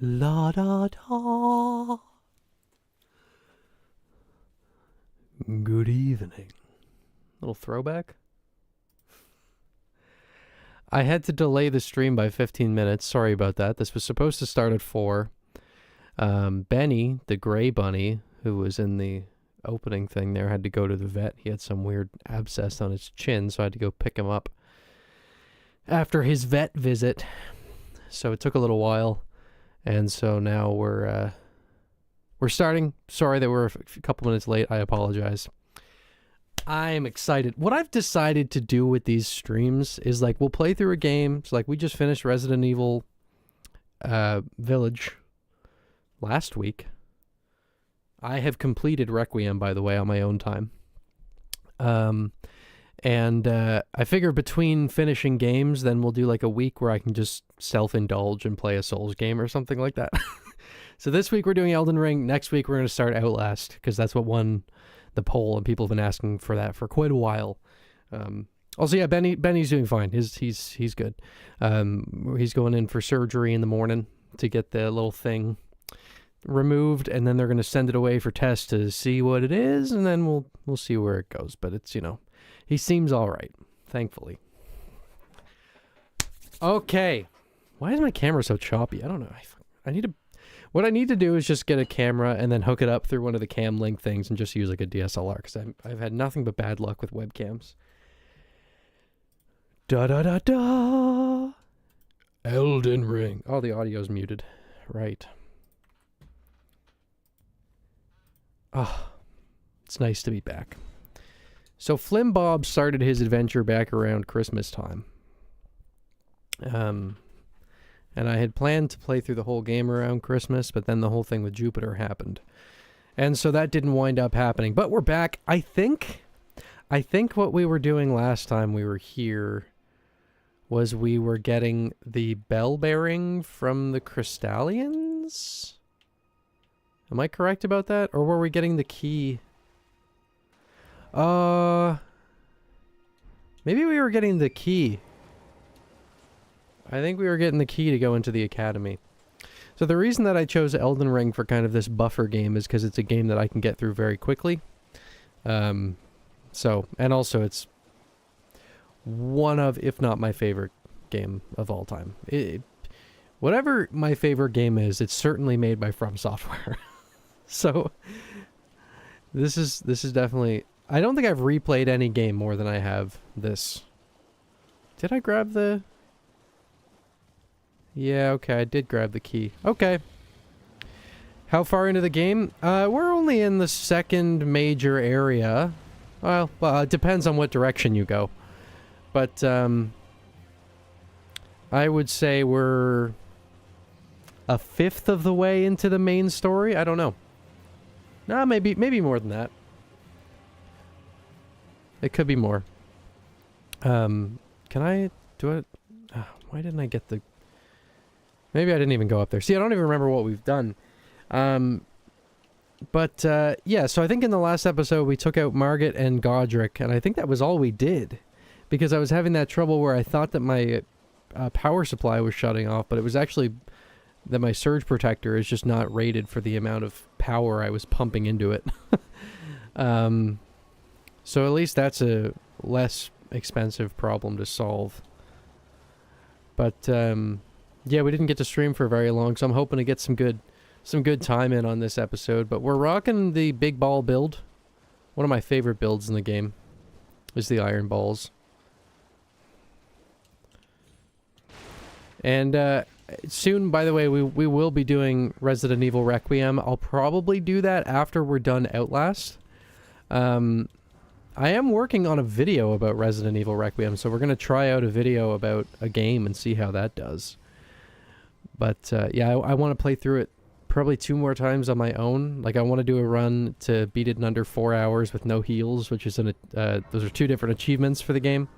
La da da. Good evening. Little throwback. I had to delay the stream by 15 minutes. Sorry about that. This was supposed to start at 4. Benny, the gray bunny, who was in the opening thing there, had to go to the vet. He had some weird abscess on his chin, so I had to go pick him up after his vet visit. So it took a little while. And so now we're starting. Sorry that we're a couple minutes late. I apologize. I'm excited. What I've decided to do with these streams is like we'll play through a game. So like we just finished Resident Evil Village last week. I have completed Requiem, by the way, on my own time. And I figure between finishing games, then we'll do like a week where I can just self-indulge and play a Souls game or something like that. So this week we're doing Elden Ring. Next week we're going to start Outlast, because that's what won the poll, and people have been asking for that for quite a while. Also, yeah, Benny's doing fine. He's good. He's going in for surgery in the morning to get the little thing removed, and then they're going to send it away for tests to see what it is, and then we'll see where it goes. But it's, he seems all right, thankfully. Okay. Why is my camera so choppy? I don't know. What I need to do is just get a camera and then hook it up through one of the cam link things and just use like a DSLR, because I've had nothing but bad luck with webcams. Da-da-da-da! Elden Ring. Oh, the audio's muted. Right. Oh, it's nice to be back. So Flimbob started his adventure back around Christmas time. And I had planned to play through the whole game around Christmas, but then the whole thing with Jupiter happened. And so that didn't wind up happening. But we're back. I think what we were doing last time we were here was we were getting the bell bearing from the Crystallians? Am I correct about that? Or were we getting the key? Maybe we were getting the key. I think we were getting the key to go into the academy. So the reason that I chose Elden Ring for kind of this buffer game is because it's a game that I can get through very quickly. And also it's one of, if not my favorite game of all time. Whatever my favorite game is, it's certainly made by From Software. So this is definitely... I don't think I've replayed any game more than I have this. Did I grab the... Yeah, okay, I did grab the key. Okay. How far into the game? We're only in the second major area. Well, it depends on what direction you go. But, I would say we're a fifth of the way into the main story. I don't know. Nah, maybe more than that. It could be more. Can I do it? Why didn't I get the... Maybe I didn't even go up there. See, I don't even remember what we've done. Yeah, so I think in the last episode we took out Margit and Godric, and I think that was all we did. Because I was having that trouble where I thought that my power supply was shutting off, but it was actually that my surge protector is just not rated for the amount of power I was pumping into it. So at least that's a less expensive problem to solve. But, yeah, we didn't get to stream for very long, so I'm hoping to get some good time in on this episode. But we're rocking the big ball build. One of my favorite builds in the game is the iron balls. And soon, by the way, we will be doing Resident Evil Requiem. I'll probably do that after we're done Outlast. I am working on a video about Resident Evil Requiem, so we're going to try out a video about a game and see how that does. But, yeah, I want to play through it probably 2 more times on my own. Like, I want to do a run to beat it in under 4 hours with no heals, which is those are 2 different achievements for the game.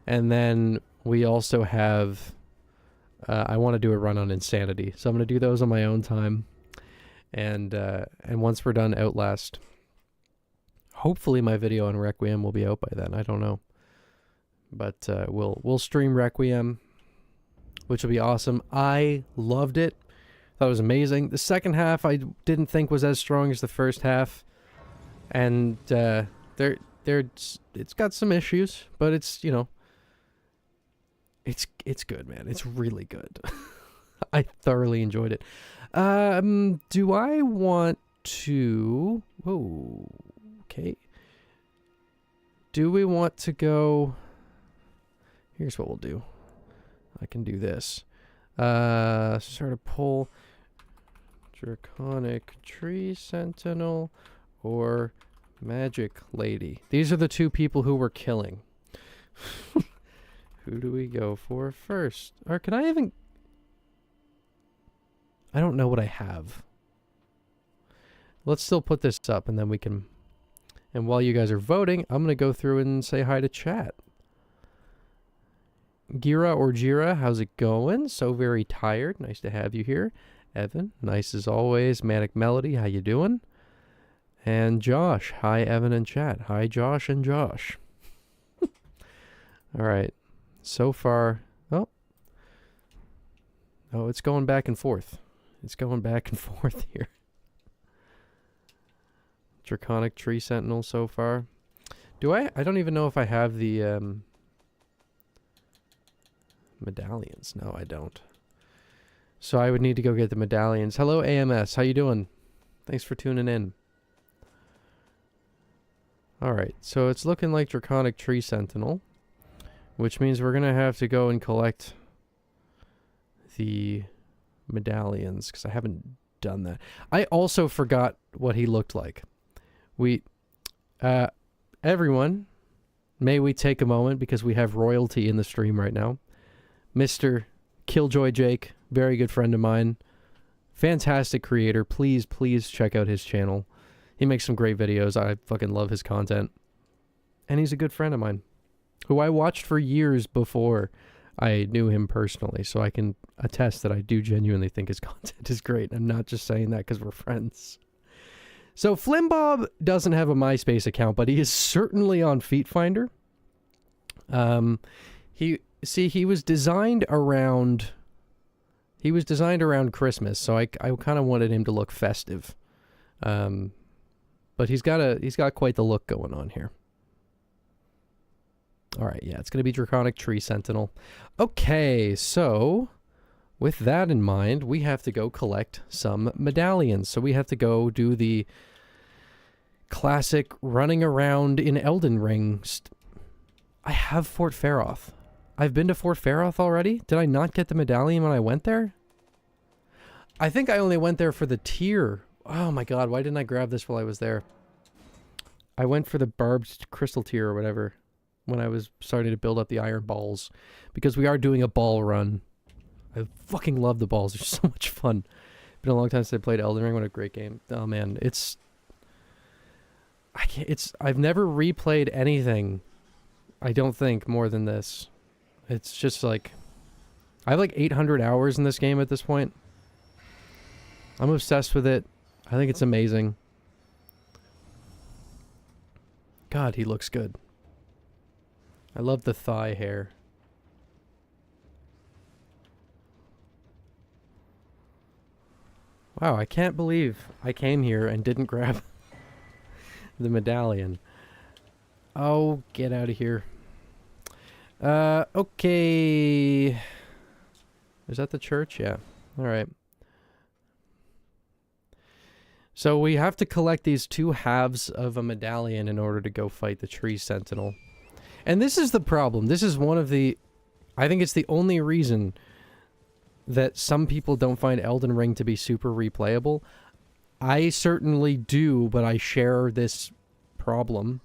And then we also have... I want to do a run on Insanity, so I'm going to do those on my own time. And once we're done Outlast... Hopefully my video on Requiem will be out by then. I don't know. But we'll stream Requiem, which will be awesome. I loved it. Thought it was amazing. The second half I didn't think was as strong as the first half. And it's got some issues, but it's, you know, it's good, man. It's really good. I thoroughly enjoyed it. Do I want to... Whoa. Okay. Do we want to go... Here's what we'll do. I can do this. Start a poll. Draconic Tree Sentinel or Magic Lady. These are the two people who we're killing. Who do we go for first? Or can I even... I don't know what I have. Let's still put this up and then we can... And while you guys are voting, I'm going to go through and say hi to chat. Gira or Jira, how's it going? So very tired. Nice to have you here. Evan, nice as always. Manic Melody, how you doing? And Josh. Hi, Evan and chat. Hi, Josh and Josh. All right. So far... Oh, it's going back and forth. It's going back and forth here. Draconic Tree Sentinel so far. Do I? I don't even know if I have the medallions. No, I don't. So I would need to go get the medallions. Hello, AMS. How you doing? Thanks for tuning in. Alright, so it's looking like Draconic Tree Sentinel, which means we're going to have to go and collect the medallions, because I haven't done that. I also forgot what he looked like. Everyone, may we take a moment, because we have royalty in the stream right now. Mr. Killjoy Jake, very good friend of mine, fantastic creator. Please check out his channel. He makes some great videos. I fucking love his content. And he's a good friend of mine, who I watched for years before I knew him personally, so I can attest that I do genuinely think his content is great. I'm not just saying that because we're friends. So Flimbob doesn't have a MySpace account, but he is certainly on Feet Finder. He was designed around Christmas, so I kind of wanted him to look festive. But he's got quite the look going on here. All right, yeah, it's going to be Draconic Tree Sentinel. Okay, so with that in mind, we have to go collect some medallions. So we have to go do the classic running around in Elden Ring. I have Fort Faroth. I've been to Fort Faroth already? Did I not get the medallion when I went there? I think I only went there for the tier. Oh my god, why didn't I grab this while I was there? I went for the barbed crystal tier or whatever when I was starting to build up the iron balls, because we are doing a ball run. I fucking love the balls. They're so much fun. Been a long time since I played Elden Ring. What a great game. Oh man, I've never replayed anything, I don't think, more than this. It's just like, I have like 800 hours in this game at this point. I'm obsessed with it. I think it's amazing. God, he looks good. I love the thigh hair. Wow, I can't believe I came here and didn't grab the medallion. Oh, get out of here. Okay. Is that the church? Yeah. Alright. So we have to collect these two halves of a medallion in order to go fight the Tree Sentinel. And this is the problem. This is one of the... I think it's the only reason that some people don't find Elden Ring to be super replayable. I certainly do, but I share this problem.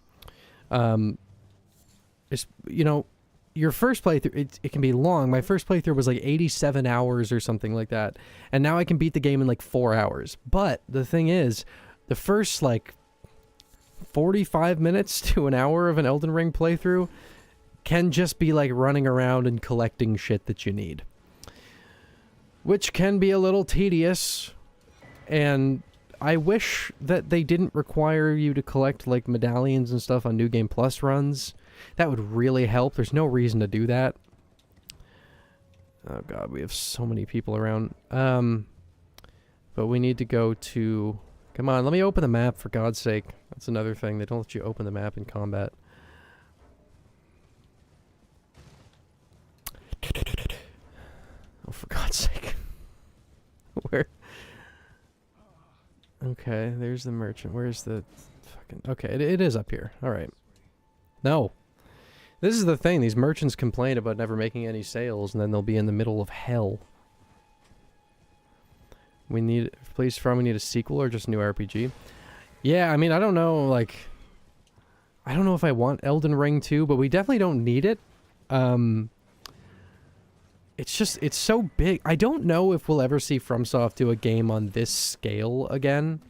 It's, you know, your first playthrough, it can be long. My first playthrough was like 87 hours or something like that. And now I can beat the game in like 4 hours. But the thing is, the first like 45 minutes to an hour of an Elden Ring playthrough can just be like running around and collecting shit that you need. Which can be a little tedious. And I wish that they didn't require you to collect like medallions and stuff on New Game Plus runs. That would really help. There's no reason to do that. Oh god, we have so many people around. But we need to go to... Come on, let me open the map, for God's sake. That's another thing. They don't let you open the map in combat. Oh, for God's sake. Where? Okay, there's the merchant. Where's the fucking... Okay, it is up here. Alright. No. This is the thing. These merchants complain about never making any sales, and then they'll be in the middle of hell. We need... Please, From, we need a sequel or just new RPG? Yeah, I mean, I don't know, like... I don't know if I want Elden Ring 2, but we definitely don't need it. It's just... It's so big. I don't know if we'll ever see FromSoft do a game on this scale again.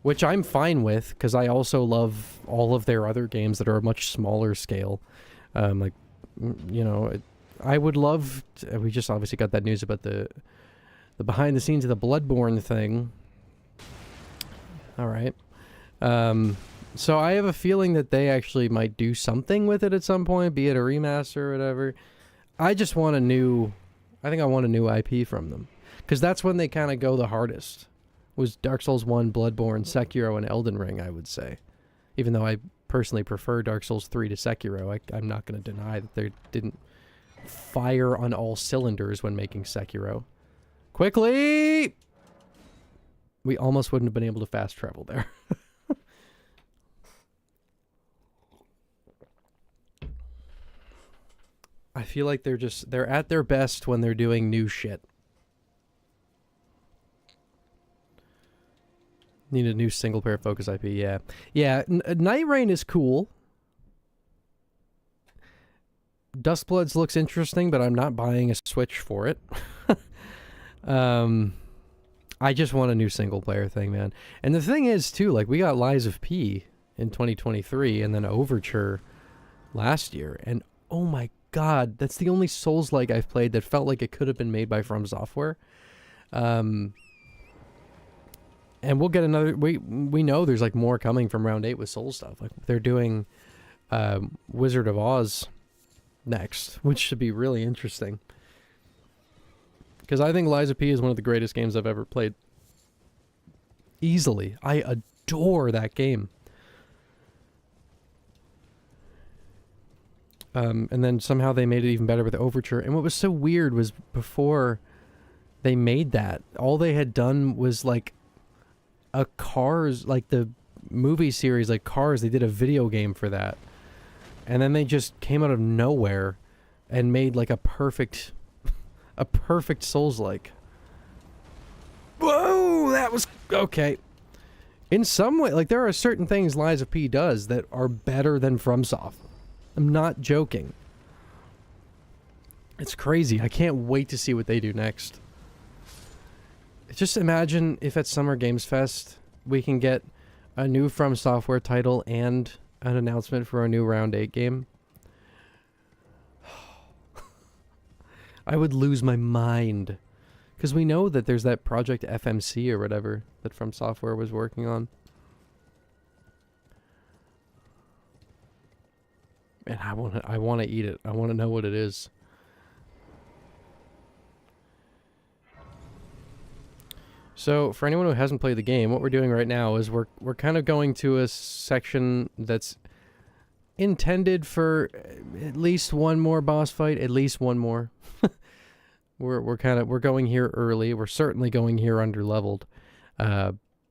Which I'm fine with, because I also love all of their other games that are a much smaller scale. Like, you know, I would love... We just obviously got that news about the behind the scenes of the Bloodborne thing. Alright. So I have a feeling that they actually might do something with it at some point, be it a remaster or whatever. I just want a new... I think I want a new IP from them. Because that's when they kind of go the hardest. Was Dark Souls 1, Bloodborne, Sekiro, and Elden Ring, I would say. Even though I personally prefer Dark Souls 3 to Sekiro, I'm not going to deny that they didn't fire on all cylinders when making Sekiro. Quickly! We almost wouldn't have been able to fast travel there. I feel like they're at their best when they're doing new shit. Need a new single-player focus IP, yeah. Yeah, Night Rain is cool. Dustbloods looks interesting, but I'm not buying a Switch for it. I just want a new single-player thing, man. And the thing is, too, like, we got Lies of P in 2023, and then Overture last year, and oh my god, that's the only Souls-like I've played that felt like it could have been made by From Software. And we'll get another... We know there's, like, more coming from Round 8 with Soul stuff. Like, they're doing Wizard of Oz next, which should be really interesting. Because I think Lies of P is one of the greatest games I've ever played. Easily. I adore that game. And then somehow they made it even better with Overture. And what was so weird was before they made that, all they had done was, like, a Cars, like the movie series, like Cars, they did a video game for that. And then they just came out of nowhere and made, like, a perfect Souls-like. Whoa, that was... Okay. In some way, like, there are certain things Lies of P does that are better than FromSoft. I'm not joking. It's crazy. I can't wait to see what they do next. Just imagine if at Summer Games Fest we can get a new From Software title and an announcement for a new Round 8 game. I would lose my mind. Because we know that there's that Project FMC or whatever that From Software was working on. And I want to eat it. I want to know what it is. So, for anyone who hasn't played the game, what we're doing right now is we're kind of going to a section that's intended for at least one more boss fight, at least one more. We're going here early. We're certainly going here underleveled,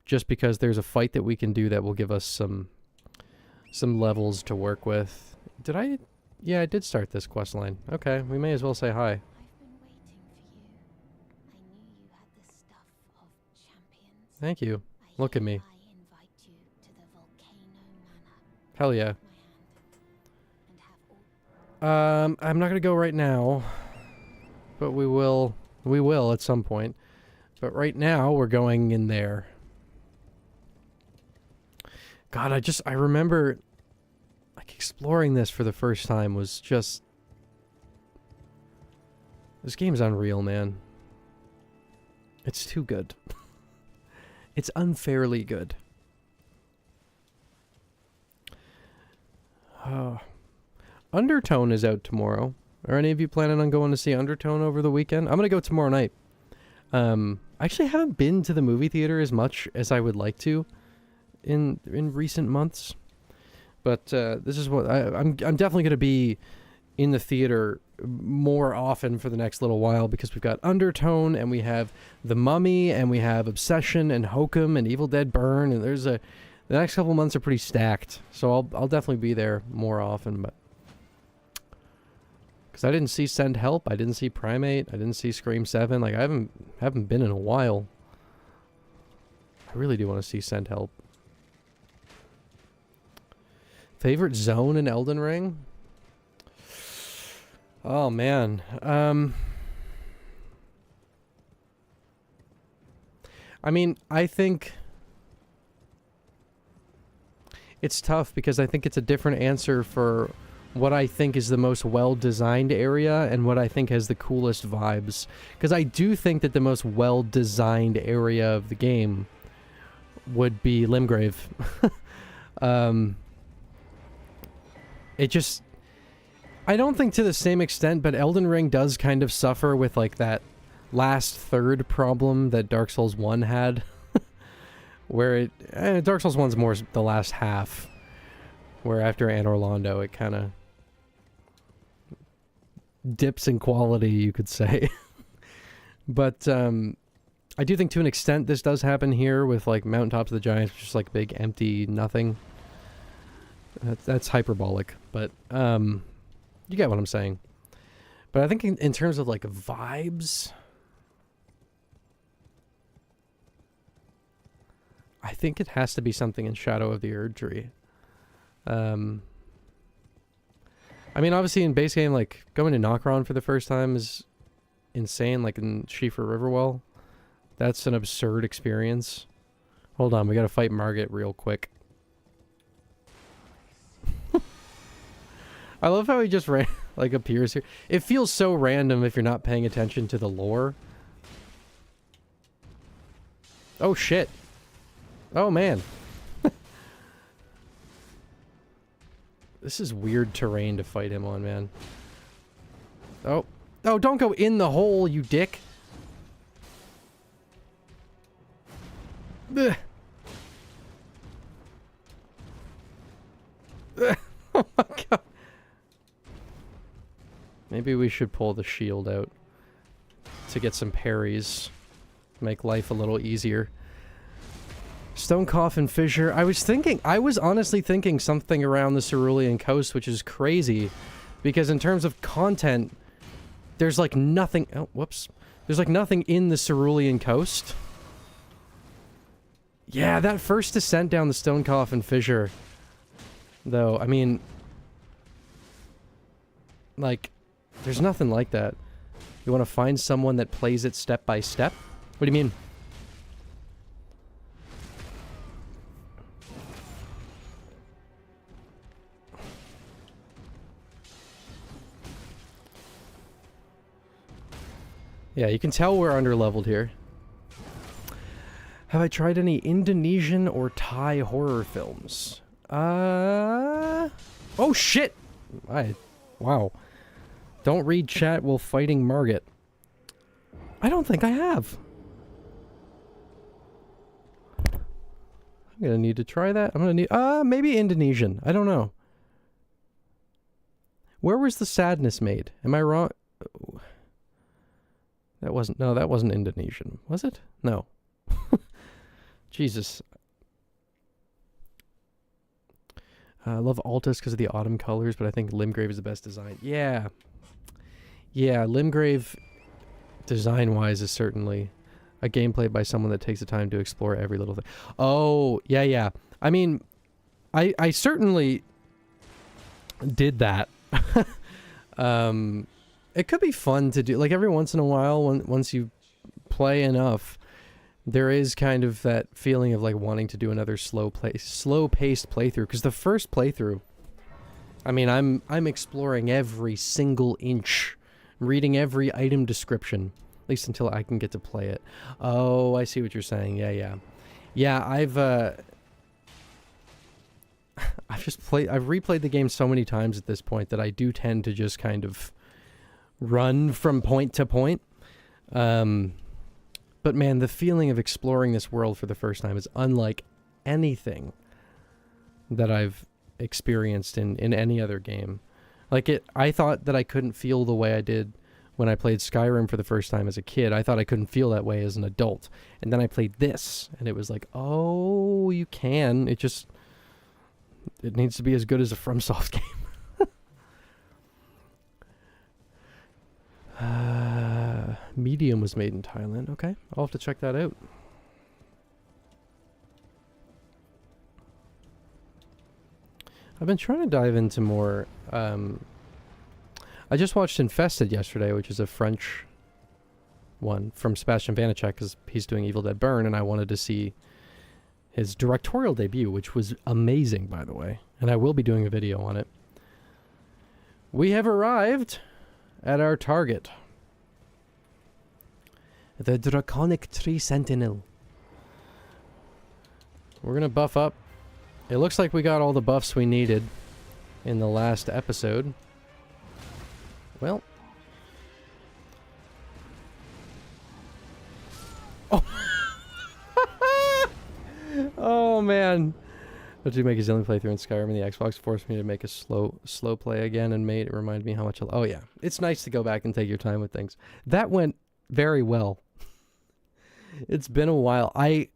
just because there's a fight that we can do that will give us some levels to work with. Did I? Yeah, I did start this quest line. Okay, we may as well say hi. Thank you. Look at me. Hell yeah. I'm not gonna go right now, but we will at some point. But right now we're going in there. God, I remember, like, exploring this for the first time was just... This game's unreal, man. It's too good. It's unfairly good. Undertone is out tomorrow. Are any of you planning on going to see Undertone over the weekend? I'm going to go tomorrow night. I actually haven't been to the movie theater as much as I would like to in recent months. But this is what I'm definitely going to be in the theater more often for the next little while, because we've got Undertone, and we have The Mummy, and we have Obsession, and Hokum, and Evil Dead Burn, and the next couple months are pretty stacked. So I'll definitely be there more often, but because I didn't see Send Help, I didn't see Primate, I didn't see Scream 7. Like, I haven't been in a while. I really do want to see Send Help. Favorite zone in Elden Ring? Oh, man. I mean, I think it's tough because I think it's a different answer for what I think is the most well-designed area and what I think has the coolest vibes. Because I do think that the most well-designed area of the game would be Limgrave. It just... I don't think to the same extent, but Elden Ring does kind of suffer with, like, that last third problem that Dark Souls 1 had. Where it... Dark Souls 1's more the last half. Where after Anor Londo, it kind of dips in quality, you could say. But, I do think to an extent this does happen here with, like, Mountaintops of the Giants, just, like, big, empty nothing. That's hyperbolic, but, you get what I'm saying. But I think in terms of, like, vibes, I think it has to be something in Shadow of the Erdtree. I mean, obviously in base game, like, going to Nokron for the first time is insane, like in Schiefer Riverwell. That's an absurd experience. Hold on, we gotta fight Margit real quick. I love how he just like appears here. It feels so random if you're not paying attention to the lore. Oh shit. Oh man. This is weird terrain to fight him on, man. Oh. Oh, don't go in the hole, you dick. Ugh. Ugh. Oh my god. Maybe we should pull the shield out to get some parries. Make life a little easier. Stone Coffin Fissure. I was honestly thinking something around the Cerulean Coast, which is crazy. Because in terms of content, there's like nothing... Oh, whoops. There's like nothing in the Cerulean Coast. Yeah, that first descent down the Stone Coffin Fissure. Though, I mean... Like... There's nothing like that. You want to find someone that plays it step by step? What do you mean? Yeah, you can tell we're underleveled here. Have I tried any Indonesian or Thai horror films? Oh shit! Wow. Don't read chat while fighting Margit. I don't think I have. I'm gonna need to try that. I'm gonna need... maybe Indonesian. I don't know. Where was the sadness made? Am I wrong? That wasn't... No, that wasn't Indonesian. Was it? No. Jesus. I love Altus because of the autumn colors, but I think Limgrave is the best design. Yeah. Yeah, Limgrave, design-wise, is certainly a gameplay by someone that takes the time to explore every little thing. Oh, yeah, yeah. I mean, I certainly did that. It could be fun to do. Like, every once in a while, once you play enough, there is kind of that feeling of, like, wanting to do another slow-paced playthrough. Because the first playthrough, I mean, I'm exploring every single inch. Reading every item description, at least until I can get to play it. Oh, I see what you're saying. Yeah, yeah. Yeah, I've replayed the game so many times at this point that I do tend to just kind of run from point to point. But But man, the feeling of exploring this world for the first time is unlike anything that I've experienced in any other game. Like I thought that I couldn't feel the way I did when I played Skyrim for the first time as a kid. I thought I couldn't feel that way as an adult. And then I played this, and it was like, oh, you can. It needs to be as good as a FromSoft game. Medium was made in Thailand. Okay, I'll have to check that out. I've been trying to dive into more. I just watched Infested yesterday, which is a French one from Sebastian Banachek, because he's doing Evil Dead Burn, and I wanted to see his directorial debut, which was amazing, by the way. And I will be doing a video on it. We have arrived at our target. The Draconic Tree Sentinel. We're going to buff up. It looks like we got all the buffs we needed in the last episode. Well. Oh. Oh, man. What did you make a zillion playthrough in Skyrim, and the Xbox forced me to make a slow play again and made it remind me how much oh yeah. It's nice to go back and take your time with things. That went very well. It's been a while. A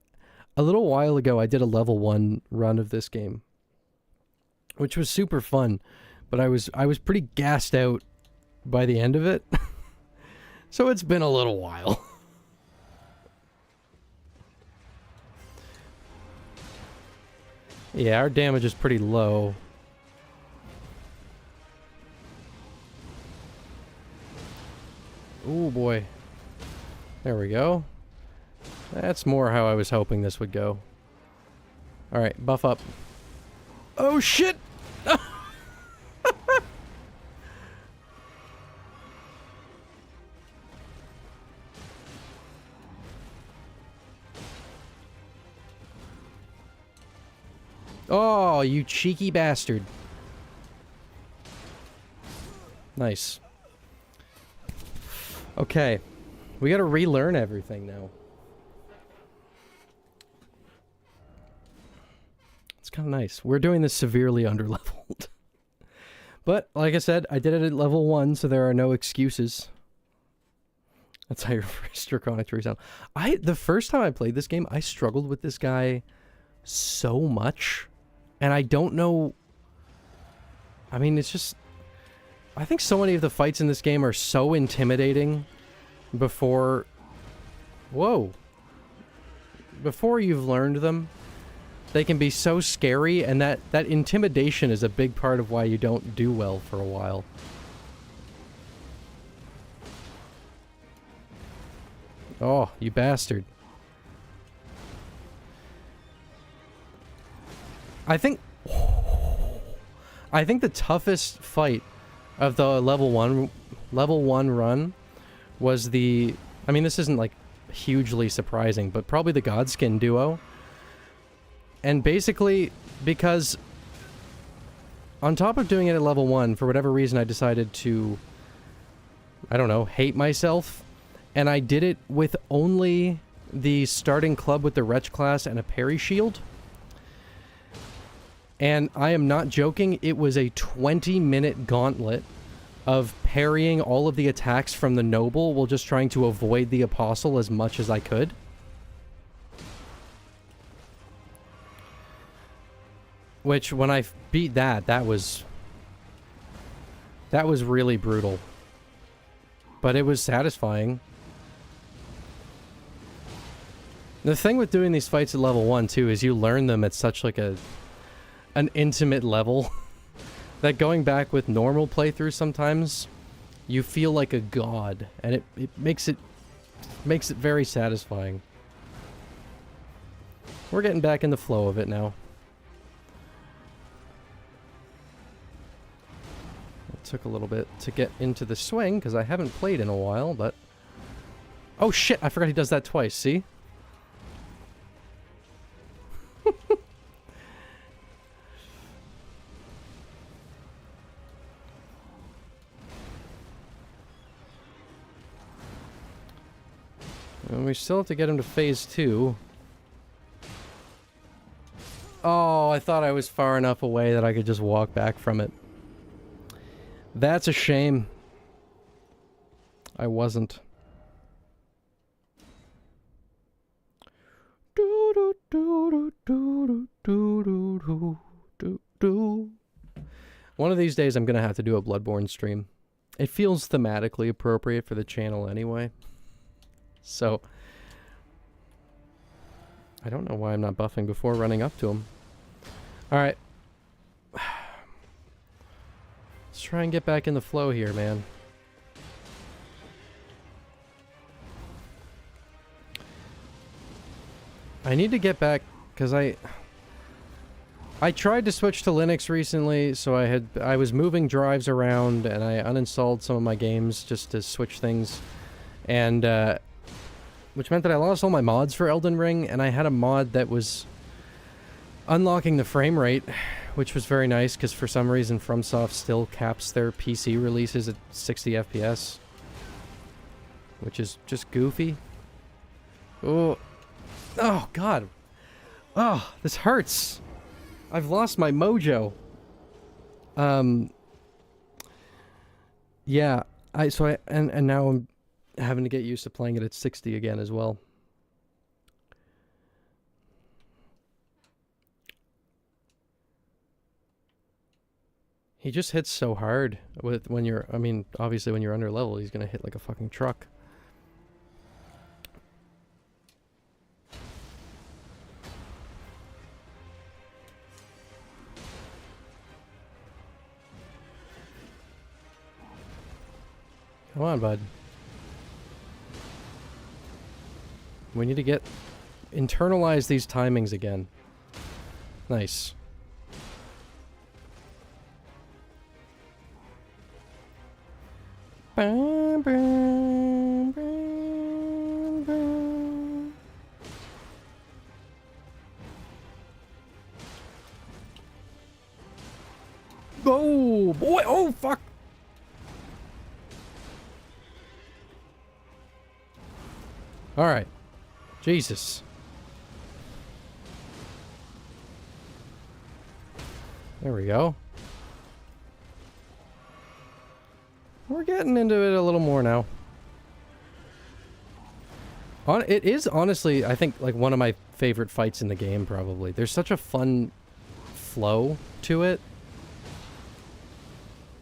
little while ago, I did a level 1 run of this game, which was super fun, but I was pretty gassed out by the end of it. So it's been a little while. Yeah, our damage is pretty low. Oh boy. There we go. That's more how I was hoping this would go. Alright, buff up. Oh shit! Oh, you cheeky bastard. Nice. Okay. We gotta relearn everything now. It's kind of nice. We're doing this severely underleveled. But, like I said, I did it at level 1, so there are no excuses. That's how your first Draconic tree sound. The first time I played this game, I struggled with this guy so much. And I don't know... I mean, it's just... I think so many of the fights in this game are so intimidating before... Whoa. Before you've learned them, they can be so scary, and that intimidation is a big part of why you don't do well for a while. Oh, you bastard. I think the toughest fight of the level 1 run was the... I mean, this isn't, like, hugely surprising, but probably the Godskin duo. And basically, because on top of doing it at level 1, for whatever reason I decided to, I don't know, hate myself. And I did it with only the starting club with the Wretch class and a parry shield. And I am not joking, it was a 20-minute gauntlet of parrying all of the attacks from the Noble while just trying to avoid the Apostle as much as I could. Which, when I beat that was really brutal. But it was satisfying. The thing with doing these fights at level 1, too, is you learn them at such, like, an intimate level that going back with normal playthroughs sometimes, you feel like a god, and it makes it very satisfying. We're getting back in the flow of it now. It took a little bit to get into the swing, because I haven't played in a while, but... Oh shit, I forgot he does that twice, see? we still have to get him to phase 2. Oh, I thought I was far enough away that I could just walk back from it. That's a shame. I wasn't. One of these days I'm gonna have to do a Bloodborne stream. It feels thematically appropriate for the channel anyway. So I don't know why I'm not buffing before running up to him. Alright. Let's try and get back in the flow here, man. I need to get back, because I tried to switch to Linux recently, so I was moving drives around, and I uninstalled some of my games just to switch things, and which meant that I lost all my mods for Elden Ring, and I had a mod that was unlocking the frame rate, which was very nice, because for some reason FromSoft still caps their PC releases at 60 FPS, which is just goofy. Oh. Oh, God. Oh, this hurts. I've lost my mojo. Yeah, and now I'm having to get used to playing it at 60 again as well. He just hits so hard when you're, I mean, obviously when you're under level, he's gonna hit like a fucking truck. Come on, bud. We need to internalize these timings again. Nice. Go! Oh, boy! Oh, fuck! Alright. Jesus. There we go. We're getting into it a little more now. It is honestly, I think, like one of my favorite fights in the game, probably. There's such a fun flow to it.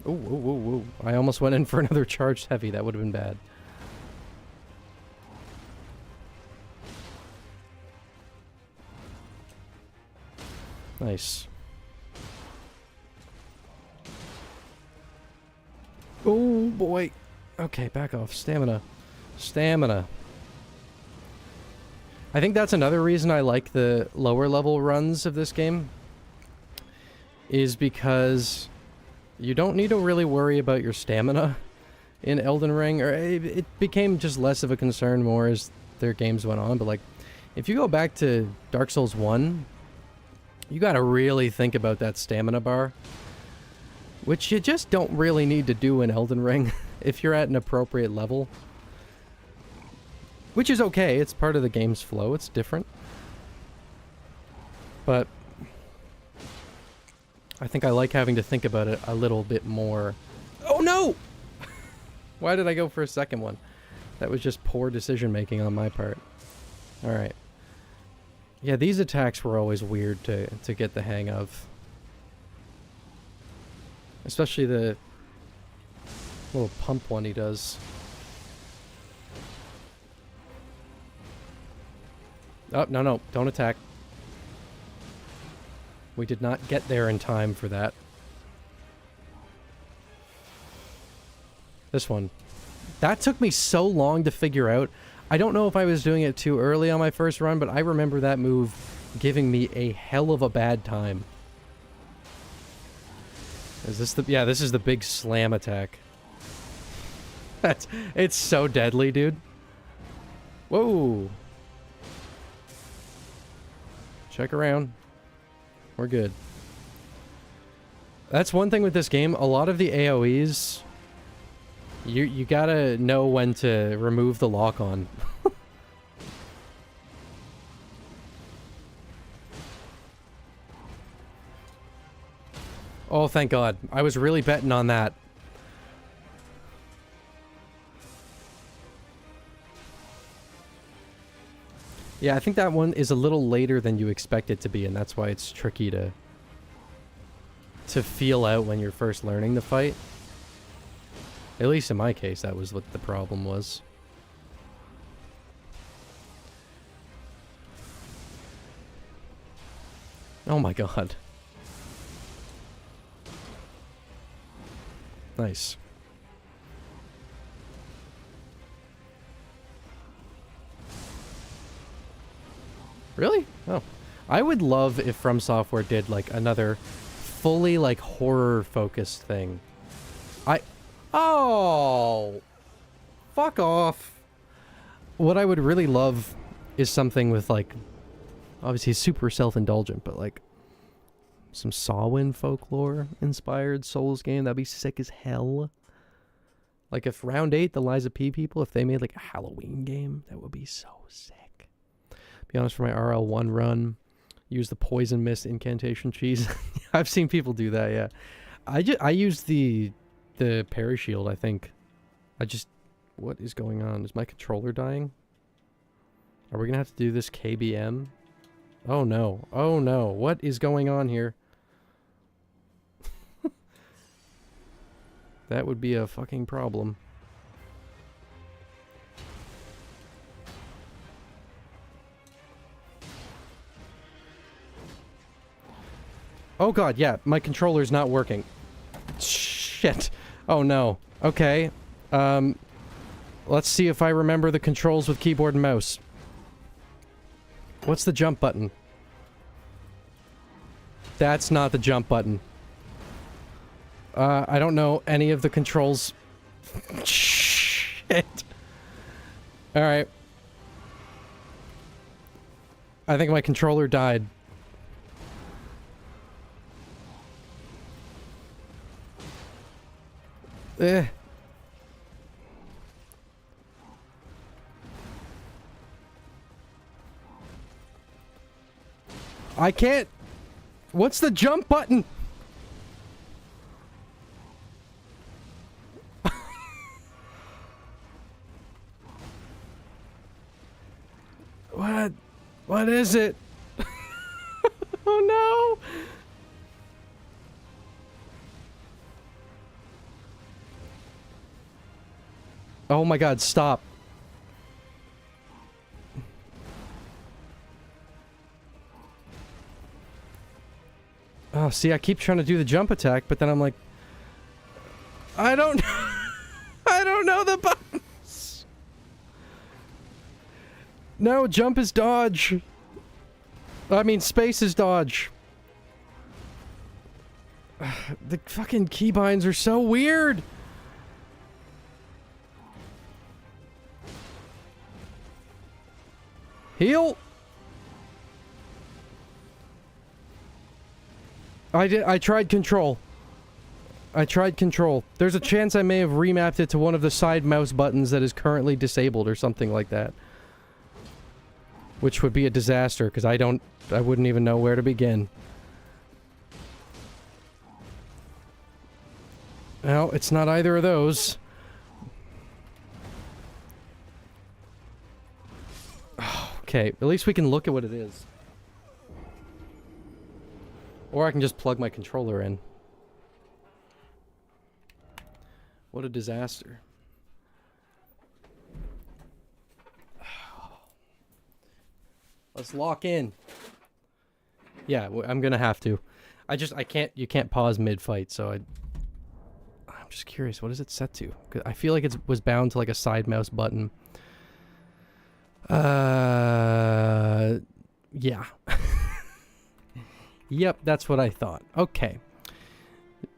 Ooh, ooh, ooh, ooh. I almost went in for another charged heavy. That would have been bad. Nice. Oh, boy. Okay, back off. Stamina. Stamina. I think that's another reason I like the lower level runs of this game. Is because you don't need to really worry about your stamina in Elden Ring. Or it became just less of a concern more as their games went on. But like, if you go back to Dark Souls 1... you gotta really think about that stamina bar. Which you just don't really need to do in Elden Ring if you're at an appropriate level. Which is okay, it's part of the game's flow, it's different. But I think I like having to think about it a little bit more. Oh no! Why did I go for a second one? That was just poor decision making on my part. Alright. Yeah, these attacks were always weird to get the hang of. Especially the little pump one he does. Oh, no, no, don't attack. We did not get there in time for that. This one. That took me so long to figure out. I don't know if I was doing it too early on my first run, but I remember that move giving me a hell of a bad time. Is this the... yeah, this is the big slam attack. It's so deadly, dude. Whoa. Check around. We're good. That's one thing with this game. A lot of the AoEs... You gotta know when to remove the lock-on. Oh, thank God. I was really betting on that. Yeah, I think that one is a little later than you expect it to be, and that's why it's tricky to feel out when you're first learning the fight. At least in my case, that was what the problem was. Oh my God. Nice. Really? Oh. I would love if From Software did, like, another fully, like, horror-focused thing. Oh! Fuck off. What I would really love is something with, like, obviously super self-indulgent, but, like, some Samhain folklore-inspired Souls game. That'd be sick as hell. Like, if Round 8, the Liza P people, if they made, like, a Halloween game, that would be so sick. Be honest, for my RL1 run, use the Poison Mist incantation cheese. I've seen people do that, yeah. I used the Parashield, I think. What is going on? Is my controller dying? Are we gonna have to do this KBM? Oh no. Oh no. What is going on here? That would be a fucking problem. Oh God, yeah, my controller's not working. Shit. Oh no. Okay. Let's see if I remember the controls with keyboard and mouse. What's the jump button? That's not the jump button. I don't know any of the controls. Shit. Alright. I think my controller died. Eh. I can't... What's the jump button? What? What is it? Oh no! Oh my God, stop. Oh, see, I keep trying to do the jump attack, but then I'm like... I don't... I don't know the buttons! No, jump is dodge. I mean, space is dodge. The fucking keybinds are so weird! Heal! I tried control. I tried control. There's a chance I may have remapped it to one of the side mouse buttons that is currently disabled or something like that. Which would be a disaster, because I wouldn't even know where to begin. Well, it's not either of those. Okay, at least we can look at what it is. Or I can just plug my controller in. What a disaster. Let's lock in. Yeah, I'm gonna have to. You can't pause mid-fight, so I'm just curious, what is it set to? 'Cause I feel like it was bound to like a side mouse button. Yeah. Yep, that's what I thought. Okay.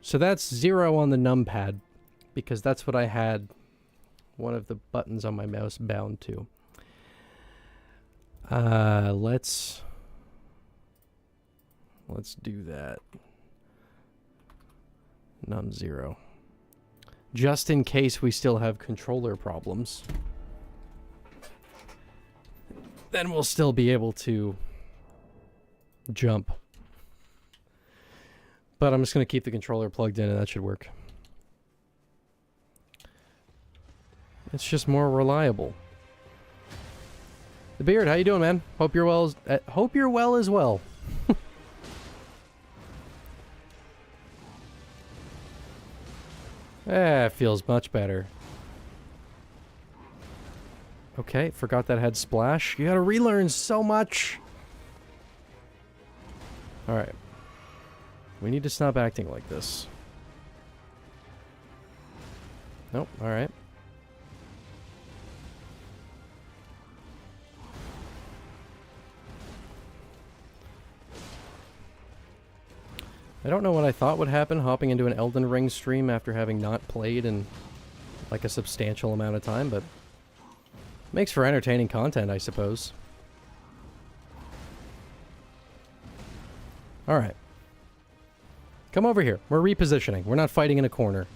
So that's 0 on the numpad, because that's what I had one of the buttons on my mouse bound to. Let's do that. Num 0. Just in case we still have controller problems. Then we'll still be able to jump. But I'm just going to keep the controller plugged in and that should work. It's just more reliable. The Beard, how you doing, man? Hope you're well as well. It feels much better. Okay, forgot that had splash. You gotta relearn so much. Alright. We need to stop acting like this. Nope, alright. I don't know what I thought would happen hopping into an Elden Ring stream after having not played in like a substantial amount of time, but makes for entertaining content, I suppose. Alright. Come over here. We're repositioning. We're not fighting in a corner.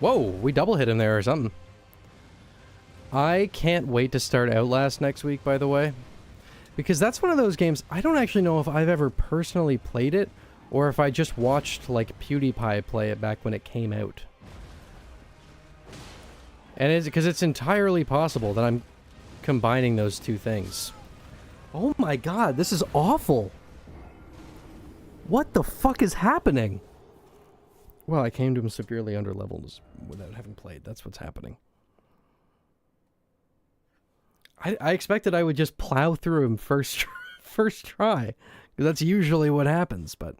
Whoa, we double hit him there or something. I can't wait to start Outlast next week, by the way. Because that's one of those games, I don't actually know if I've ever personally played it, or if I just watched, like, PewDiePie play it back when it came out. And it's because it's entirely possible that I'm combining those two things. Oh my god, this is awful! What the fuck is happening? Well, I came to him severely under levels without having played. That's what's happening. I expected I would just plow through him first try. Because that's usually what happens, but...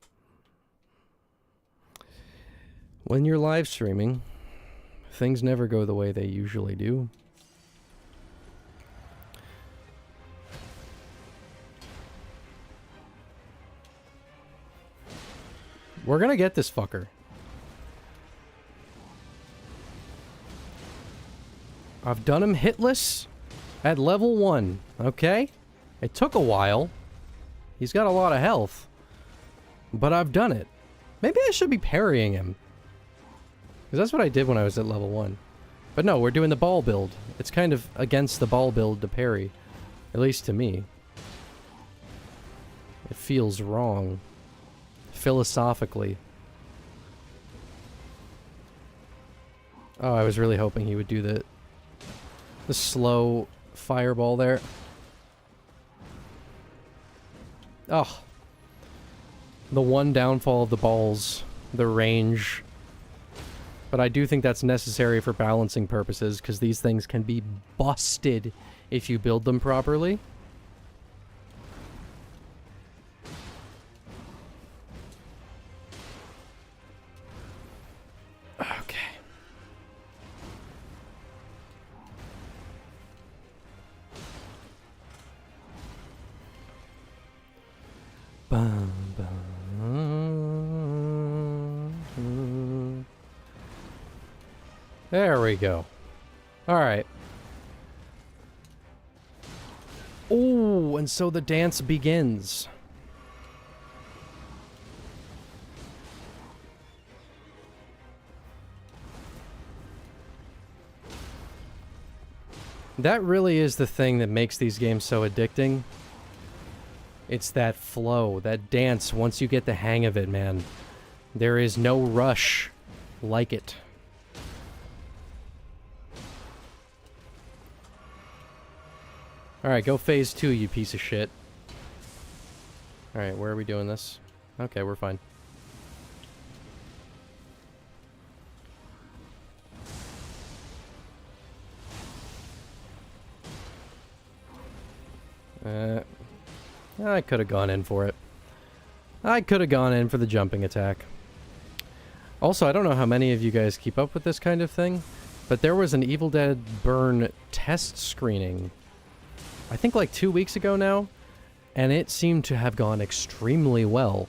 when you're live streaming, things never go the way they usually do. We're gonna get this fucker. I've done him hitless at level 1, okay? It took a while. He's got a lot of health. But I've done it. Maybe I should be parrying him. Because that's what I did when I was at level 1. But no, we're doing the ball build. It's kind of against the ball build to parry. At least to me. It feels wrong. Philosophically. Oh, I was really hoping he would do the slow fireball there. Oh. The one downfall of the balls. The range. But I do think that's necessary for balancing purposes, because these things can be busted if you build them properly. Okay. Bum, bum. There we go. Alright. Oh, and so the dance begins. That really is the thing that makes these games so addicting. It's that flow, that dance, once you get the hang of it, man. There is no rush like it. Alright, go phase 2, you piece of shit. Alright, where are we doing this? Okay, we're fine. I could have gone in for it. I could have gone in for the jumping attack. Also, I don't know how many of you guys keep up with this kind of thing, but there was an Evil Dead Burn test screening, I think like 2 weeks ago now, and it seemed to have gone extremely well.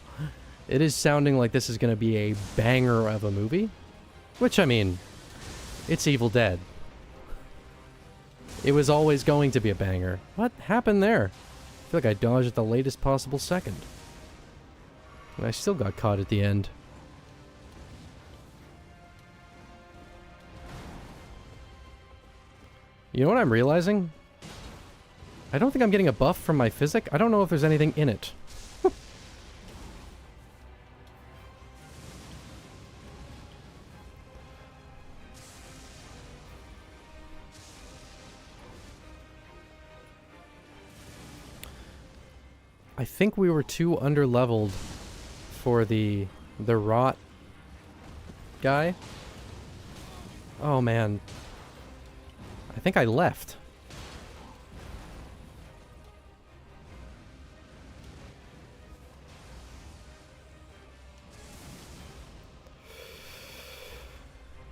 It is sounding like this is going to be a banger of a movie, which, I mean, it's Evil Dead. It was always going to be a banger. What happened there? I feel like I dodged at the latest possible second. And I still got caught at the end. You know what I'm realizing? I don't think I'm getting a buff from my physic. I don't know if there's anything in it. I think we were too underleveled for the rot guy. Oh man. I think I left.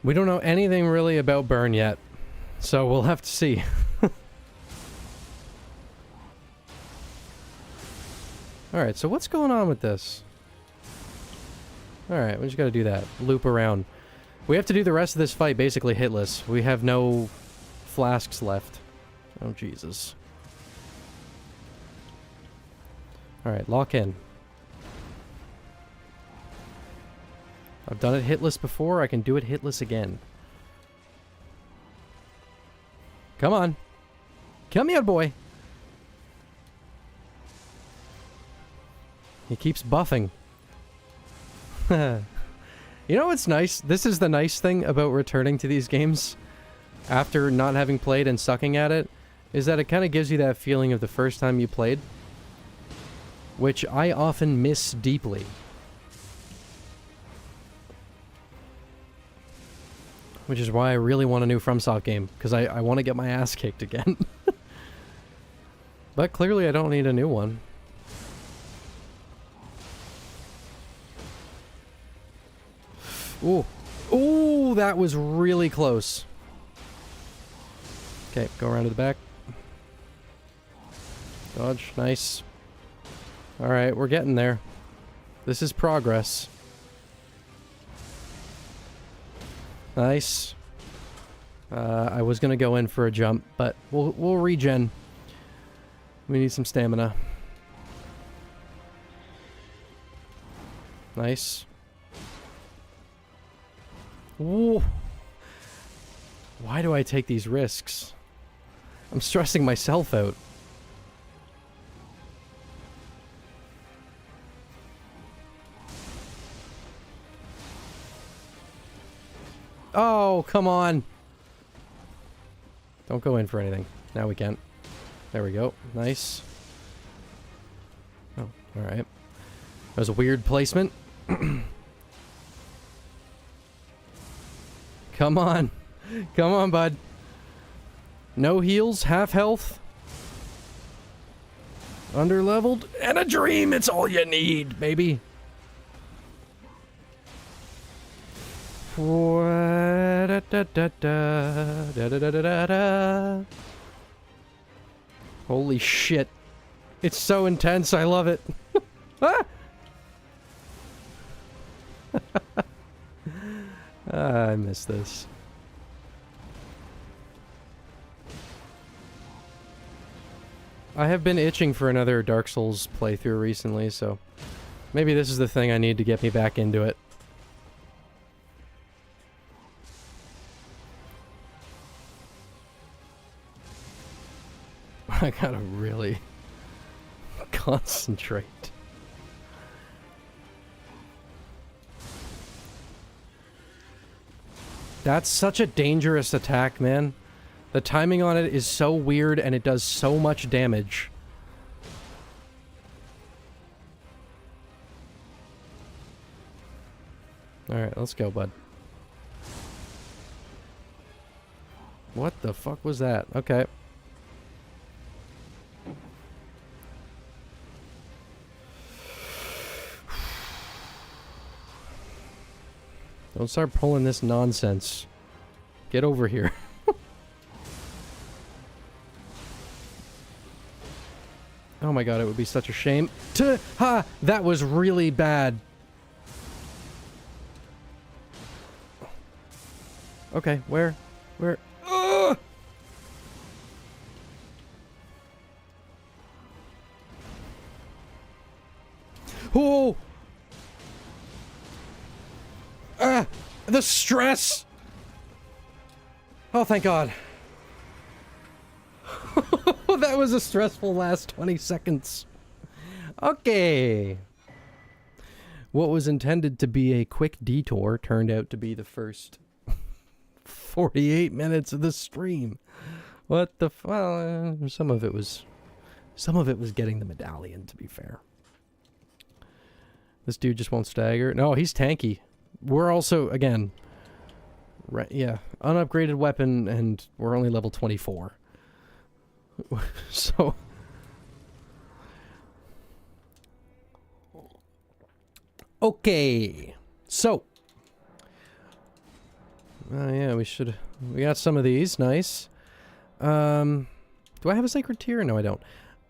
We don't know anything really about burn yet, so we'll have to see. Alright, so what's going on with this? Alright, we just gotta do that. Loop around. We have to do the rest of this fight basically hitless. We have no flasks left. Oh, Jesus. Alright, lock in. I've done it hitless before, I can do it hitless again. Come on. Come here, boy. He keeps buffing. You know what's nice? This is the nice thing about returning to these games after not having played and sucking at it, is that it kind of gives you that feeling of the first time you played, which I often miss deeply. Which is why I really want a new FromSoft game, because I want to get my ass kicked again. But clearly I don't need a new one. Ooh. Ooh, that was really close. Okay, go around to the back. Dodge, nice. Alright, we're getting there. This is progress. Nice. I was gonna go in for a jump, but we'll regen. We need some stamina. Nice. Ooh. Why do I take these risks? I'm stressing myself out. Oh, come on. Don't go in for anything. Now we can. There we go. Nice. Oh, alright. That was a weird placement. Come on. Come on, bud. No heals, half health. Underleveled, and a dream. It's all you need, baby. Holy shit. It's so intense, I love it. Ah! I miss this. I have been itching for another Dark Souls playthrough recently, so maybe this is the thing I need to get me back into it. I gotta really concentrate. That's such a dangerous attack, man. The timing on it is so weird and it does so much damage. Alright, let's go, bud. What the fuck was that? Okay. Don't start pulling this nonsense. Get over here. Oh my god, it would be such a shame to... Ha! That was really bad. Okay, where? Where? Ugh! Oh! Ah! The stress! Oh, thank God. That was a stressful last 20 seconds. Okay. What was intended to be a quick detour turned out to be the first 48 minutes of the stream. What the well, some of it was getting the medallion, to be fair. This dude just won't stagger. No, he's tanky. We're also, again, right, yeah, unupgraded weapon, and we're only level 24. So okay, so yeah, we got some of these. Nice. Do I have a sacred tier? No, I don't.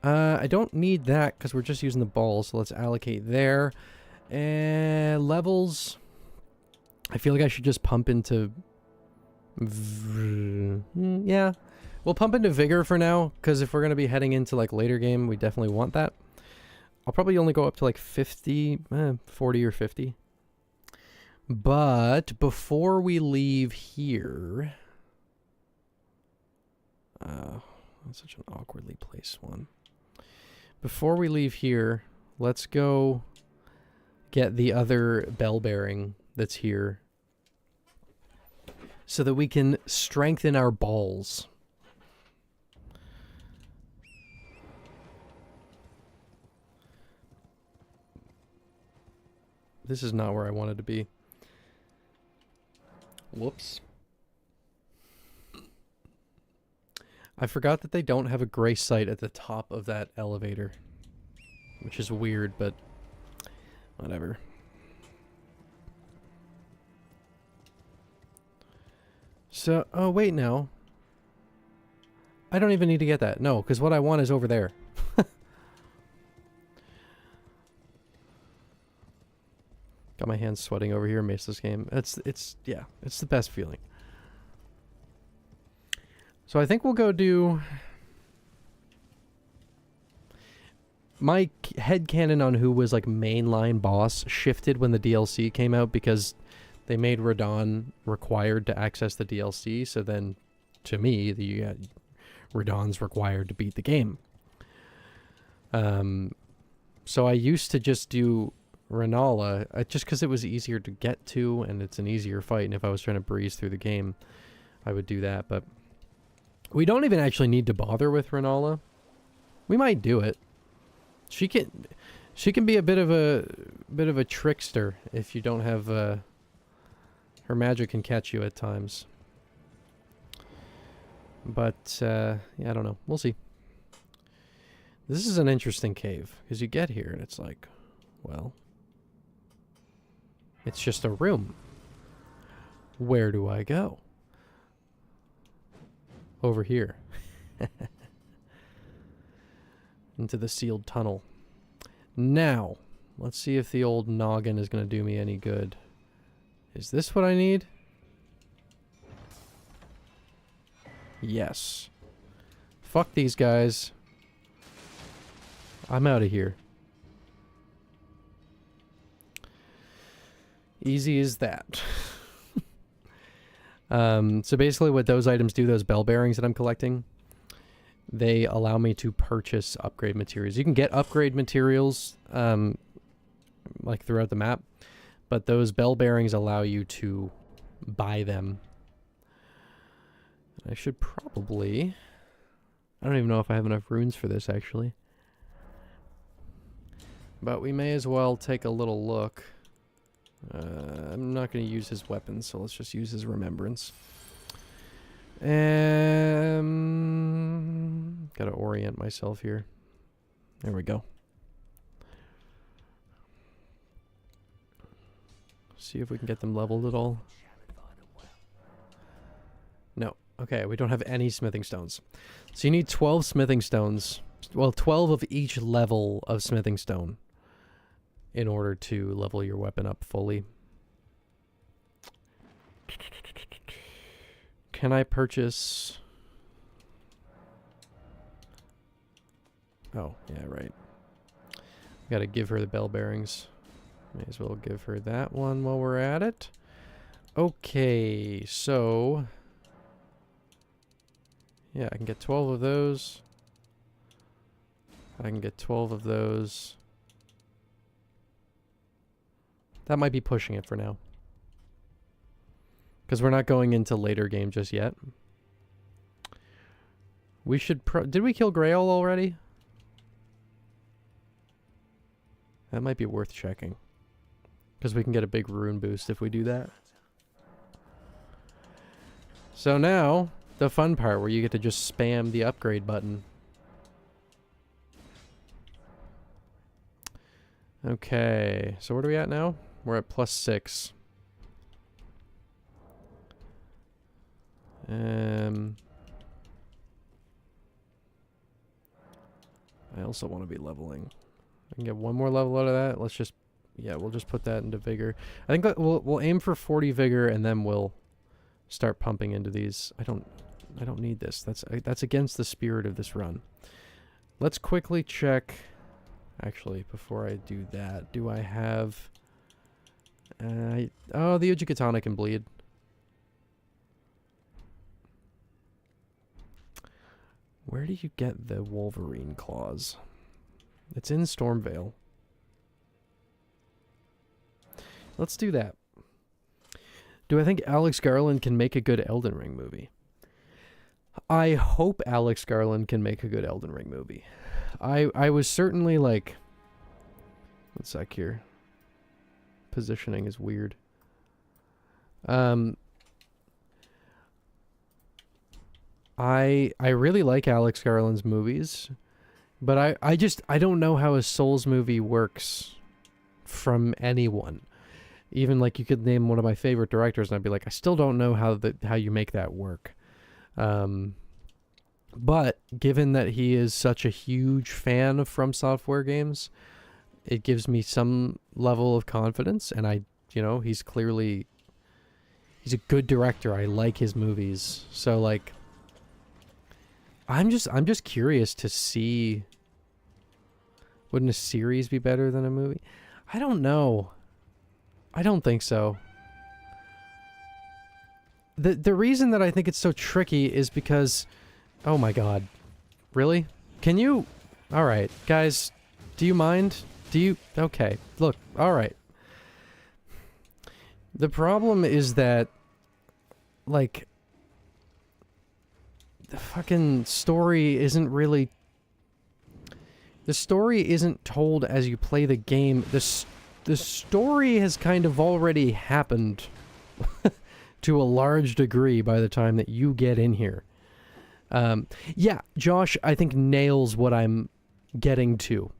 I don't need that because we're just using the balls, so let's allocate there. And levels, I feel like I should just pump into yeah, we'll pump into vigor for now, because if we're going to be heading into like later game, we definitely want that. I'll probably only go up to like 50, 40 or 50. But before we leave here, that's such an awkwardly placed one. Before we leave here, let's go get the other bell bearing that's here so that we can strengthen our balls. This is not where I wanted to be. Whoops. I forgot that they don't have a grace site at the top of that elevator, which is weird, but whatever. So, oh wait, now. I don't even need to get that. No, because what I want is over there. Got my hands sweating over here, maced this game. Yeah, it's the best feeling. So I think we'll go do... My headcanon on who was like mainline boss shifted when the DLC came out because they made Radahn required to access the DLC. So then, to me, Radahn's required to beat the game. So I used to just do Rennala just because it was easier to get to and it's an easier fight. And if I was trying to breeze through the game, I would do that. But we don't even actually need to bother with Rennala. We might do it. She can be a bit of a trickster if you don't have her magic can catch you at times. But yeah, I don't know. We'll see. This is an interesting cave because you get here and it's like, well, it's just a room. Where do I go? Over here. Into the sealed tunnel. Now, let's see if the old noggin is going to do me any good. Is this what I need? Yes. Fuck these guys. I'm out of here. Easy as that. So basically what those items do, those bell bearings that I'm collecting, they allow me to purchase upgrade materials. You can get upgrade materials like throughout the map, but those bell bearings allow you to buy them. I should probably... I don't even know if I have enough runes for this, actually. But we may as well take a little look. I'm not going to use his weapons, so let's just use his remembrance. Gotta orient myself here. There we go. See if we can get them leveled at all. No. Okay, we don't have any smithing stones. So you need 12 smithing stones. Well, 12 of each level of smithing stone in order to level your weapon up fully. Can I purchase... Oh, yeah, right. Gotta give her the bell bearings. May as well give her that one while we're at it. Okay, so... Yeah, I can get 12 of those. I can get 12 of those. That might be pushing it for now. Because we're not going into later game just yet. We should did we kill Grail already? That might be worth checking. Because we can get a big rune boost if we do that. So now, the fun part where you get to just spam the upgrade button. Okay, so where are we at now? We're at +6. I also want to be leveling. I can get one more level out of that. Let's just, yeah, we'll just put that into vigor. I think we'll aim for 40 vigor and then we'll start pumping into these. I don't need this. That's against the spirit of this run. Let's quickly check. Actually, before I do that, do I have? Oh, the Ujigatana can bleed. Where do you get the Wolverine claws? It's in Stormvale. Let's do that. Do I think Alex Garland can make a good Elden Ring movie? I hope Alex Garland can make a good Elden Ring movie. I was certainly like... One sec here. Positioning is weird. I really like Alex Garland's movies, but I don't know how a Souls movie works from anyone. Even like you could name one of my favorite directors and I'd be like, I still don't know how you make that work. But given that he is such a huge fan of From Software games, it gives me some level of confidence, and he's clearly, he's a good director. I like his movies. So like, I'm just curious to see, wouldn't a series be better than a movie? I don't know. I don't think so. The reason that I think it's so tricky is because, oh my god. Really? Can you? Alright, guys, do you mind? Okay, look, alright. The problem is that, like, the fucking story isn't really... The story isn't told as you play the game. The story has kind of already happened to a large degree by the time that you get in here. Yeah, Josh, I think nails what I'm getting to.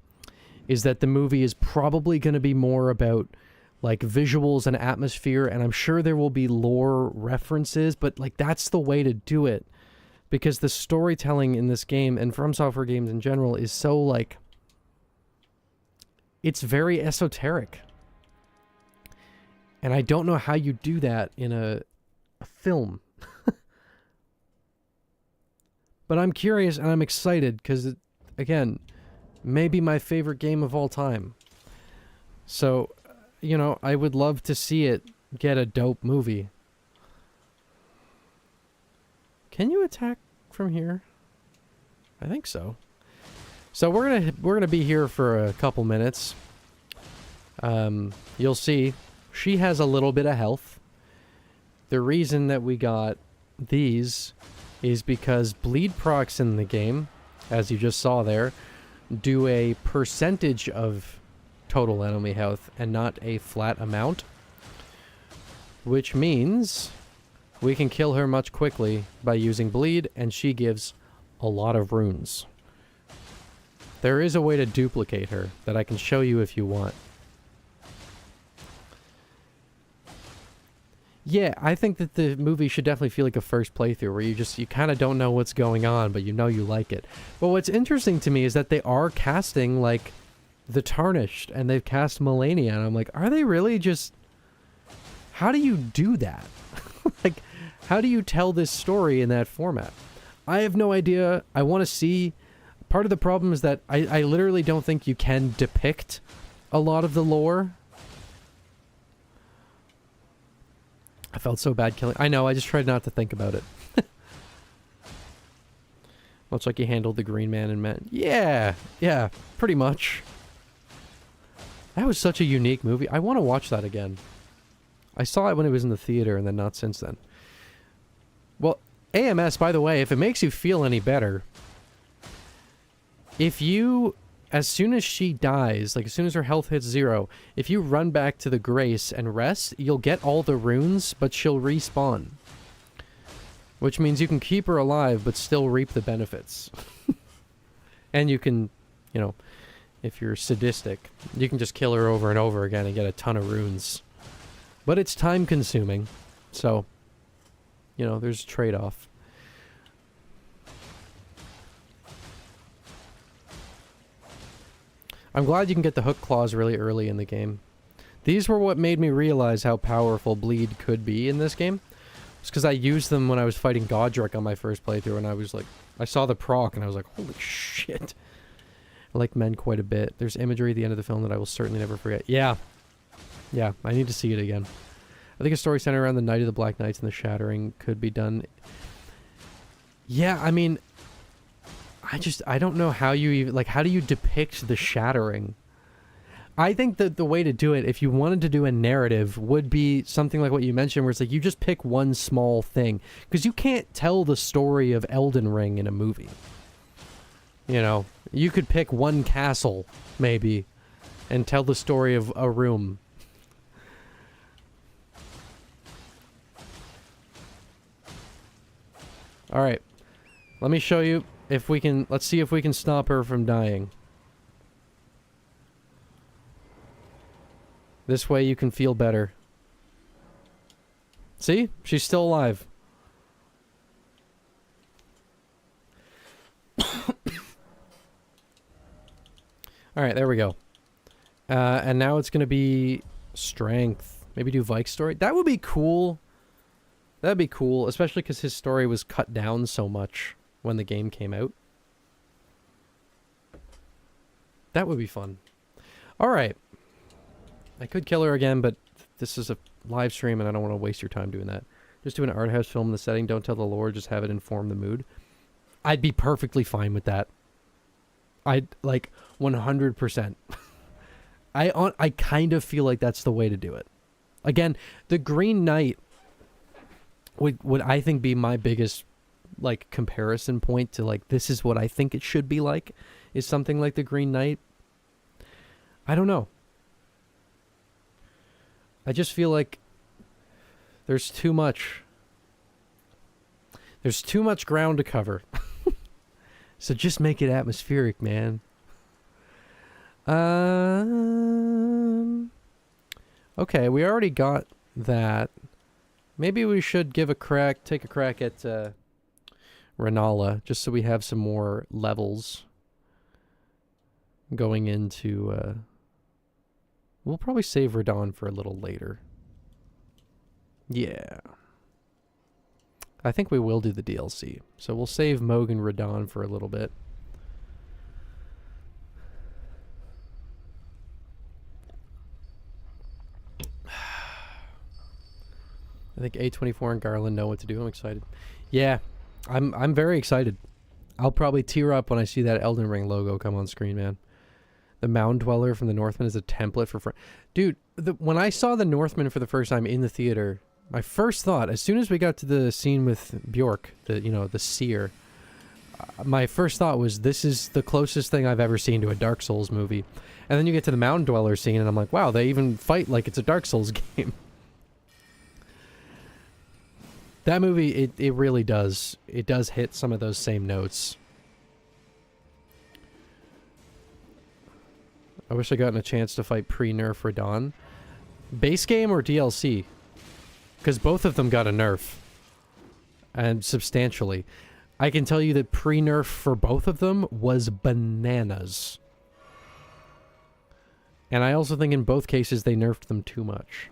Is that the movie is probably going to be more about, like, visuals and atmosphere, and I'm sure there will be lore references, but, like, that's the way to do it. Because the storytelling in this game, and From Software games in general, is so, like... It's very esoteric. And I don't know how you do that in a film. But I'm curious and I'm excited because, again, maybe my favorite game of all time. So, I would love to see it get a dope movie. Can you attack from here? I think so. So we're gonna be here for a couple minutes. You'll see. She has a little bit of health. The reason that we got these is because bleed procs in the game, as you just saw there, do a percentage of total enemy health and not a flat amount. Which means we can kill her much quickly by using bleed, and she gives a lot of runes. There is a way to duplicate her that I can show you if you want. Yeah, I think that the movie should definitely feel like a first playthrough where you kind of don't know what's going on, but you know you like it. But what's interesting to me is that they are casting, like, the Tarnished, and they've cast Melania, and I'm like, are they really just... How do you do that? Like, how do you tell this story in that format? I have no idea. I want to see... Part of the problem is that I literally don't think you can depict a lot of the lore. I felt so bad killing... I know, I just tried not to think about it. Much like he handled the Green Man and Man. Yeah, yeah, pretty much. That was such a unique movie. I want to watch that again. I saw it when it was in the theater and then not since then. Well, AMS, by the way, if it makes you feel any better, if you, as soon as she dies, like as soon as her health hits 0, if you run back to the Grace and rest, you'll get all the runes, but she'll respawn. Which means you can keep her alive, but still reap the benefits. And you can, you know, if you're sadistic, you can just kill her over and over again and get a ton of runes. But it's time consuming, so, you know, there's a trade-off. I'm glad you can get the hook claws really early in the game. These were what made me realize how powerful bleed could be in this game. It's because I used them when I was fighting Godric on my first playthrough, and I was like, I saw the proc, and I was like, holy shit. I like men quite a bit. There's imagery at the end of the film that I will certainly never forget. Yeah. Yeah, I need to see it again. I think a story centered around the Night of the Black Knights and the Shattering could be done. Yeah, I mean, I don't know how you even, like, how do you depict the Shattering? I think that the way to do it, if you wanted to do a narrative, would be something like what you mentioned, where it's like you just pick one small thing. Because you can't tell the story of Elden Ring in a movie. You know, you could pick one castle, maybe, and tell the story of a room. Alright. Let me show you if we can... Let's see if we can stop her from dying. This way you can feel better. See? She's still alive. Alright, there we go. And now it's going to be strength. Maybe do Vike's story. That would be cool. That'd be cool, especially because his story was cut down so much when the game came out. That would be fun. Alright. I could kill her again, but this is a live stream and I don't want to waste your time doing that. Just do an art house film in the setting. Don't tell the lore. Just have it inform the mood. I'd be perfectly fine with that. I'd, like, 100%. I kind of feel like that's the way to do it. Again, the Green Knight would I think be my biggest, like, comparison point to, like, this is what I think it should be like, is something like the Green Knight. I don't know. I just feel like there's too much. There's too much ground to cover. So just make it atmospheric, man. Okay, we already got that. Maybe we should take a crack at Rennala, just so we have some more levels going into... We'll probably save Radahn for a little later. Yeah. I think we will do the DLC. So we'll save Mohg and Radahn for a little bit. I think A24 and Garland know what to do. I'm excited. Yeah, I'm very excited. I'll probably tear up when I see that Elden Ring logo come on screen, man. The Mound Dweller from the Northman is a template for... Dude, when I saw the Northman for the first time in the theater, my first thought, as soon as we got to the scene with Bjork, the seer, my first thought was, this is the closest thing I've ever seen to a Dark Souls movie. And then you get to the Mound Dweller scene, and I'm like, wow, they even fight like it's a Dark Souls game. That movie, it really does. It does hit some of those same notes. I wish I gotten a chance to fight pre-nerf Radahn. Base game or DLC? Because both of them got a nerf. And substantially. I can tell you that pre-nerf for both of them was bananas. And I also think in both cases they nerfed them too much.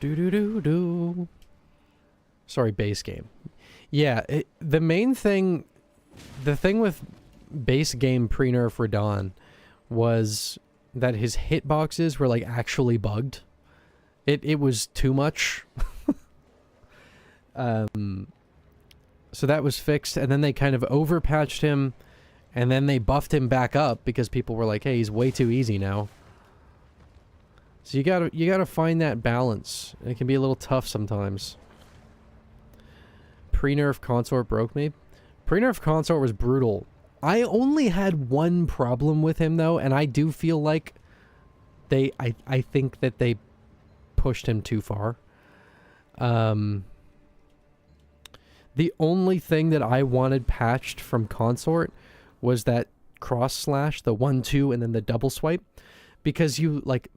Do-do-do-do. Sorry, base game. Yeah, the main thing... The thing with base game pre-nerf Radahn was that his hitboxes were like actually bugged. It was too much. So that was fixed, and then they kind of overpatched him, and then they buffed him back up because people were like, hey, he's way too easy now. So you gotta find that balance. It can be a little tough sometimes. Pre-nerf consort broke me. Pre-nerf consort was brutal. I only had one problem with him though, and I do feel like I think that they pushed him too far. The only thing that I wanted patched from consort was that cross slash, the 1-2 and then the double swipe, because you like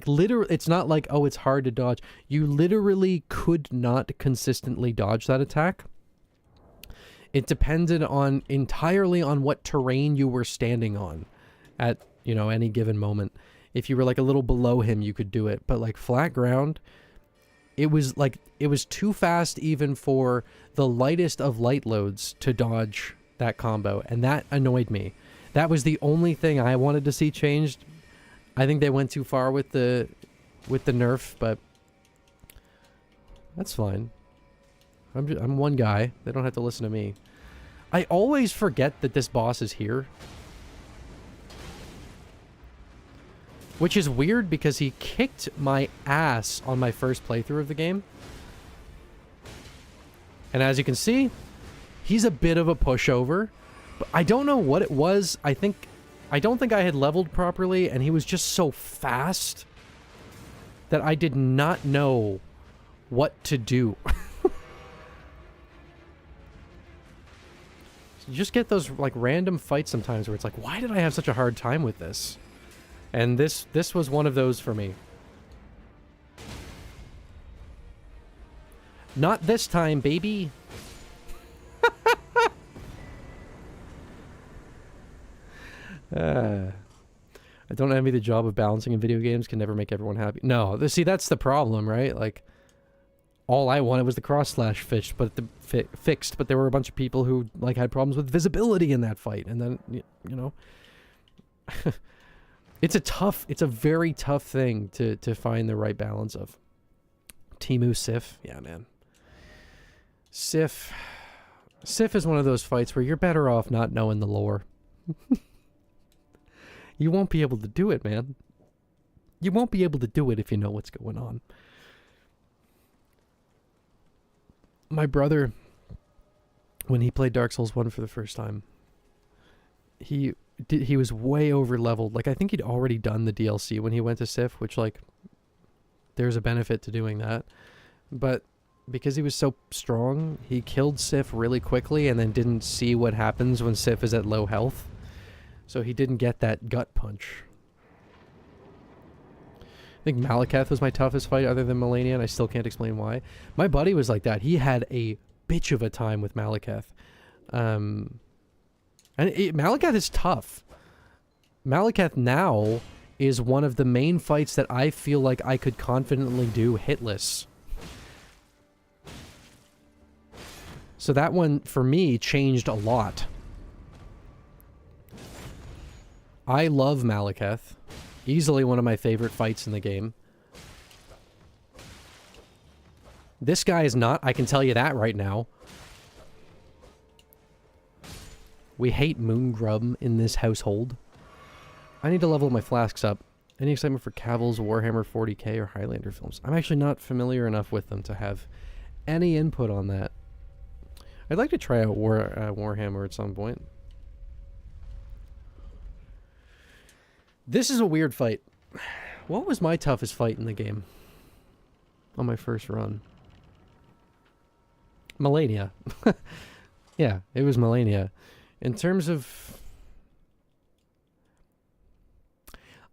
literally, it's not like, oh, it's hard to dodge. You literally could not consistently dodge that attack. It depended on entirely on what terrain you were standing on at, you know, any given moment. If you were like a little below him, you could do it, but like flat ground, it was too fast even for the lightest of light loads to dodge that combo, and that annoyed me. That was the only thing I wanted to see changed. I think they went too far with the nerf, but that's fine. I'm one guy. They don't have to listen to me. I always forget that this boss is here. Which is weird because he kicked my ass on my first playthrough of the game. And as you can see, he's a bit of a pushover. But I don't know what it was. I don't think I had leveled properly, and he was just so fast that I did not know what to do. You just get those like random fights sometimes where it's like, why did I have such a hard time with this? And this was one of those for me. Not this time, baby. I don't envy the job of balancing in video games. Can never make everyone happy. No, see, that's the problem, right? Like, all I wanted was the cross slash fixed, but there were a bunch of people who like had problems with visibility in that fight, and then you know. It's a very tough thing to find the right balance of. Timu Sif, yeah, man. Sif is one of those fights where you're better off not knowing the lore. You won't be able to do it, man. You won't be able to do it if you know what's going on. My brother, when he played Dark Souls 1 for the first time, he was way over leveled. Like, I think he'd already done the DLC when he went to Sif, which, like, there's a benefit to doing that. But because he was so strong, he killed Sif really quickly and then didn't see what happens when Sif is at low health. So he didn't get that gut punch. I think Malekith was my toughest fight other than Melania, and I still can't explain why. My buddy was like that. He had a bitch of a time with Malekith. And Malekith is tough. Malekith now is one of the main fights that I feel like I could confidently do hitless. So that one, for me, changed a lot. I love Malekith. Easily one of my favorite fights in the game. This guy is not, I can tell you that right now. We hate Moongrub in this household. I need to level my flasks up. Any excitement for Cavill's Warhammer 40k or Highlander films? I'm actually not familiar enough with them to have any input on that. I'd like to try out Warhammer at some point. This is a weird fight. What was my toughest fight in the game? On my first run. Melania. Yeah, it was Melania. In terms of...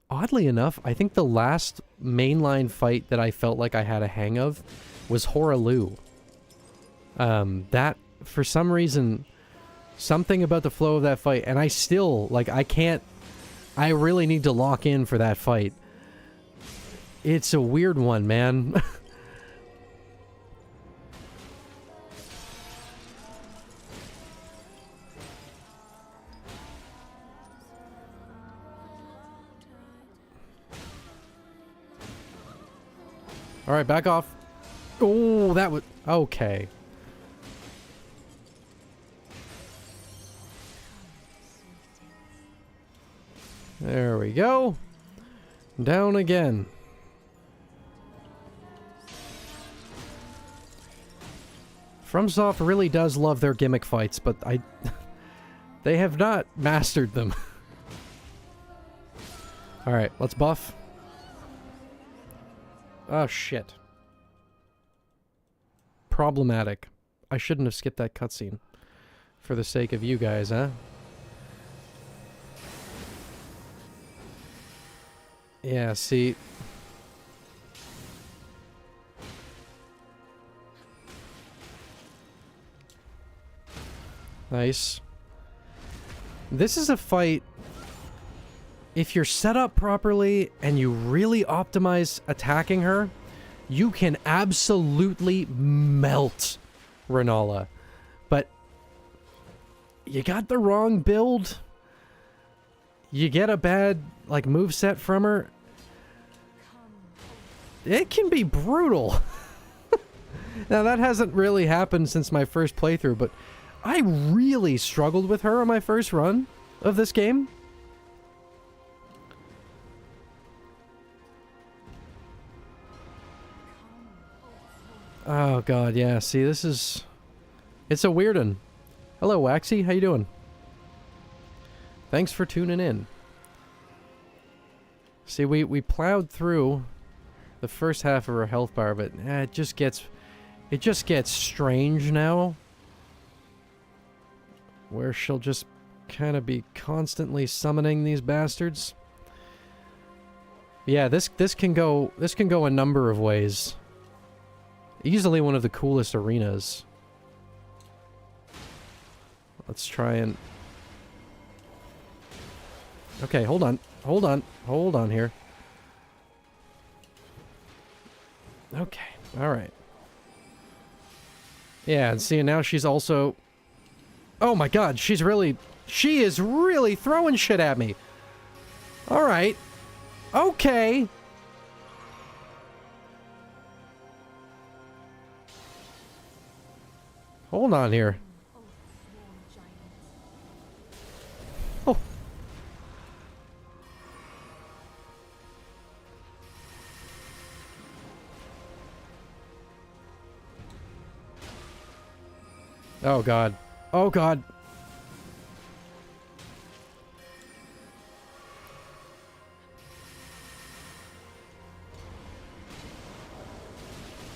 Oddly enough, I think the last mainline fight that I felt like I had a hang of was Hoaraloo. That, for some reason, something about the flow of that fight, and I still, like, I really need to lock in for that fight. It's a weird one, man. Alright, back off. Oh, that was... Okay. There we go. Down again. FromSoft really does love their gimmick fights, but they have not mastered them. Alright, let's buff. Oh, shit. Problematic. I shouldn't have skipped that cutscene. For the sake of you guys, huh? Yeah, see... Nice. This is a fight... If you're set up properly and you really optimize attacking her, you can absolutely melt Rennala. But you got the wrong build. You get a bad, like, moveset from her. It can be brutal. Now, that hasn't really happened since my first playthrough, but I really struggled with her on my first run of this game. Oh god, yeah, see, this is... It's a weird one. Hello, Waxy, how you doing? Thanks for tuning in. See, we plowed through the first half of her health bar, but it just gets strange now. Where she'll just kind of be constantly summoning these bastards. Yeah, this can go a number of ways. Easily one of the coolest arenas. Let's try and... Okay, hold on here. Okay, alright. Yeah, and see, now she's also... Oh my god, she is really throwing shit at me. Alright. Okay. Hold on here. Oh. Oh god. Oh god.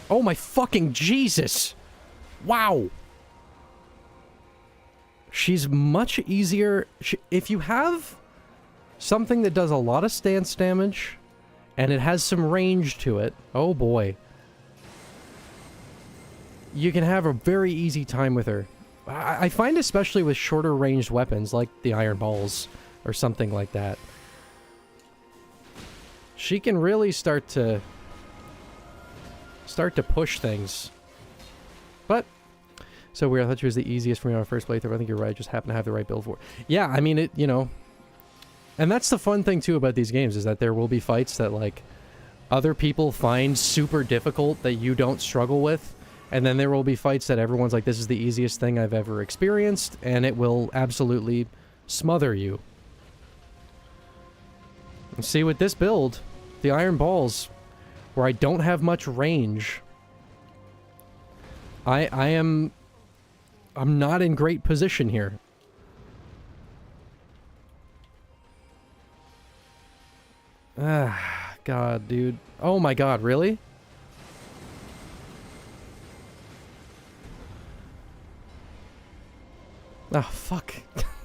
Oh my fucking Jesus. Wow. She's much easier... if you have something that does a lot of stance damage, and it has some range to it, oh boy. You can have a very easy time with her. I find especially with shorter ranged weapons, like the iron balls, or something like that. She can really start to push things. But... So weird, I thought she was the easiest for me on our first playthrough. I think you're right, just happen to have the right build for it. Yeah, I mean, it, you know... And that's the fun thing, too, about these games, is that there will be fights that, like, other people find super difficult that you don't struggle with. And then there will be fights that everyone's like, this is the easiest thing I've ever experienced, and it will absolutely smother you. And see, with this build, the iron balls, where I don't have much range, I'm not in great position here. Ah, god, dude. Oh my god, really? Oh, fuck.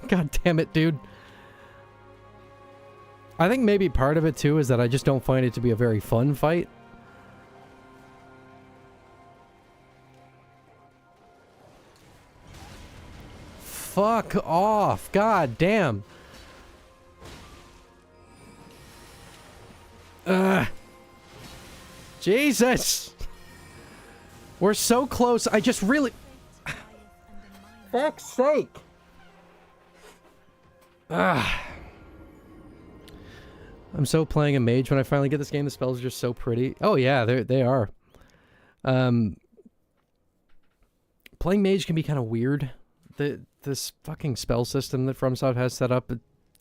God damn it, dude. I think maybe part of it, too, is that I just don't find it to be a very fun fight. Fuck off. God damn. Jesus. We're so close. I just really... Fuck's sake. I'm so playing a mage when I finally get this game. The spells are just so pretty. Oh yeah, they are. Playing mage can be kind of weird. This fucking spell system that FromSoft has set up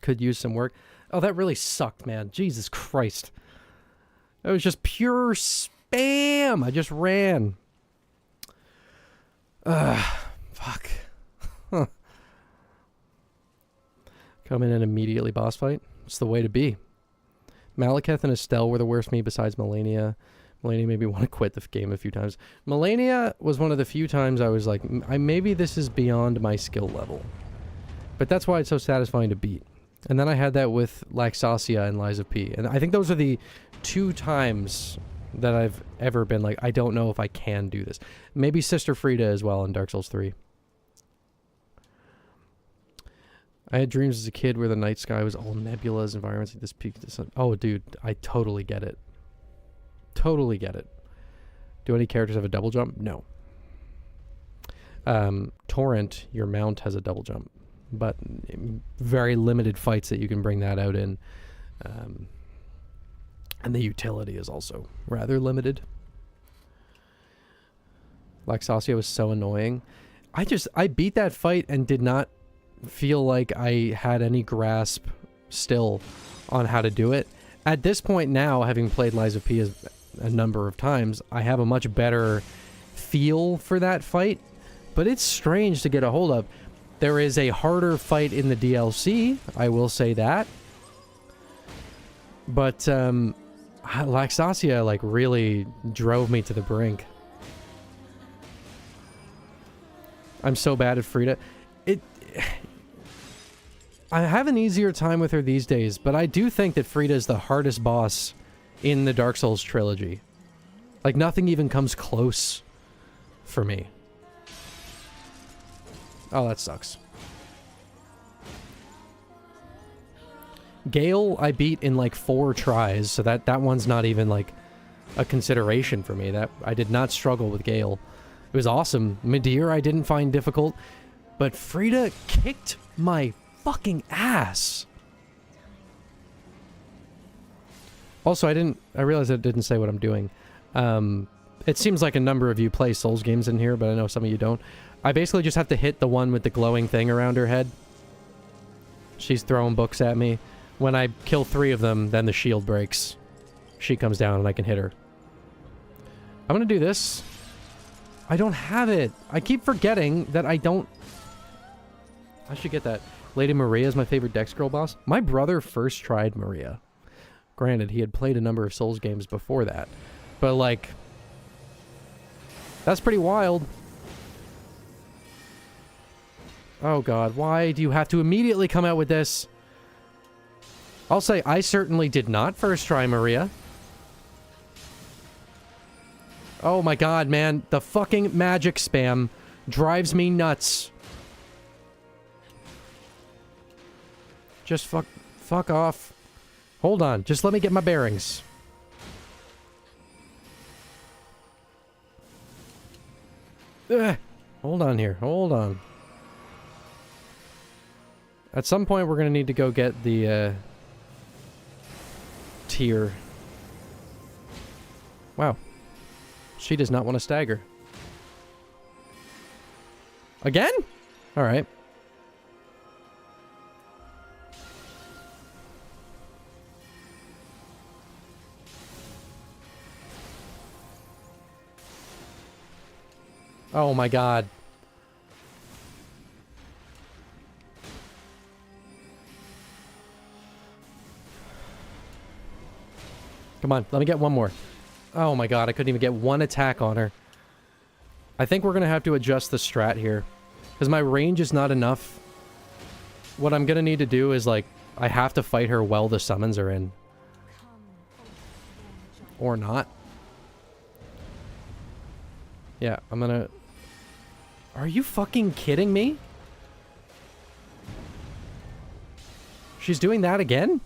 could use some work. Oh, that really sucked, man. Jesus Christ. That was just pure spam. I just ran. Fuck. Huh. Come in and immediately boss fight. It's the way to be. Malekith and Estelle were the worst me besides Melania. Melania made me want to quit the game a few times. Melania was one of the few times I was like, maybe this is beyond my skill level. But that's why it's so satisfying to beat. And then I had that with Laxasia and Lies of P. And I think those are the 2 times that I've ever been like, I don't know if I can do this. Maybe Sister Frida as well in Dark Souls 3. I had dreams as a kid where the night sky was all nebulas, environments like this peak. Oh, dude, I totally get it. Totally get it. Do any characters have a double jump? No. Torrent, your mount has a double jump, but very limited fights that you can bring that out in. And the utility is also rather limited. Laxasia was so annoying. I beat that fight and did not feel like I had any grasp still on how to do it. At this point now, having played Lies of P a number of times, I have a much better feel for that fight, but it's strange to get a hold of. There is a harder fight in the DLC, I will say that. But Laxasia like really drove me to the brink. I'm so bad at Frida. I have an easier time with her these days, but I do think that Frida is the hardest boss in the Dark Souls trilogy. Like, nothing even comes close for me. Oh, that sucks. Gale, I beat in like 4 tries, so that one's not even like a consideration for me. That I did not struggle with Gale. It was awesome. Midir I didn't find difficult, but Frida kicked my fucking ass. Also, I realized I didn't say what I'm doing. It seems like a number of you play Souls games in here, but I know some of you don't. I basically just have to hit the one with the glowing thing around her head. She's throwing books at me. When I kill 3 of them, then the shield breaks. She comes down and I can hit her. I'm gonna do this. I don't have it. I keep forgetting that I don't... I should get that. Lady Maria is my favorite Dex Scroll boss. My brother first tried Maria. Granted, he had played a number of Souls games before that. But, like... that's pretty wild. Oh, God. Why do you have to immediately come out with this? I'll say I certainly did not first try Maria. Oh, my God, man. The fucking magic spam drives me nuts. Just fuck off. Hold on. Just let me get my bearings. Ugh. Hold on here. Hold on. At some point, we're going to need to go get the, tier. Wow. She does not want to stagger. Again? Alright. Oh my God. Come on, let me get one more. Oh my God, I couldn't even get one attack on her. I think we're gonna have to adjust the strat here, because my range is not enough. What I'm gonna need to do is, like, I have to fight her while the summons are in. Or not. Yeah, I'm gonna... Are you fucking kidding me? She's doing that again?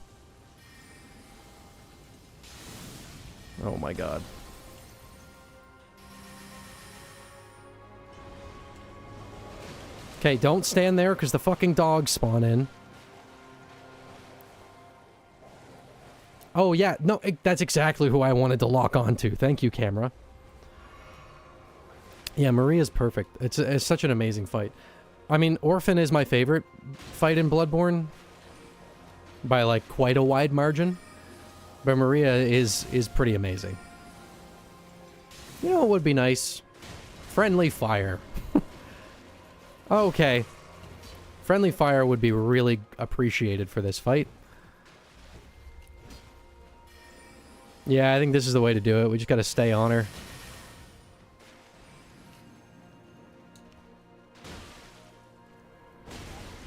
Oh my God. Okay, don't stand there because the fucking dogs spawn in. Oh, yeah. No, that's exactly who I wanted to lock onto. Thank you, camera. Yeah, Maria's perfect. It's such an amazing fight. I mean, Orphan is my favorite fight in Bloodborne. By, like, quite a wide margin. But Maria is pretty amazing. You know what would be nice? Friendly fire. Okay. Friendly fire would be really appreciated for this fight. Yeah, I think this is the way to do it. We just gotta stay on her.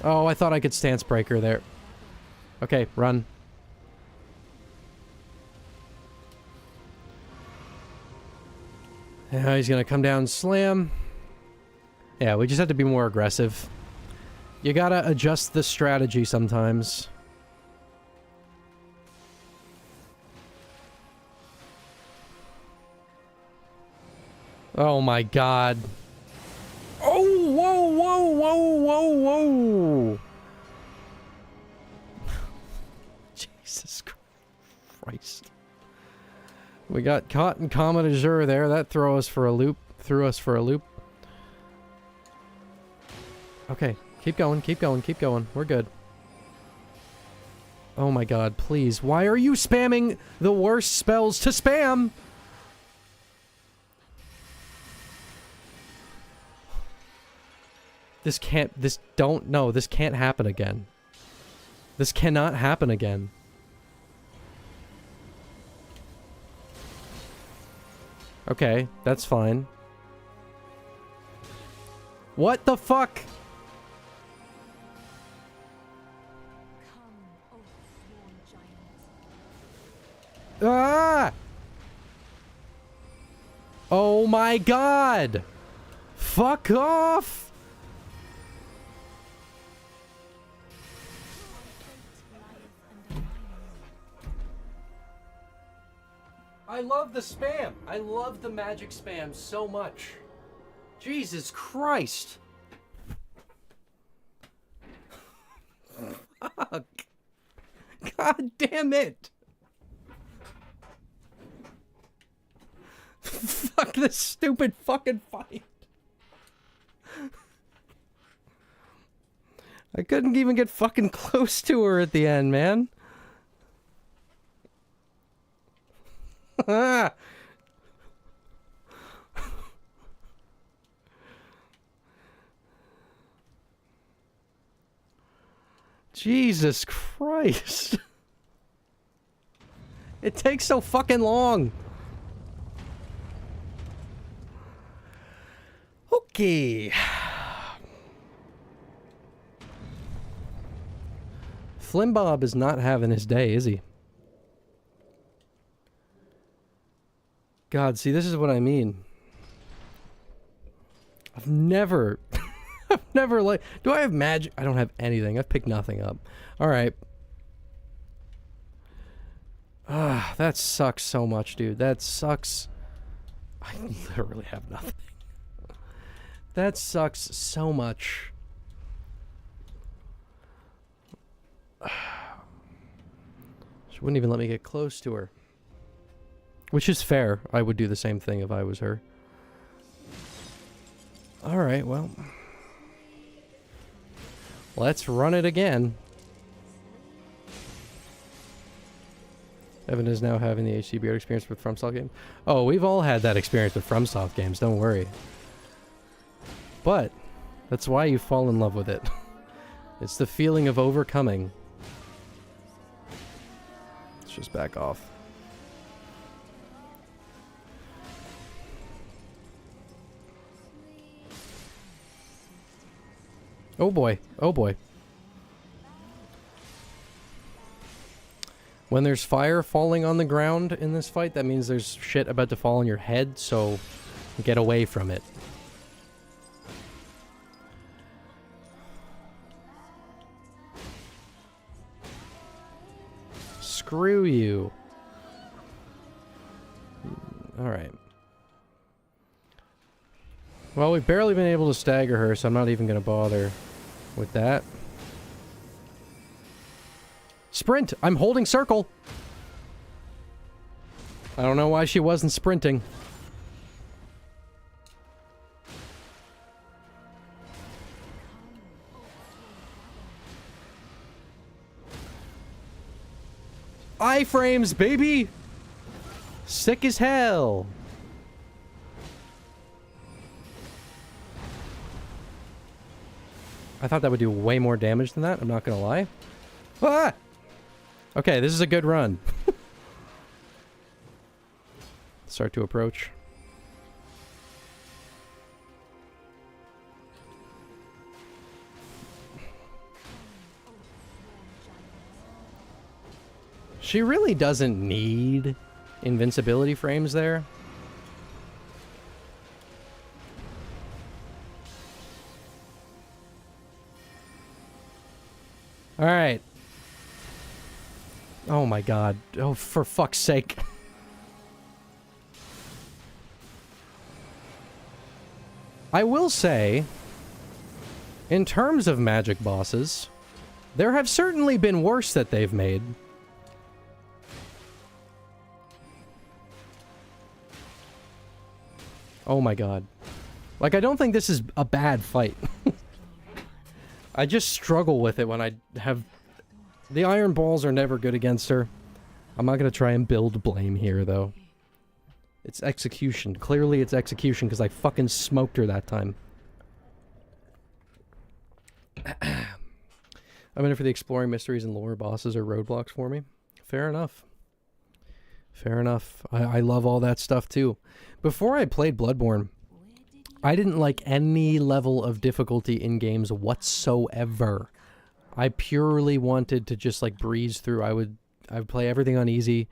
Oh, I thought I could stance break her there. Okay, run. Yeah, he's gonna come down and slam. Yeah, we just have to be more aggressive. You gotta adjust the strategy sometimes. Oh my god. Oh, whoa, whoa, whoa, whoa, whoa! Jesus Christ. We got caught in Comet Azure there. That threw us for a loop. Okay, keep going, keep going, keep going. We're good. Oh my god, please. Why are you spamming the worst spells to spam? This can't happen again. This cannot happen again. Okay, that's fine. What the fuck? Ah! Oh my god! Fuck off! I love the spam. I love the magic spam so much. Jesus Christ. Fuck. God damn it. Fuck this stupid fucking fight. I couldn't even get fucking close to her at the end, man. Jesus Christ. It takes so fucking long. Okay. Flimbob is not having his day, is he? God, see, this is what I mean. I've never like... Do I have magic? I don't have anything. I've picked nothing up. Alright. Ah, that sucks so much, dude. That sucks. I literally have nothing. That sucks so much. She wouldn't even let me get close to her. Which is fair. I would do the same thing if I was her. Alright, well. Let's run it again. Evan is now having the HCBR experience with FromSoft games. Oh, we've all had that experience with FromSoft games, don't worry. But, that's why you fall in love with it. It's the feeling of overcoming. Let's just back off. Oh boy. Oh boy. When there's fire falling on the ground in this fight, that means there's shit about to fall on your head, so get away from it. Screw you. Alright. Well, we've barely been able to stagger her, so I'm not even going to bother with that. Sprint! I'm holding circle! I don't know why she wasn't sprinting. Iframes, baby! Sick as hell! I thought that would do way more damage than that, I'm not gonna lie. Ah! Okay, this is a good run. Start to approach. She really doesn't need invincibility frames there. All right. Oh my god. Oh, for fuck's sake. I will say, in terms of magic bosses, there have certainly been worse that they've made. Oh my god. Like, I don't think this is a bad fight. I just struggle with it when I have... The iron balls are never good against her. I'm not gonna try and build blame here, though. It's execution. Clearly it's execution, because I fucking smoked her that time. I'm in it for the exploring mysteries and lore. Bosses or roadblocks for me. Fair enough. Fair enough. I love all that stuff, too. Before I played Bloodborne, I didn't like any level of difficulty in games whatsoever. I purely wanted to just, like, breeze through. I would play everything on easy.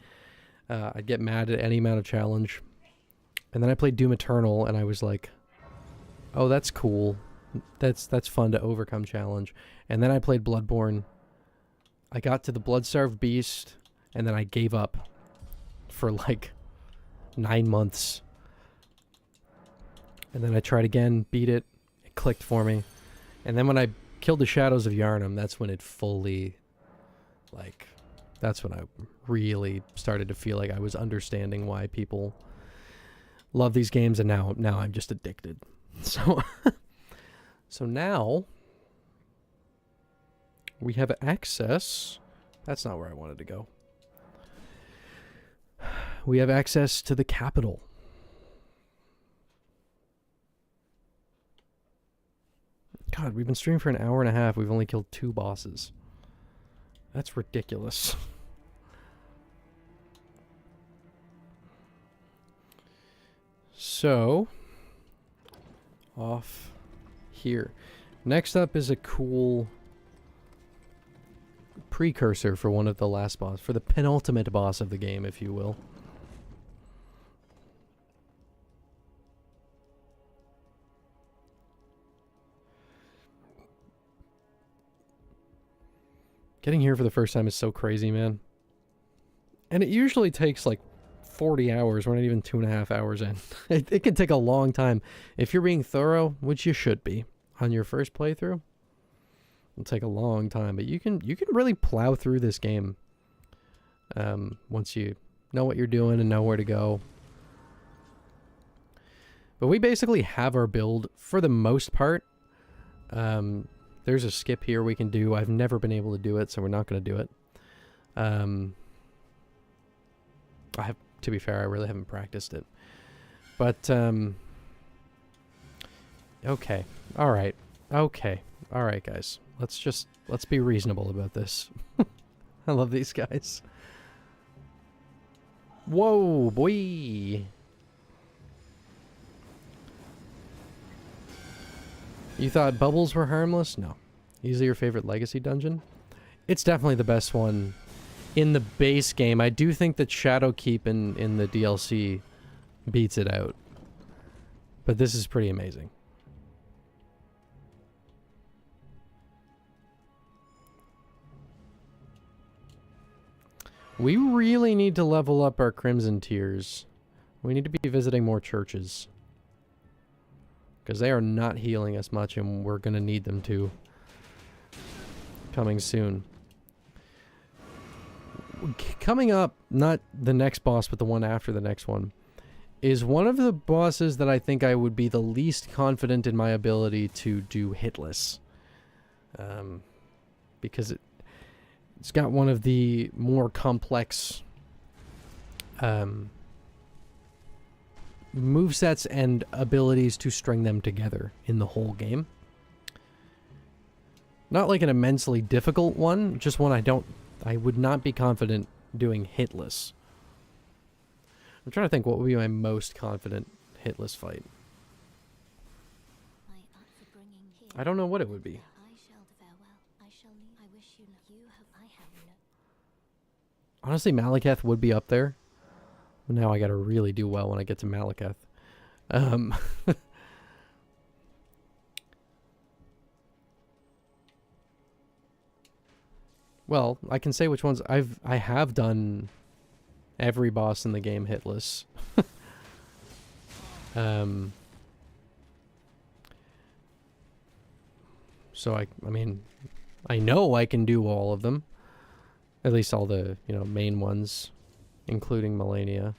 I'd get mad at any amount of challenge. And then I played Doom Eternal, and I was like, oh, that's cool. That's fun to overcome challenge. And then I played Bloodborne. I got to the Bloodstarved Beast, and then I gave up for, like, 9 months. And then I tried again, beat it. It clicked for me. And then when I killed the Shadows of Yharnam, that's when it fully, like... That's when I really started to feel like I was understanding why people love these games, and now I'm just addicted. So, so now we have access. That's not where I wanted to go. We have access to the capital. God, we've been streaming for an hour and a half. We've only killed 2 bosses. That's ridiculous. So, off here. Next up is a cool precursor for one of the last boss, for the penultimate boss of the game, if you will. Getting here for the first time is so crazy, man. And it usually takes like 40 hours. We're not even 2.5 hours in. It can take a long time. If you're being thorough, which you should be, on your first playthrough, it'll take a long time. But you can really plow through this game once you know what you're doing and know where to go. But we basically have our build for the most part. There's a skip here we can do. I've never been able to do it, so we're not going to do it. To be fair, I really haven't practiced it. But, okay. Alright. Okay. Alright, guys. Let's be reasonable about this. I love these guys. Whoa, boy! You thought bubbles were harmless? No. Easily your favorite legacy dungeon? It's definitely the best one in the base game. I do think that Shadowkeep in the DLC beats it out. But this is pretty amazing. We really need to level up our Crimson Tiers. We need to be visiting more churches. Because they are not healing us much, and we're going to need them to. Coming soon. Coming up, not the next boss, but the one after the next one, is one of the bosses that I think I would be the least confident in my ability to do hitless. Because it's got one of the more complex movesets and abilities to string them together in the whole game. Not like an immensely difficult one, just one I would not be confident doing hitless. I'm trying to think what would be my most confident hitless fight. I don't know what it would be. Honestly, Malekith would be up there. Now I gotta really do well when I get to Malekith. Well, I can say which ones I have done every boss in the game hitless. So I mean, I know I can do all of them. At least all the, main ones, including Melania.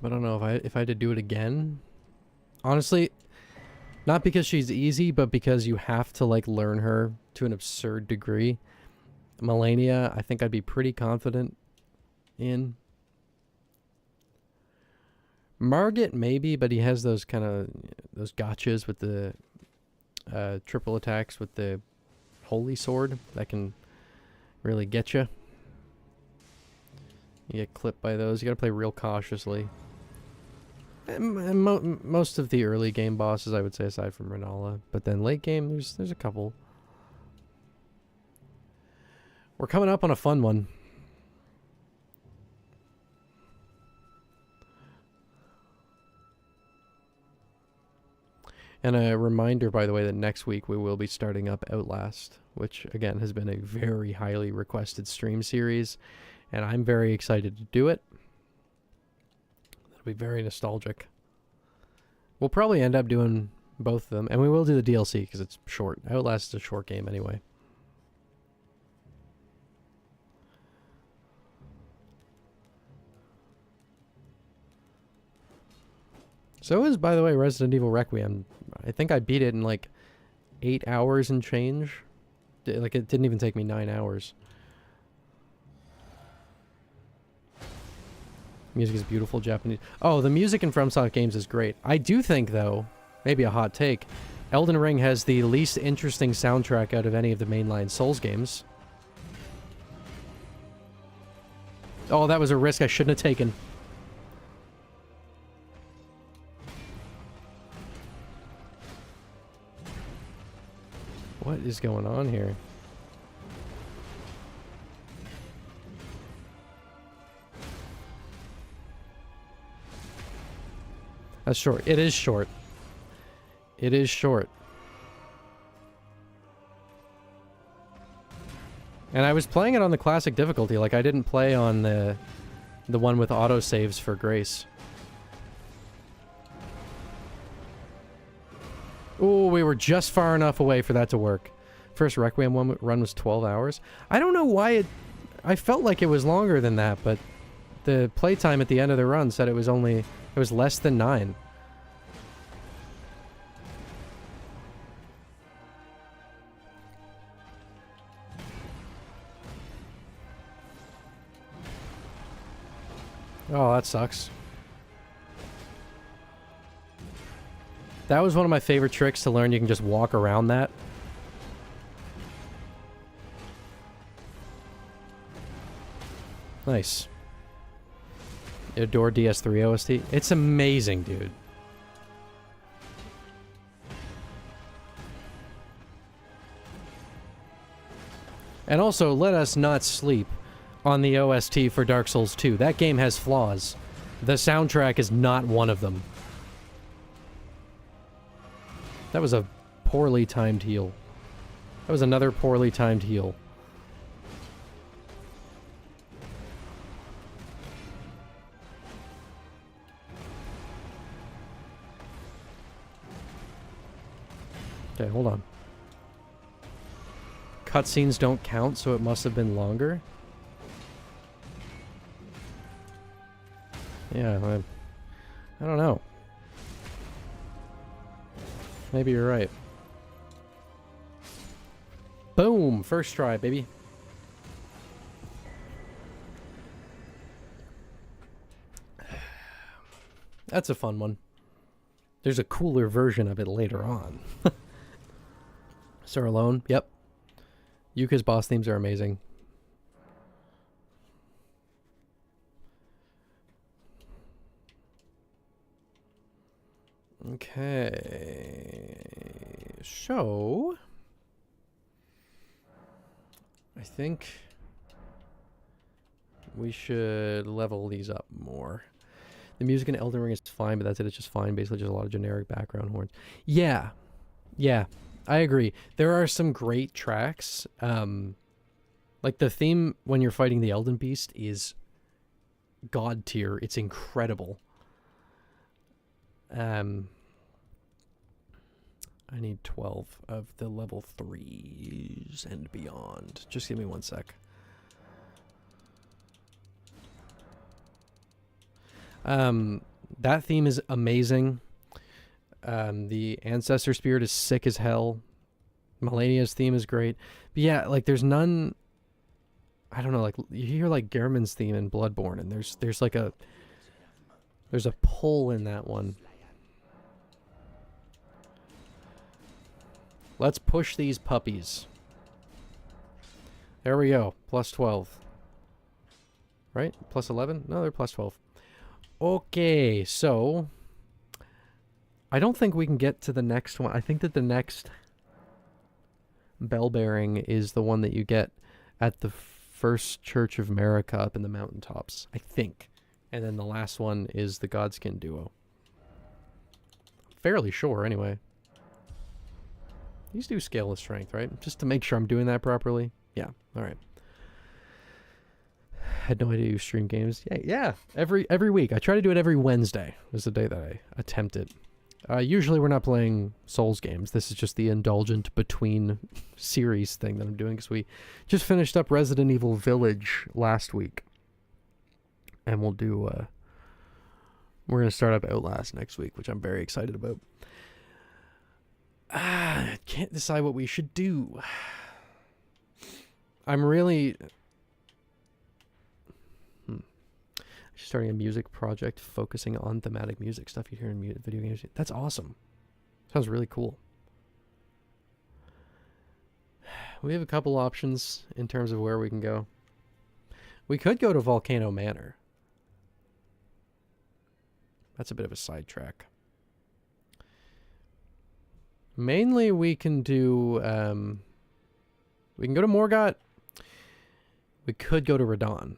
But I don't know if I had to do it again. Honestly, not because she's easy, but because you have to learn her to an absurd degree. Melania, I think I'd be pretty confident in. Margit maybe, but he has those those gotchas with the triple attacks with the holy sword that can really get you. You get clipped by those. You gotta play real cautiously. And most of the early game bosses, I would say, aside from Rennala, but then late game, there's a couple. We're coming up on a fun one. And a reminder, by the way, that next week we will be starting up Outlast, which, again, has been a very highly requested stream series, and I'm very excited to do it. It'll be very nostalgic. We'll probably end up doing both of them, and we will do the DLC because it's short. Outlast is a short game anyway. So is, by the way, Resident Evil Requiem. I think I beat it in 8 hours and change. It didn't even take me 9 hours. Music is beautiful, Japanese. Oh, the music in FromSoft games is great. I do think, though, maybe a hot take, Elden Ring has the least interesting soundtrack out of any of the mainline Souls games. Oh, that was a risk I shouldn't have taken. What is going on here? That's short. It is short. It is short. And I was playing it on the classic difficulty. I didn't play on the one with autosaves for Grace. Oh, we were just far enough away for that to work. First Requiem run was 12 hours. I don't know why I felt like it was longer than that, but the playtime at the end of the run said it was less than 9. Oh, that sucks. That was one of my favorite tricks to learn. You can just walk around that. Nice. Adore DS3 OST. It's amazing, dude. And also, let us not sleep on the OST for Dark Souls 2. That game has flaws. The soundtrack is not one of them. That was a poorly timed heal. That was another poorly timed heal. Okay, hold on. Cutscenes don't count, so it must have been longer. Yeah, I don't know. Maybe you're right. Boom! First try, baby. That's a fun one. There's a cooler version of it later on. Sir Alone, yep. Yuka's boss themes are amazing. Okay. So, I think we should level these up more. The music in Elden Ring is fine, but that's it. It's just fine. Basically, just a lot of generic background horns. Yeah. Yeah. I agree. There are some great tracks. Like the theme when you're fighting the Elden Beast is god tier. It's incredible. I need 12 of the level 3s and beyond. Just give me one sec. That theme is amazing. The Ancestor Spirit is sick as hell. Melania's theme is great. But yeah, like there's none... I don't know, like you hear like Gehrman's theme in Bloodborne, and there's like a... There's a pull in that one. Let's push these puppies. There we go. Plus 12. Right? Plus 11? No, they're plus 12. Okay, so... I don't think we can get to the next one. I think that the next bell bearing is the one that you get at the first Church of Marika up in the mountaintops. I think. And then the last one is the Godskin duo. Fairly sure, anyway. These do scale with strength, right? Just to make sure I'm doing that properly. Yeah, alright. Had no idea you stream games. Yeah. Every week. I try to do it every Wednesday. Was the day that I attempt it. Usually we're not playing Souls games. This is just the indulgent between series thing that I'm doing because we just finished up Resident Evil Village last week. And we'll do... we're going to start up Outlast next week, which I'm very excited about. I can't decide what we should do. I'm really... Starting a music project focusing on thematic music stuff you hear in video games. That's awesome. Sounds really cool. We have a couple options in terms of where we can go. We could go to Volcano Manor. That's a bit of a sidetrack. Mainly we can do... we can go to Morgott. We could go to Radon.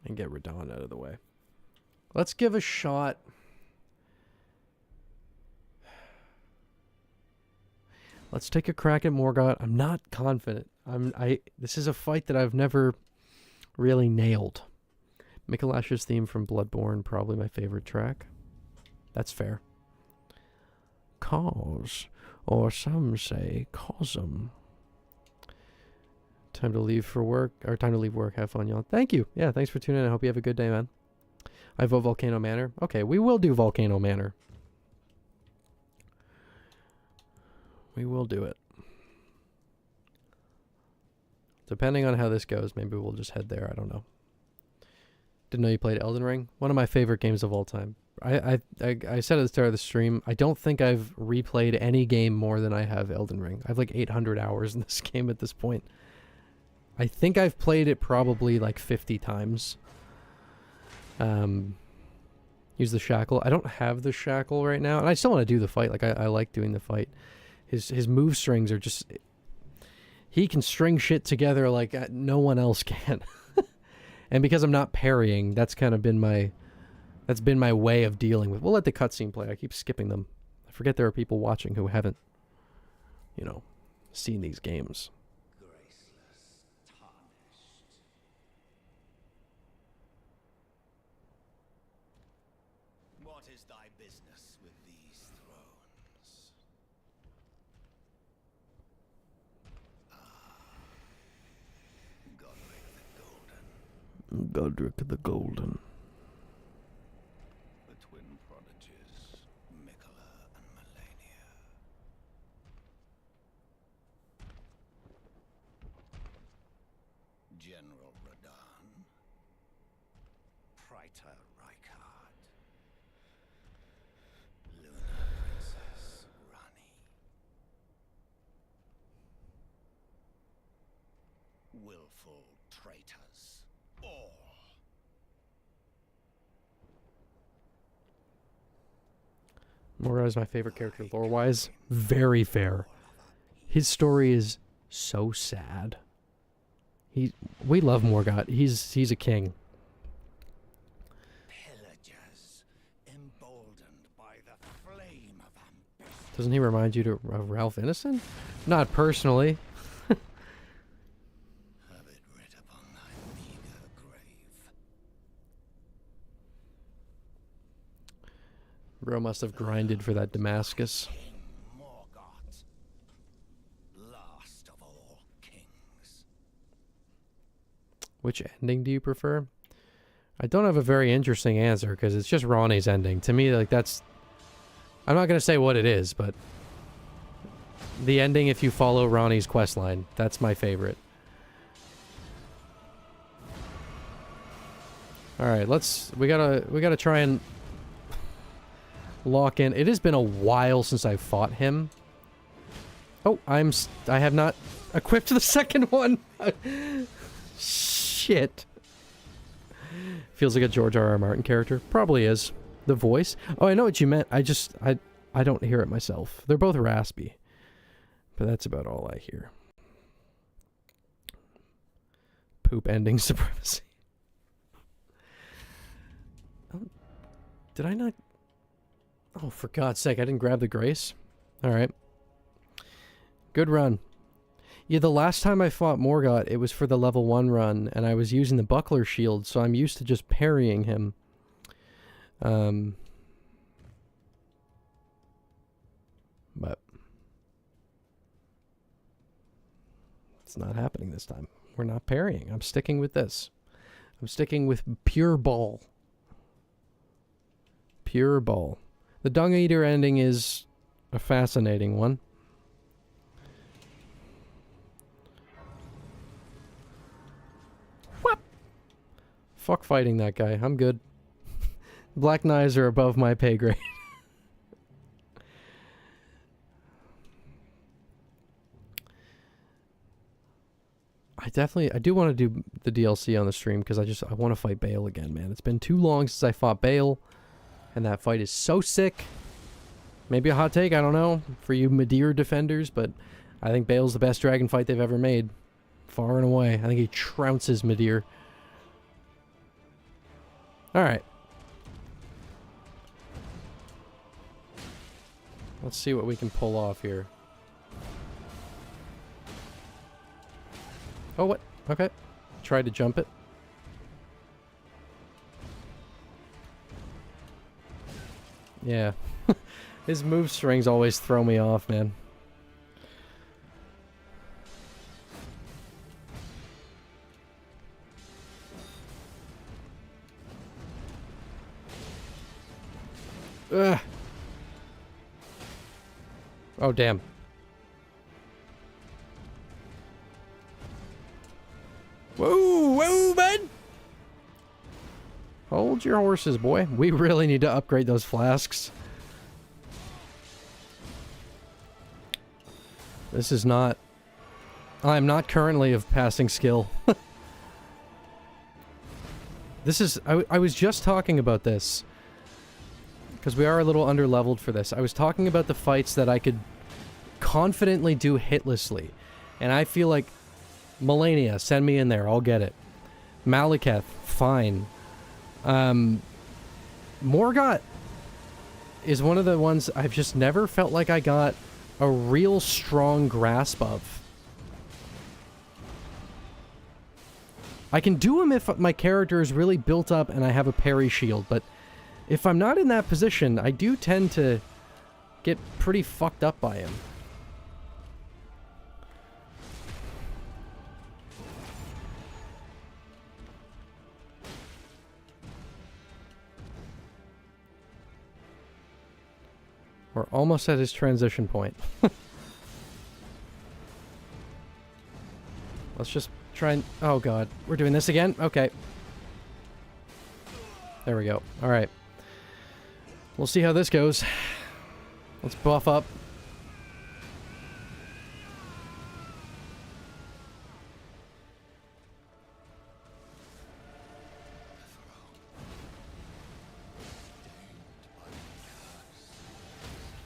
And get Radon out of the way. Let's give a shot. Let's take a crack at Morgott. I'm not confident. This is a fight that I've never really nailed. Mikolash's theme from Bloodborne, probably my favorite track. That's fair. Cause, or some say cosm. Time to leave for work, or time to leave work. Have fun, y'all. Thank you. Yeah, thanks for tuning in. I hope you have a good day, man. I vote Volcano Manor. Okay, we will do Volcano Manor. We will do it. Depending on how this goes, maybe we'll just head there. I don't know. Didn't know you played Elden Ring. One of my favorite games of all time. I said at the start of the stream, I don't think I've replayed any game more than I have Elden Ring. I have like 800 hours in this game at this point. I think I've played it probably like 50 times. Use the shackle. I don't have the shackle right now, and I still want to do the fight. Like I like doing the fight. His move strings are just... He can string shit together like no one else can. And because I'm not parrying, that's kind of been my... That's been my way of dealing with... We'll let the cutscene play. I keep skipping them. I forget there are people watching who haven't, you know, seen these games. Godric the Golden. The twin prodigies, Mikola and Melania. General Radahn. Praetor Rykard. Lunar Princess Rani. Willful traitors, all. Morgott is my favorite character lore-wise. Very fair. His story is so sad. We love Morgott. He's a king. Pillagers, emboldened by the flame of ambition. Doesn't he remind you of Ralph Innocent? Not personally. Have it writ upon thy meager grave. Bro must have grinded for that Damascus. King Morgott, last of all kings. Which ending do you prefer? I don't have a very interesting answer because it's just Ronnie's ending. To me, like, that's... I'm not going to say what it is, but... the ending if you follow Ronnie's questline. That's my favorite. Alright, we gotta try and... lock in. It has been a while since I fought him. Oh, I have not equipped the second one! Shit. Feels like a George R.R. Martin character. Probably is. The voice. Oh, I know what you meant. I don't hear it myself. They're both raspy. But that's about all I hear. Poop ending supremacy. Oh, did I not... Oh, for God's sake, I didn't grab the grace? Alright. Good run. Yeah, the last time I fought Morgott, it was for the level 1 run, and I was using the buckler shield, so I'm used to just parrying him. But it's not happening this time. We're not parrying. I'm sticking with this. I'm sticking with pure ball. Pure ball. The Dung Eater ending is a fascinating one. What? Fuck fighting that guy. I'm good. Black knives are above my pay grade. I do want to do the DLC on the stream because I want to fight Bale again, man. It's been too long since I fought Bale, and that fight is so sick. Maybe a hot take, I don't know, for you Midir defenders, but I think Bale's the best dragon fight they've ever made. Far and away. I think he trounces Midir. Alright. Let's see what we can pull off here. Oh, what? Okay. Tried to jump it. Yeah. His move strings always throw me off, man. Ugh. Oh, damn. Whoa, whoa, bud! Hold your horses, boy. We really need to upgrade those flasks. This is not... I'm not currently of passing skill. This is... I was just talking about this. Because we are a little under-leveled for this. I was talking about the fights that I could confidently do hitlessly. And I feel like... Melania, send me in there. I'll get it. Malekith, fine. Morgott is one of the ones I've just never felt like I got a real strong grasp of. I can do him if my character is really built up and I have a parry shield, but if I'm not in that position, I do tend to get pretty fucked up by him. We're almost at his transition point. Let's just try and... Oh god, we're doing this again? Okay. There we go. Alright. We'll see how this goes. Let's buff up.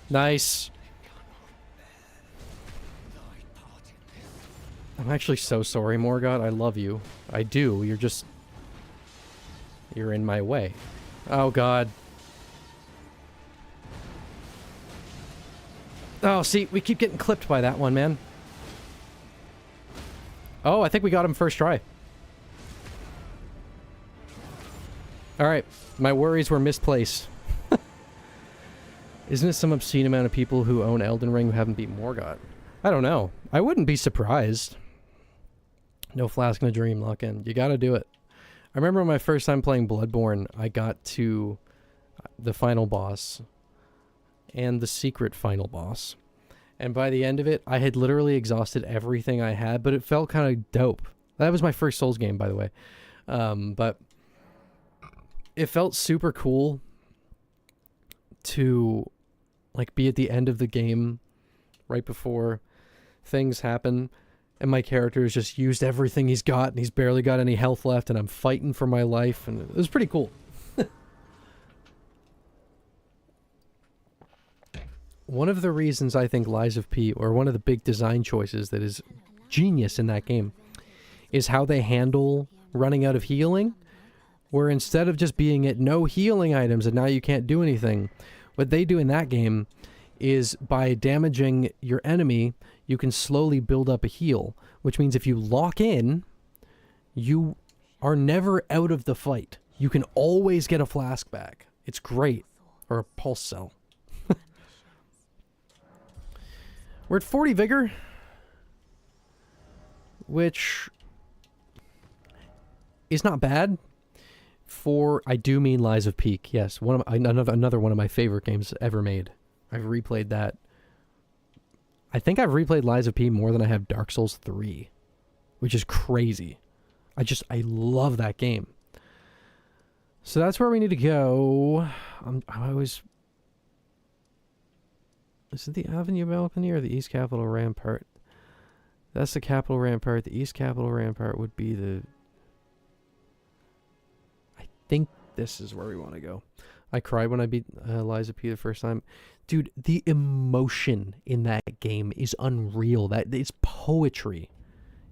Nice. I'm actually so sorry, Morgott. I love you. I do. You're just... You're in my way. Oh, God. Oh, see, we keep getting clipped by that one, man. Oh, I think we got him first try. Alright. My worries were misplaced. Isn't it some obscene amount of people who own Elden Ring who haven't beat Morgott? I don't know. I wouldn't be surprised. No flask in a dream, lock in. You gotta do it. I remember my first time playing Bloodborne, I got to the final boss and the secret final boss. And by the end of it, I had literally exhausted everything I had, but it felt kind of dope. That was my first Souls game, by the way. But it felt super cool to like be at the end of the game right before things happen, and my character has just used everything he's got and he's barely got any health left, and I'm fighting for my life, and it was pretty cool. One of the reasons I think Lies of P, or one of the big design choices that is genius in that game, is how they handle running out of healing, where instead of just being at no healing items and now you can't do anything, what they do in that game is by damaging your enemy, you can slowly build up a heal, which means if you lock in, you are never out of the fight. You can always get a flask back. It's great. Or a pulse cell. We're at 40 vigor, which is not bad. I do mean Lies of Peak, yes. Another one of my favorite games ever made. I've replayed that. I think I've replayed Lies of P more than I have Dark Souls 3, which is crazy. I love that game. So that's where we need to go. Is it the Avenue Balcony or the East Capitol Rampart? That's the Capitol Rampart. The East Capitol Rampart would be the... I think this is where we want to go. I cried when I beat Lies of P the first time. Dude, the emotion in that game is unreal. It's poetry.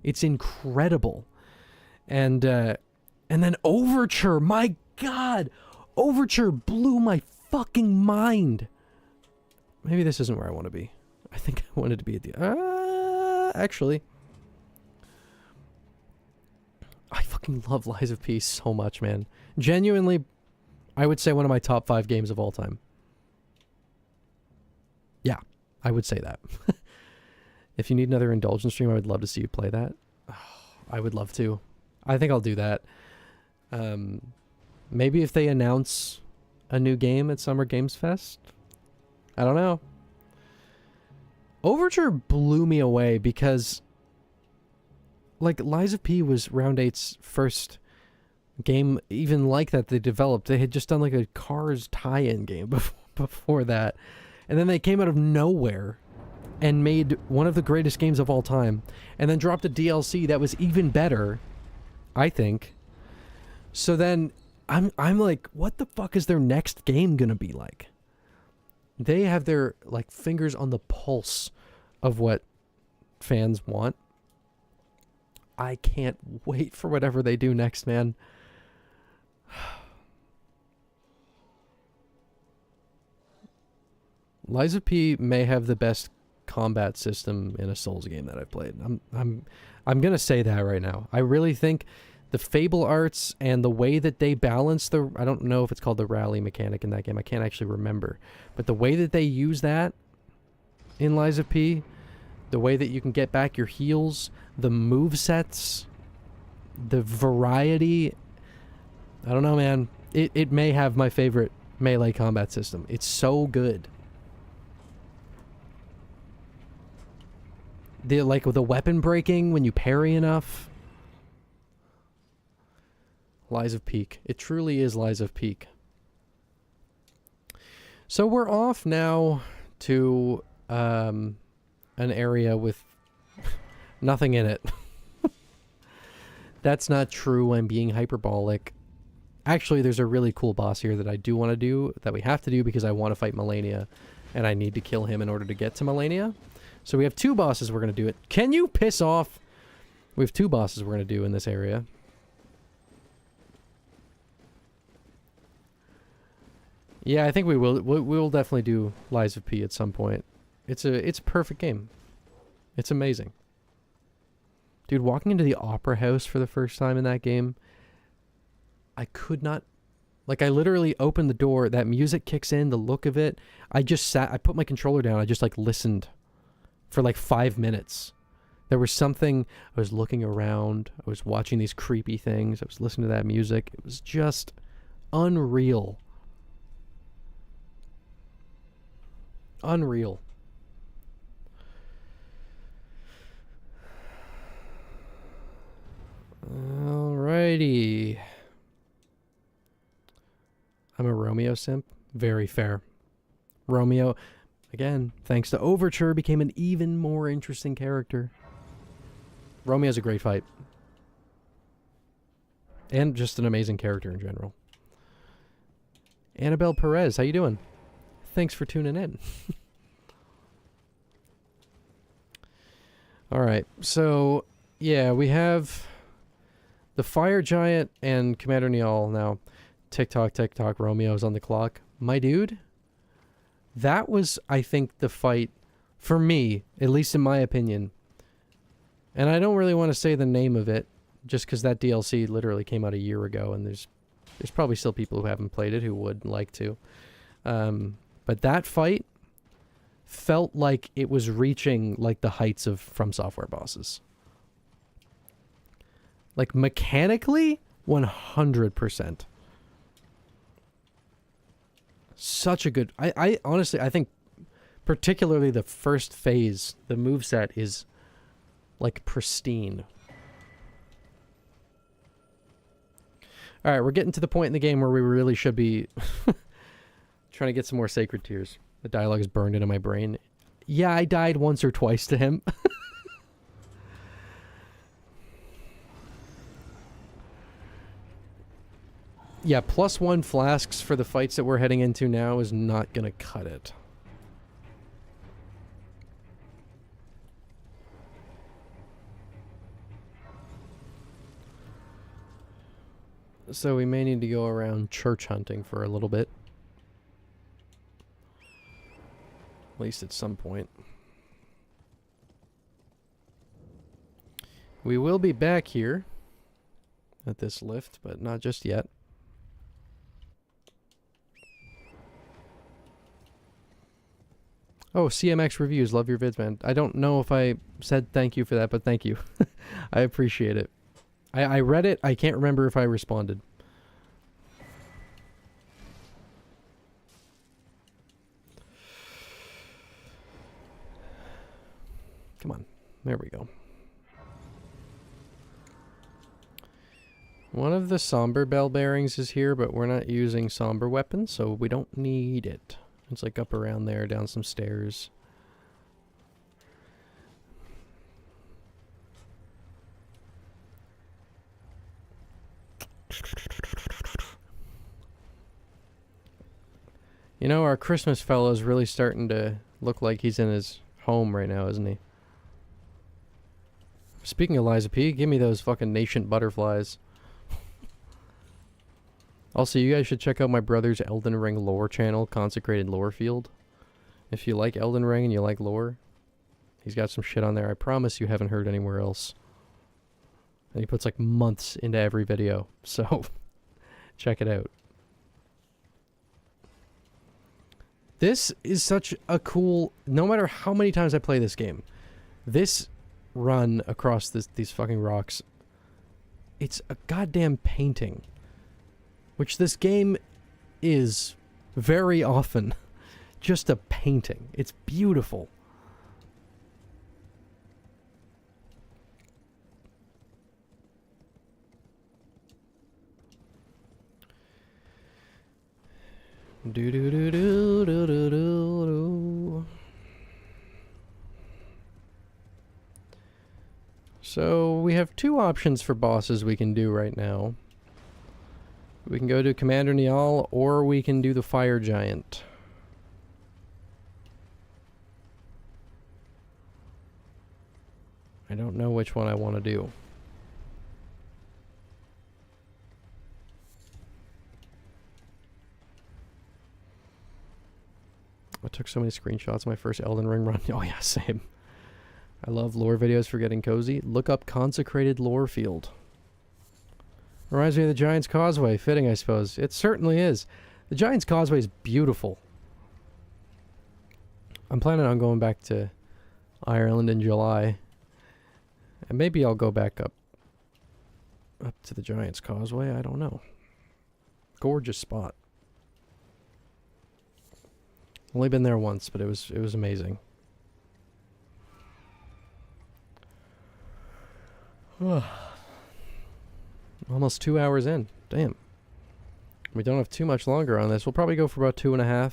It's incredible. And then Overture, my God! Overture blew my fucking mind. Maybe this isn't where I want to be. I think I wanted to be at the... actually. I fucking love Lies of P so much, man. Genuinely, I would say one of my top 5 games of all time. Yeah, I would say that. If you need another indulgence stream, I would love to see you play that. Oh, I would love to. I think I'll do that. Maybe if they announce a new game at Summer Games Fest. I don't know. Overture blew me away because, like, Lies of P was Round 8's first game even like that they developed. They had just done like a Cars tie-in game before that. And then they came out of nowhere and made one of the greatest games of all time. And then dropped a DLC that was even better, I think. So then I'm like, what the fuck is their next game gonna be like? They have their, like, fingers on the pulse of what fans want. I can't wait for whatever they do next, man. Lies of P may have the best combat system in a Souls game that I've played. I'm gonna say that right now. I really think the Fable arts and the way that they balance the... I don't know if it's called the rally mechanic in that game. I can't actually remember. But the way that they use that in Lies of P, the way that you can get back your heals, the movesets, the variety... I don't know, man. It may have my favorite melee combat system. It's so good. The like with the weapon breaking when you parry enough. Lies of Peak. It truly is Lies of Peak. So we're off now to an area with nothing in it. That's not true. I'm being hyperbolic. Actually, there's a really cool boss here that I do want to do, that we have to do because I want to fight Melania, and I need to kill him in order to get to Melania. So we have 2 bosses we're going to do it. Can you piss off? We have 2 bosses we're going to do in this area. Yeah, I think we will. We'll definitely do Lies of P at some point. It's a perfect game. It's amazing. Dude, walking into the opera house for the first time in that game, I could not... Like, I literally opened the door, that music kicks in, the look of it. I just sat, I put my controller down, I just, like, listened for, like, 5 minutes. There was something, I was looking around, I was watching these creepy things, I was listening to that music. It was just unreal. Unreal. Alrighty. I'm a Romeo simp. Very fair. Romeo, again, thanks to Overture, became an even more interesting character. Romeo's a great fight. And just an amazing character in general. Annabelle Perez, how you doing? Thanks for tuning in. Alright, so, yeah, we have the Fire Giant and Commander Niall now. Tick-tock, tick-tock, Romeo's on the clock. My dude, that was, I think, the fight, for me, at least in my opinion. And I don't really want to say the name of it, just because that DLC literally came out a year ago, and there's probably still people who haven't played it who would like to. But that fight felt like it was reaching like the heights of From Software bosses. Like mechanically, 100%. Such a good... I honestly, I think particularly the first phase, the moveset is like pristine. Alright, we're getting to the point in the game where we really should be trying to get some more Sacred Tears. The dialogue is burned into my brain. Yeah, I died once or twice to him. Yeah, +1 flasks for the fights that we're heading into now is not gonna cut it. So we may need to go around church hunting for a little bit. At least at some point. We will be back here at this lift, but not just yet. Oh, CMX Reviews. Love your vids, man. I don't know if I said thank you for that, but thank you. I appreciate it. I read it. I can't remember if I responded. Come on. There we go. One of the somber bell bearings is here, but we're not using somber weapons, so we don't need it. It's like up around there, down some stairs. You know, our Christmas fellow's really starting to look like he's in his home right now, isn't he? Speaking of Liza P, give me those fucking nascent butterflies. Also, you guys should check out my brother's Elden Ring lore channel, Consecrated Lorefield. If you like Elden Ring and you like lore, he's got some shit on there I promise you haven't heard anywhere else. And he puts like months into every video, so check it out. This is such a cool... No matter how many times I play this game, this run across these fucking rocks, it's a goddamn painting. Which this game is very often just a painting. It's beautiful. Do do do do do do do do. So we have two options for bosses we can do right now. We can go to Commander Niall, or we can do the Fire Giant. I don't know which one I want to do. I took so many screenshots of my first Elden Ring run. Oh yeah, same. I love lore videos for getting cozy. Look up Consecrated Lore Field. Reminds me of the Giant's Causeway. Fitting, I suppose. It certainly is. The Giant's Causeway is beautiful. I'm planning on going back to Ireland in July. And maybe I'll go back up to the Giant's Causeway. I don't know. Gorgeous spot. Only been there once, but it was amazing. Almost 2 hours in. Damn. We don't have too much longer on this. We'll probably go for about 2.5.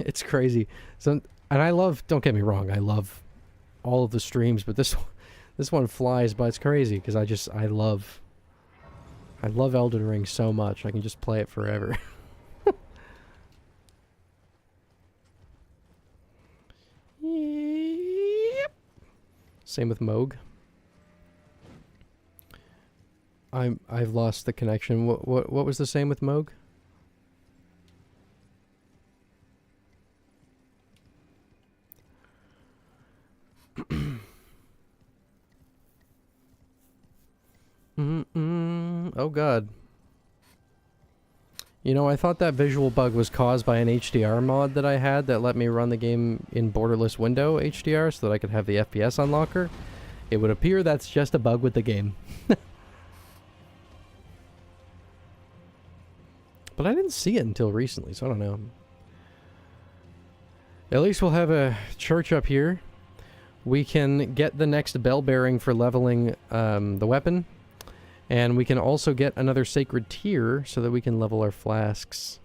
It's crazy. So, and I love, don't get me wrong, I love all of the streams, but this one flies, but it's crazy because I love Elden Ring so much. I can just play it forever. Yep. Same with Moog. I've lost the connection. What was the same with Moog? Oh god. You know, I thought that visual bug was caused by an HDR mod that I had that let me run the game in borderless window HDR so that I could have the FPS unlocker. It would appear that's just a bug with the game. But I didn't see it until recently, so I don't know. At least we'll have a church up here. We can get the next bell bearing for leveling the weapon. And we can also get another sacred tier so that we can level our flasks.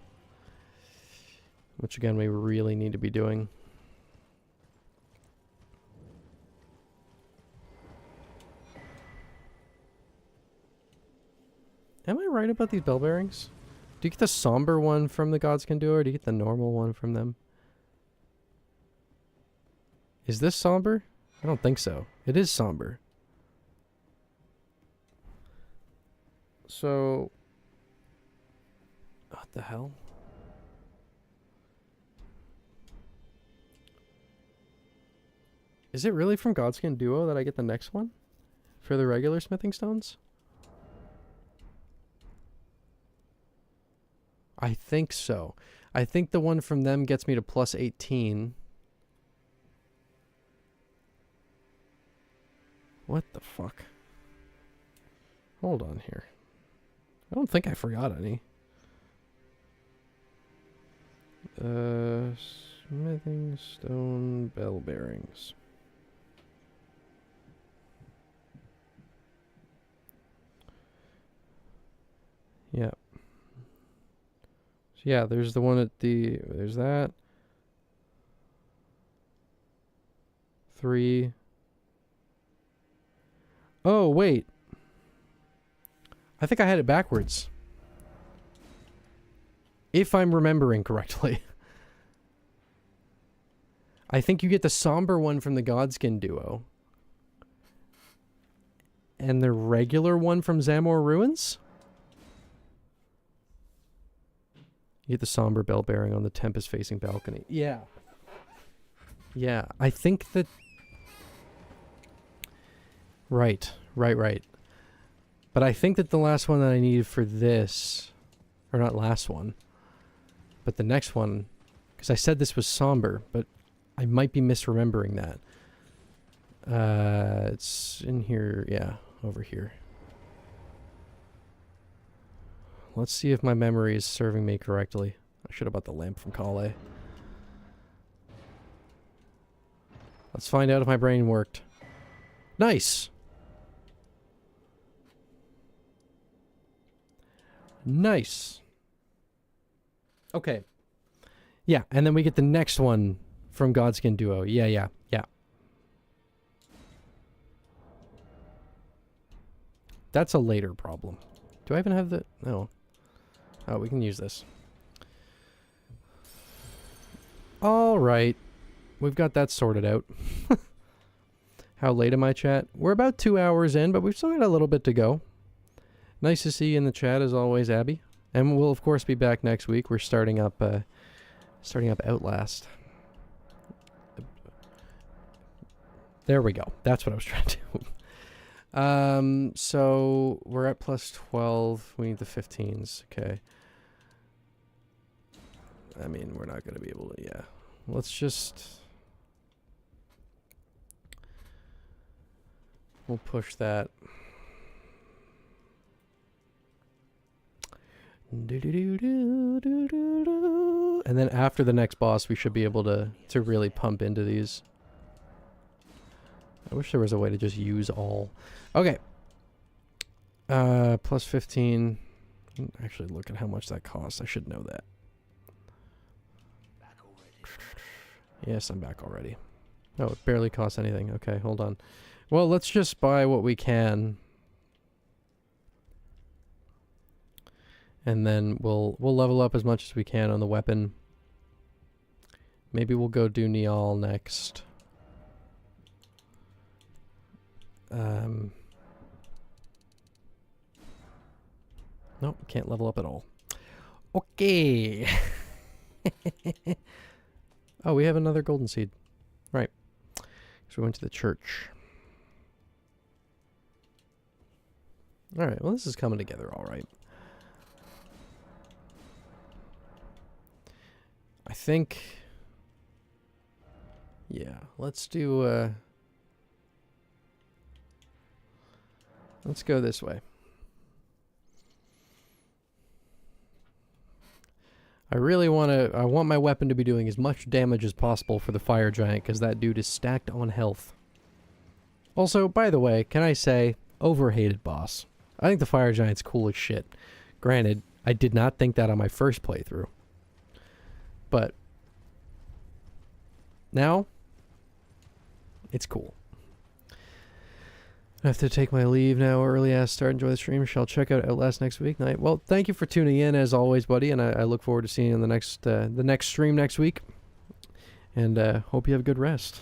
Which again, we really need to be doing. Am I right about these bell bearings? Do you get the somber one from the Gods Can Do, or do you get the normal one from them? Is this somber? I don't think so. It is somber. So... what the hell? Is it really from Godskin Duo that I get the next one? For the regular smithing stones? I think so. I think the one from them gets me to plus 18. What the fuck? Hold on here. I don't think I forgot any. Smithing stone bell bearings. Yeah. So yeah, there's the one at the... there's that. 3. Oh, wait. I think I had it backwards. If I'm remembering correctly. I think you get the somber one from the Godskin Duo. And the regular one from Zamor Ruins? You get the somber bell bearing on the Tempest facing balcony. Yeah. Yeah, I think that... Right. But I think that the last one that I needed for this... or not last one. But the next one... because I said this was somber, but I might be misremembering that. It's in here... yeah, over here. Let's see if my memory is serving me correctly. I should have bought the lamp from Kale. Let's find out if my brain worked. Nice! Nice! Okay. Yeah, and then we get the next one from Godskin Duo. Yeah. That's a later problem. Do I even have the... No. Oh, we can use this. Alright. We've got that sorted out. How late am I, chat? We're about 2 hours in, but we've still got a little bit to go. Nice to see you in the chat, as always, Abby. And we'll, of course, be back next week. We're starting up Outlast. There we go. That's what I was trying to do. So we're at plus 12. We need the 15s. Okay. I mean, we're not going to be able to, yeah. Let's just... We'll push that. And then after the next boss, we should be able to really pump into these. I wish there was a way to just use all. Okay. Plus 15. Actually, look at how much that costs. I should know that. Yes, I'm back already. Oh, it barely costs anything. Okay, hold on. Well, let's just buy what we can. And then we'll level up as much as we can on the weapon. Maybe we'll go do Niall next. Nope, can't level up at all. Okay. Oh, we have another golden seed. Right. So we went to the church. Alright, well this is coming together alright. I think... Yeah, let's do... Let's go this way. I really want to... I want my weapon to be doing as much damage as possible for the fire giant, because that dude is stacked on health. Also, by the way, can I say, overhated boss. I think the fire giant's cool as shit. Granted, I did not think that on my first playthrough. But now, it's cool. I have to take my leave now. Early ass start. Enjoy the stream. Shall check out Outlast next week night. Well, thank you for tuning in as always, buddy, and I look forward to seeing you on the next stream next week. And hope you have a good rest.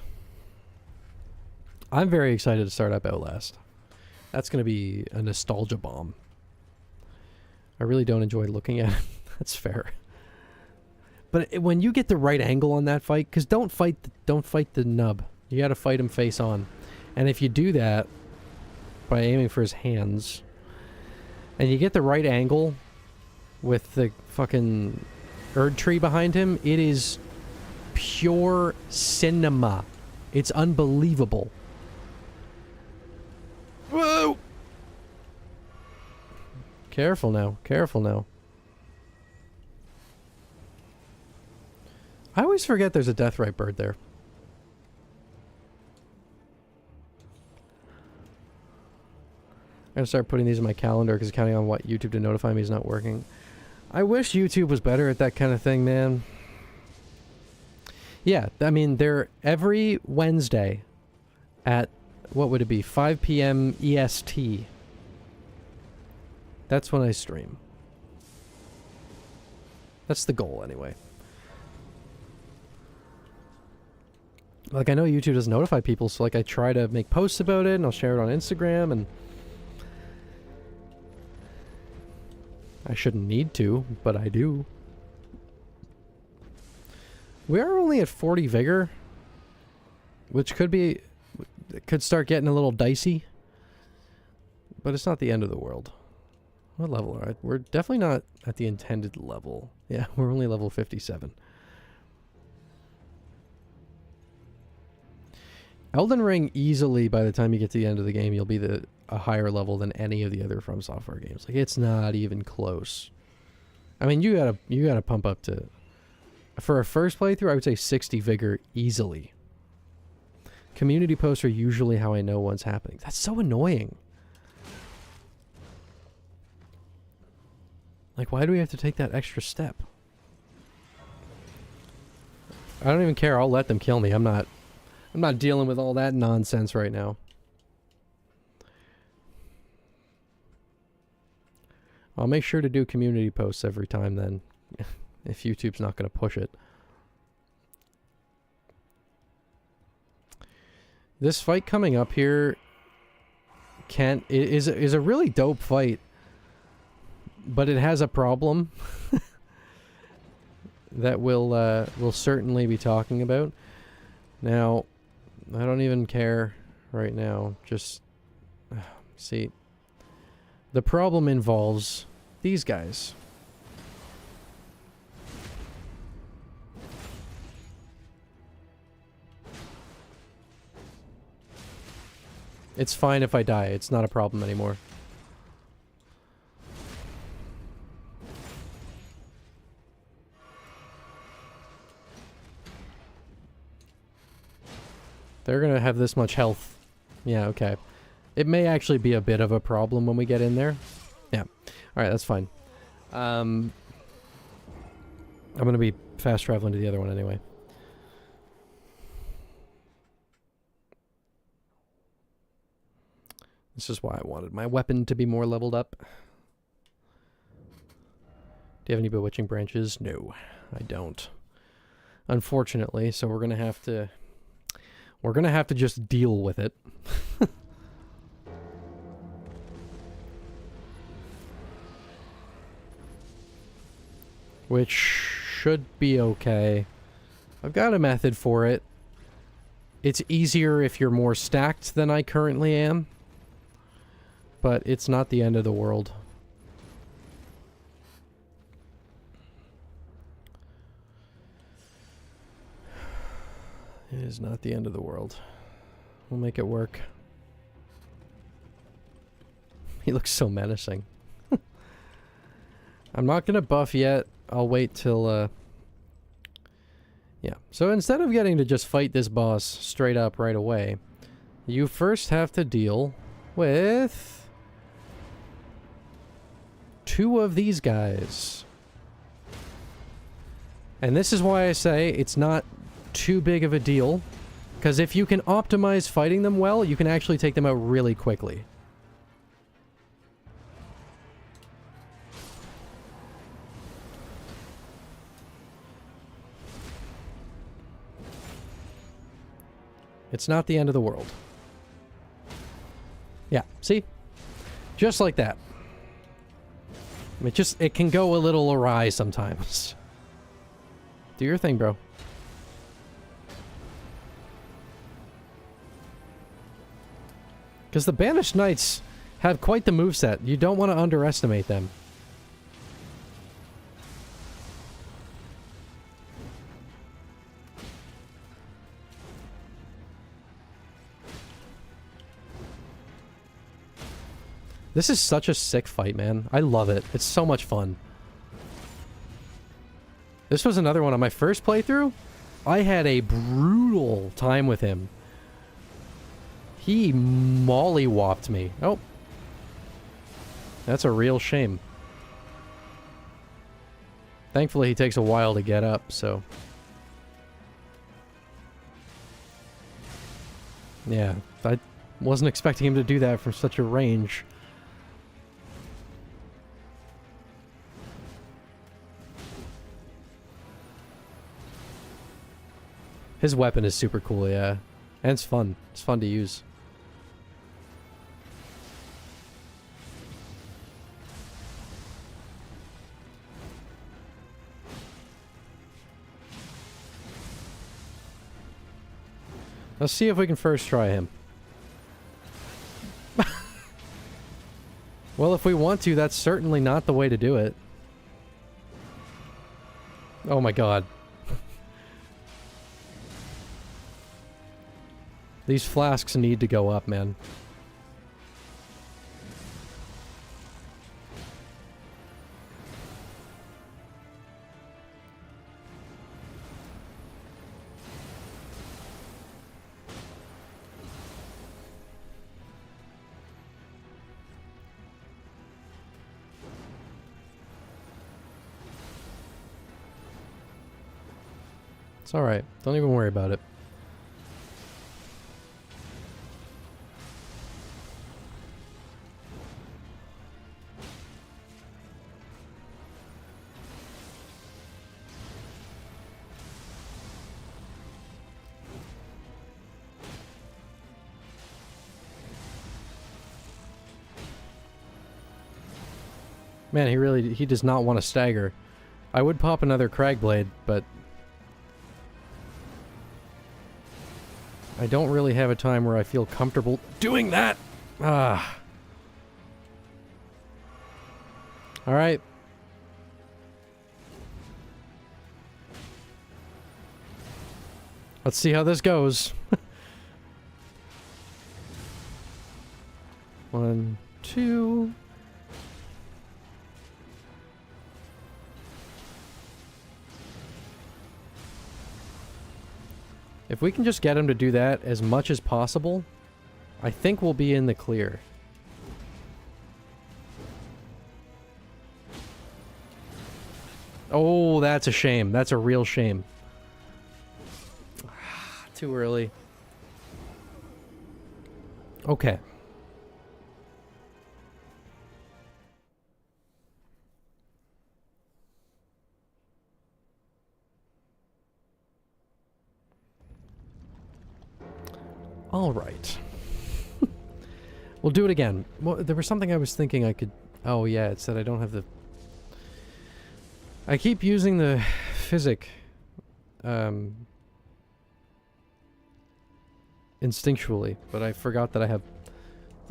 I'm very excited to start up Outlast. That's going to be a nostalgia bomb. I really don't enjoy looking at it. That's fair. But when you get the right angle on that fight, because don't fight the nub. You got to fight him face on. And if you do that by aiming for his hands, and you get the right angle with the fucking Erd tree behind him, it is pure cinema. It's unbelievable. Whoa! Careful now. Careful now. I always forget there's a deathrite bird there. I'm gonna start putting these in my calendar because counting on what YouTube to notify me is not working. I wish YouTube was better at that kind of thing, man. Yeah, I mean, they're every Wednesday at, what would it be, 5 p.m. EST. That's when I stream. That's the goal, anyway. Like, I know YouTube doesn't notify people, so, like, I try to make posts about it, and I'll share it on Instagram, and... I shouldn't need to, but I do. We are only at 40 vigor, which could be... could start getting a little dicey. But it's not the end of the world. What level are we? We're definitely not at the intended level. Yeah, we're only level 57. Elden Ring, easily, by the time you get to the end of the game, you'll be a higher level than any of the other From Software games. Like, it's not even close. I mean, you gotta pump up to... For a first playthrough, I would say 60 vigor easily. Community posts are usually how I know what's happening. That's so annoying. Like, why do we have to take that extra step? I don't even care. I'll let them kill me. I'm not dealing with all that nonsense right now. I'll make sure to do community posts every time then, if YouTube's not going to push it. This fight coming up here is a really dope fight, but it has a problem that we'll certainly be talking about. Now, I don't even care right now. Just see. The problem involves these guys. It's fine if I die. It's not a problem anymore. They're gonna have this much health. Yeah, okay. It may actually be a bit of a problem when we get in there. Yeah. Alright, that's fine. I'm gonna be fast traveling to the other one anyway. This is why I wanted my weapon to be more leveled up. Do you have any bewitching branches? No, I don't. Unfortunately, so we're gonna have to just deal with it. Which should be okay. I've got a method for it. It's easier if you're more stacked than I currently am. But it's not the end of the world. It is not the end of the world. We'll make it work. He looks so menacing. I'm not gonna buff yet. I'll wait till, yeah. So instead of getting to just fight this boss straight up right away, you first have to deal with 2 of these guys. And this is why I say it's not too big of a deal, because if you can optimize fighting them well, you can actually take them out really quickly. It's not the end of the world. Yeah, see? Just like that. It can go a little awry sometimes. Do your thing, bro. Because the Banished Knights have quite the moveset. You don't want to underestimate them. This is such a sick fight, man. I love it. It's so much fun. This was another one on my first playthrough. I had a brutal time with him. He mollywopped me. Oh. That's a real shame. Thankfully, he takes a while to get up, so... Yeah, I wasn't expecting him to do that from such a range. His weapon is super cool, yeah. And it's fun. It's fun to use. Let's see if we can first try him. Well, if we want to, that's certainly not the way to do it. Oh my god. These flasks need to go up, man. It's alright. Don't even worry about it. Man, he does not want to stagger. I would pop another Cragblade, but I don't really have a time where I feel comfortable doing that. Ah. All right. Let's see how this goes. 1, 2. If we can just get him to do that as much as possible, I think we'll be in the clear. Oh, that's a shame. That's a real shame. Too early. Okay. All right. We'll do it again. Well, there was something I was thinking I could... Oh, yeah, it said I don't have the... I keep using the physic... instinctually, but I forgot that I have...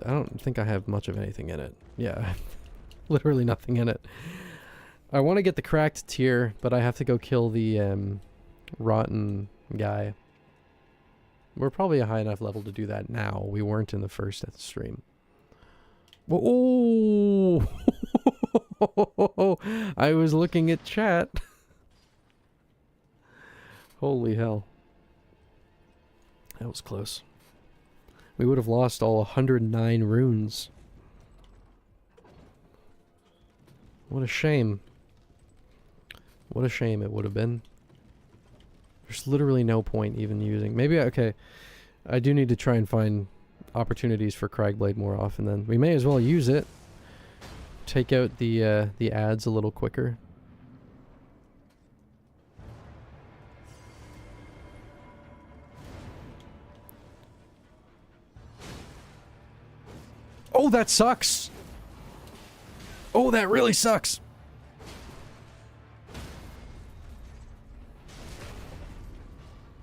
I don't think I have much of anything in it. Yeah, literally nothing in it. I want to get the cracked tier, but I have to go kill the rotten guy. We're probably a high enough level to do that now. We weren't in the first stream. Oh! I was looking at chat. Holy hell. That was close. We would have lost all 109 runes. What a shame. What a shame it would have been. There's literally no point even using... Maybe, okay, I do need to try and find opportunities for Cragblade more often then. We may as well use it. Take out the ads a little quicker. Oh, that sucks! Oh, that really sucks!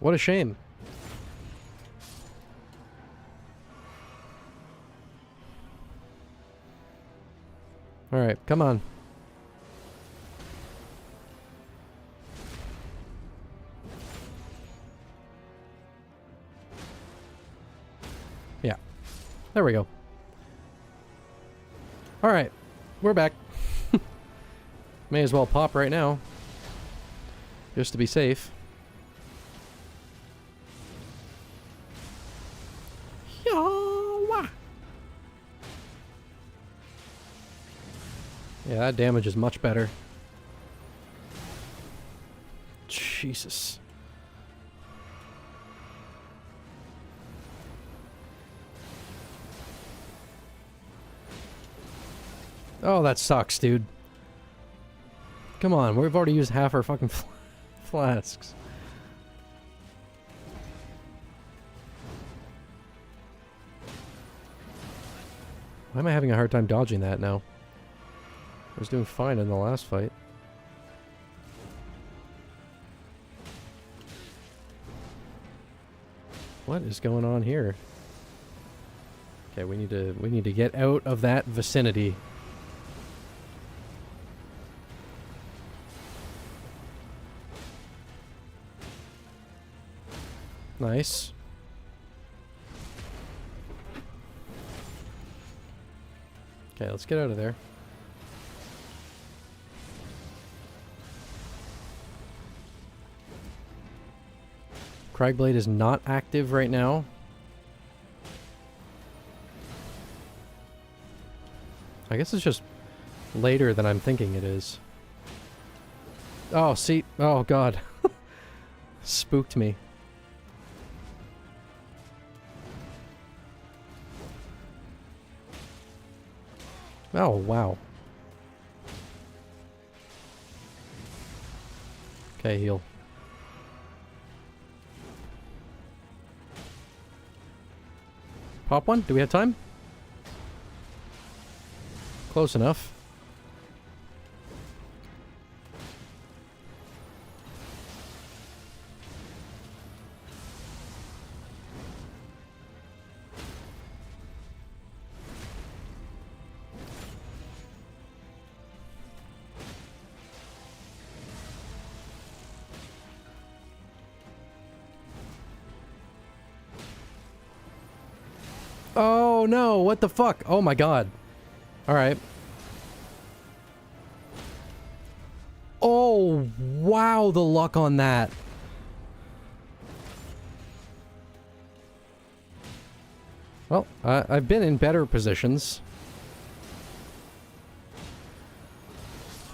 What a shame. Alright, come on. Yeah. There we go. Alright, we're back. May as well pop right now. Just to be safe. Yeah, that damage is much better. Jesus. Oh, that sucks, dude. Come on, we've already used half our fucking flasks. Why am I having a hard time dodging that now? I was doing fine in the last fight. What is going on here? Okay, we need to get out of that vicinity. Nice. Okay, let's get out of there. Cragblade is not active right now. I guess it's just later than I'm thinking it is. Oh, see. Oh, God. Spooked me. Oh, wow. Okay, heal. Pop one? Do we have time? Close enough. Oh no, what the fuck? Oh my god. Alright. Oh, wow, the luck on that. Well, I've been in better positions.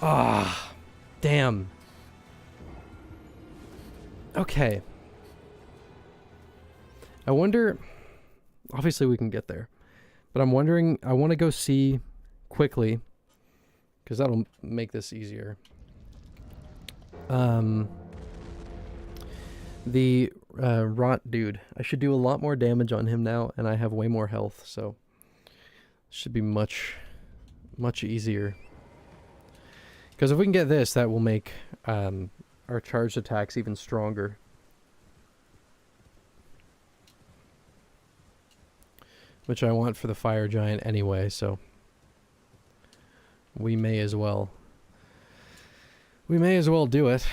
Ah, damn. Okay. I wonder... Obviously we can get there. But I'm wondering, I want to go see quickly, because that'll make this easier. The rot dude. I should do a lot more damage on him now, and I have way more health, so should be much easier. Because if we can get this, that will make our charged attacks even stronger. Which I want for the fire giant anyway, so we may as well. We may as well do it.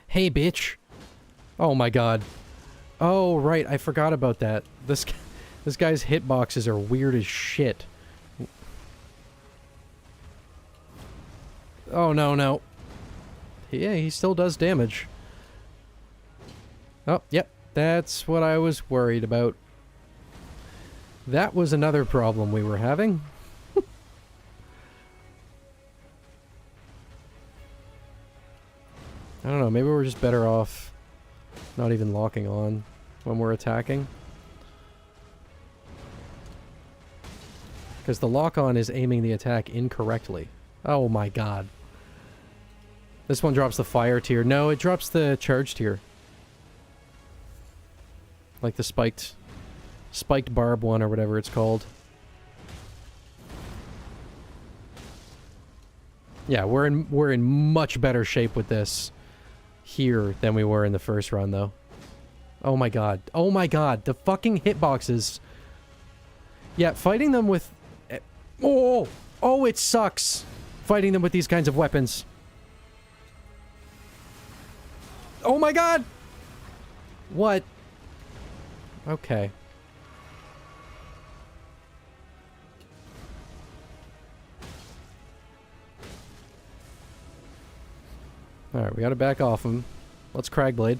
Hey, bitch. Oh my god. Oh, right, I forgot about that. This guy's hitboxes are weird as shit. Oh, no, no. Yeah, he still does damage. Oh, yep. That's what I was worried about. That was another problem we were having. I don't know, maybe we're just better off not even locking on when we're attacking. Because the lock-on is aiming the attack incorrectly. Oh my god. This one drops the fire tier. No, it drops the charge tier. Like the spiked barb one or whatever it's called. Yeah, we're in much better shape with this here than we were in the first run, though. Oh my god. Oh my god. The fucking hitboxes. Yeah, fighting them with... Oh! Oh, it sucks! Fighting them with these kinds of weapons. Oh my god! What? Okay. Alright, we gotta back off him. Let's Cragblade.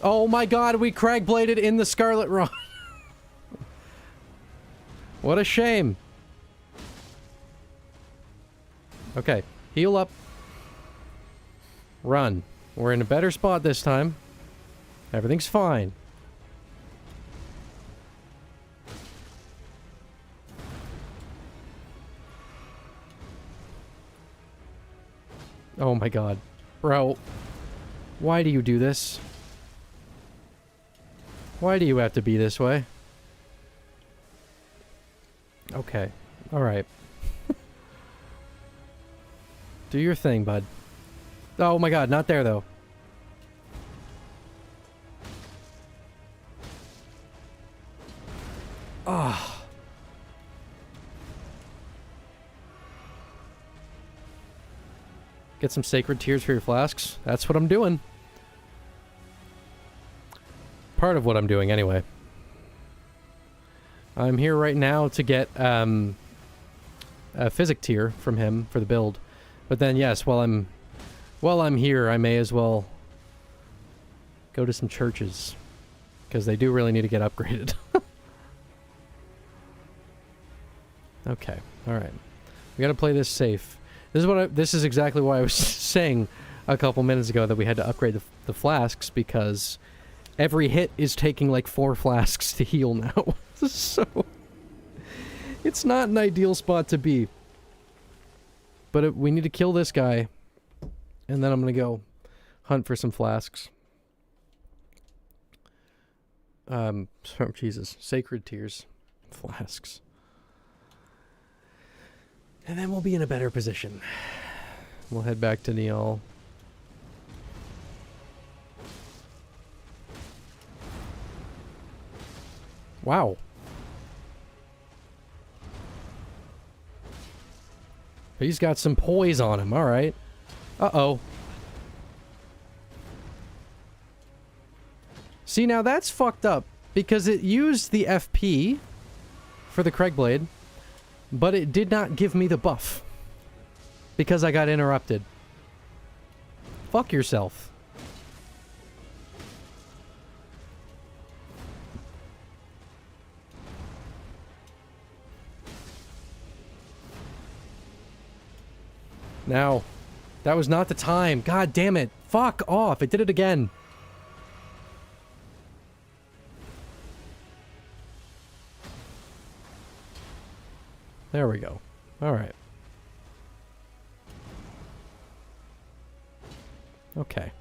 Oh my god, we Cragbladed in the Scarlet Rod! What a shame. Okay, heal up. Run. We're in a better spot this time. Everything's fine. Oh my god. Bro. Why do you do this? Why do you have to be this way? Okay. Alright. Do your thing, bud. Oh my god, not there though. Ah. Get some sacred tears for your flasks. That's what I'm doing. Part of what I'm doing, anyway. I'm here right now to get a physic tier from him for the build. But then, yes, while I'm here, I may as well Go to some churches. Because they do really need to get upgraded. Okay, alright. We gotta play this safe. This is exactly why I was saying a couple minutes ago that we had to upgrade the flasks, because every hit is taking like 4 flasks to heal now. So it's not an ideal spot to be. But we need to kill this guy, and then I'm gonna go hunt for some flasks. Jesus, sacred tears, flasks. And then we'll be in a better position. We'll head back to Niall. Wow. He's got some poise on him, alright. Uh-oh. See, now that's fucked up, because it used the FP for the Craigblade, but it did not give me the buff, because I got interrupted. Fuck yourself. Now, that was not the time. God damn it. Fuck off. It did it again. There we go. Alright. Okay.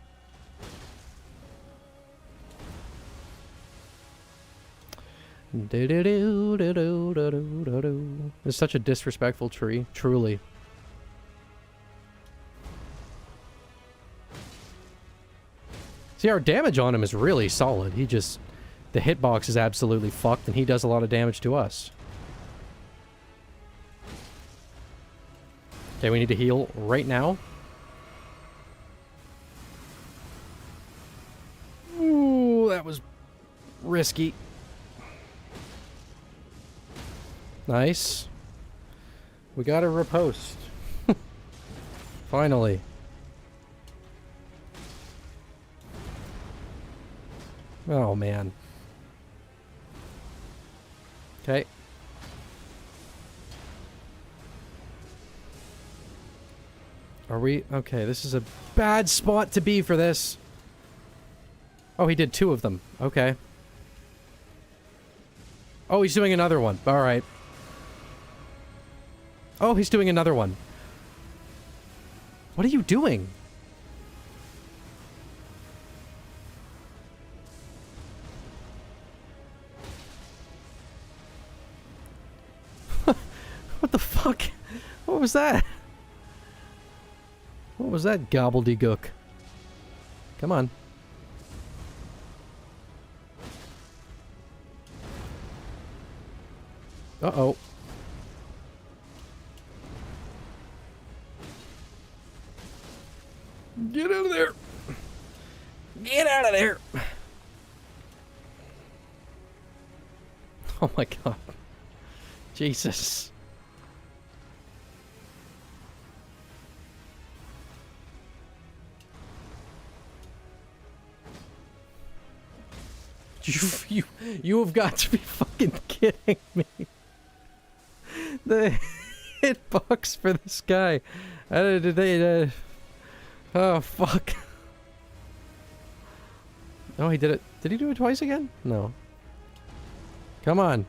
It's such a disrespectful tree, truly. See, our damage on him is really solid. He just... The hitbox is absolutely fucked, and he does a lot of damage to us. Okay, we need to heal right now. Ooh, that was risky. Nice. We got a riposte. Finally. Oh, man. Okay. Are we... Okay, this is a bad spot to be for this. Oh, he did 2 of them. Okay. Oh, he's doing another one. Alright. Oh, he's doing another one. What are you doing? What the fuck? What was that? What was that gobbledygook? Come on. Uh-oh. Get out of there! Get out of there! Oh my god. Jesus. You have got to be fucking kidding me. The hitbox for this guy. Oh, fuck. Oh, he did it. Did he do it twice again? No. Come on.